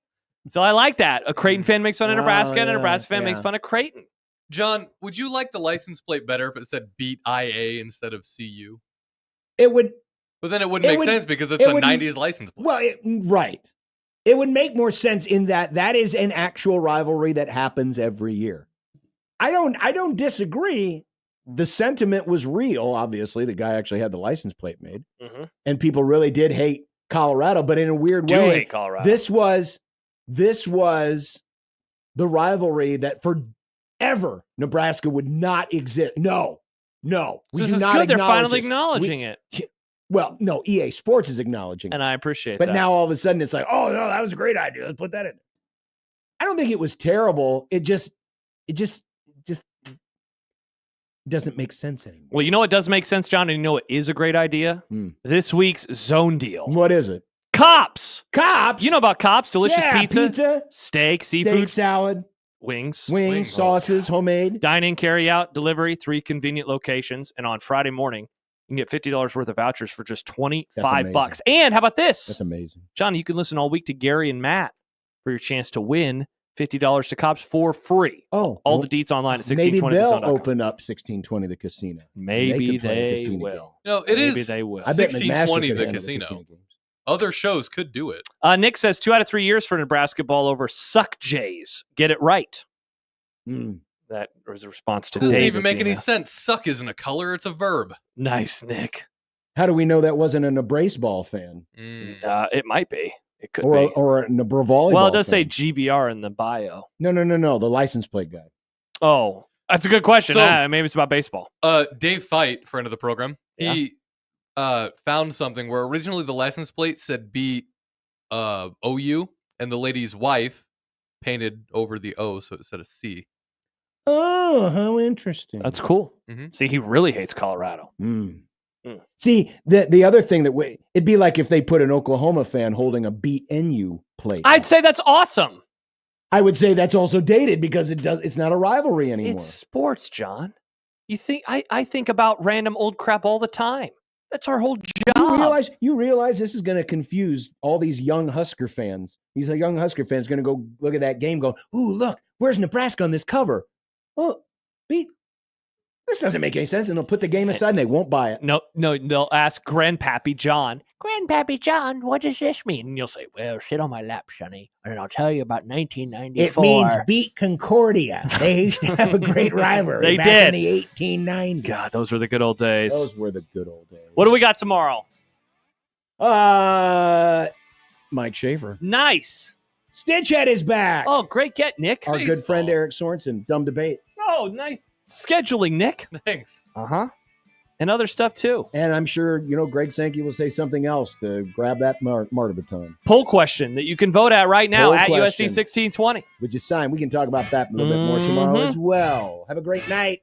So I like that. A Creighton fan makes fun of Nebraska and a Nebraska fan makes fun of Creighton. John, would you like the license plate better if it said beat IA instead of CU? It would. But then it wouldn't make sense because it's a 90s license plate. Well, right. It would make more sense in that is an actual rivalry that happens every year. I don't disagree. The sentiment was real. Obviously, the guy actually had the license plate made, and people really did hate Colorado. But in a weird way, hate Colorado. This was the rivalry that forever Nebraska would not exist. No, we This do is not good. They're acknowledge finally this. acknowledging it. Well, no, EA Sports is acknowledging it. And I appreciate But that. now all of a sudden it's like, oh no, that was a great idea. Let's put that in. I don't think it was terrible. It just doesn't make sense anymore. Well, you know what does make sense, John? And you know what is a great idea? This week's zone deal. What is it? Cops. Cops. You know about Cops? Delicious Yeah, pizza, steak, seafood, steak salad, wings, sauces, homemade. Dine-in, carry-out, delivery, 3 convenient locations. And on Friday morning, you can get $50 worth of vouchers for just $25. And how about this? That's amazing. John, you can listen all week to Gary and Matt for your chance to win $50 to Cops for free. Oh, all the deets online at Maybe 1620. they'll open up 1620 the casino. Maybe can play a they casino will. game. No, it Maybe is they will. I bet McMaster 1620 could the handle casino. Other shows could do it. Nick says 2 out of 3 years for Nebraska ball over Suck Jays. Get it right. That was a response to It doesn't David's even make any email. sense. Suck isn't a color, it's a verb. Nice, Nick. How do we know that wasn't a Nebraska ball fan? It might be. It could Or be. or a Nebra volleyball Well, it does fan. say GBR in the bio. No, the license plate guy. Oh, that's a good question. So- Maybe it's about baseball. Dave Fight, friend of the program, he found something where originally the license plate said beat OU, and the lady's wife painted over the O, so it said a C. Oh, how interesting. That's cool. See, he really hates Colorado. See, the other thing that it'd be like if they put an Oklahoma fan holding a beat NU plate. I'd say that's awesome. I would say that's also dated because it's not a rivalry anymore. It's sports, John. You think I think about random old crap all the time. That's our whole job. You realize this is going to confuse all these young Husker fans. These young Husker fans going to go look at that game, go, "Ooh, look, where's Nebraska on this cover?" Oh, beat. This doesn't make any sense, and they'll put the game aside and they won't buy it. No, they'll ask Grandpappy John. Grandpappy John, what does this mean? And you'll say, well, sit on my lap, Sonny, and I'll tell you about 1994. It means beat Concordia. They used to have a great rivalry They back did. in the 1890s. God, those were the good old days. Those were the good old days. What do we got tomorrow? Mike Schaefer. Nice. Stitchhead is back. Oh, great get, Nick. Our good friend Eric Sorensen. Dumb debate. Oh, nice. Scheduling, Nick. Thanks. Uh-huh. And other stuff, too. And I'm sure, Greg Sankey will say something else to grab that martyr baton. Poll question that you can vote at right now Poll at question. USC 1620. Would you sign? We can talk about that a little bit more tomorrow as well. Have a great night.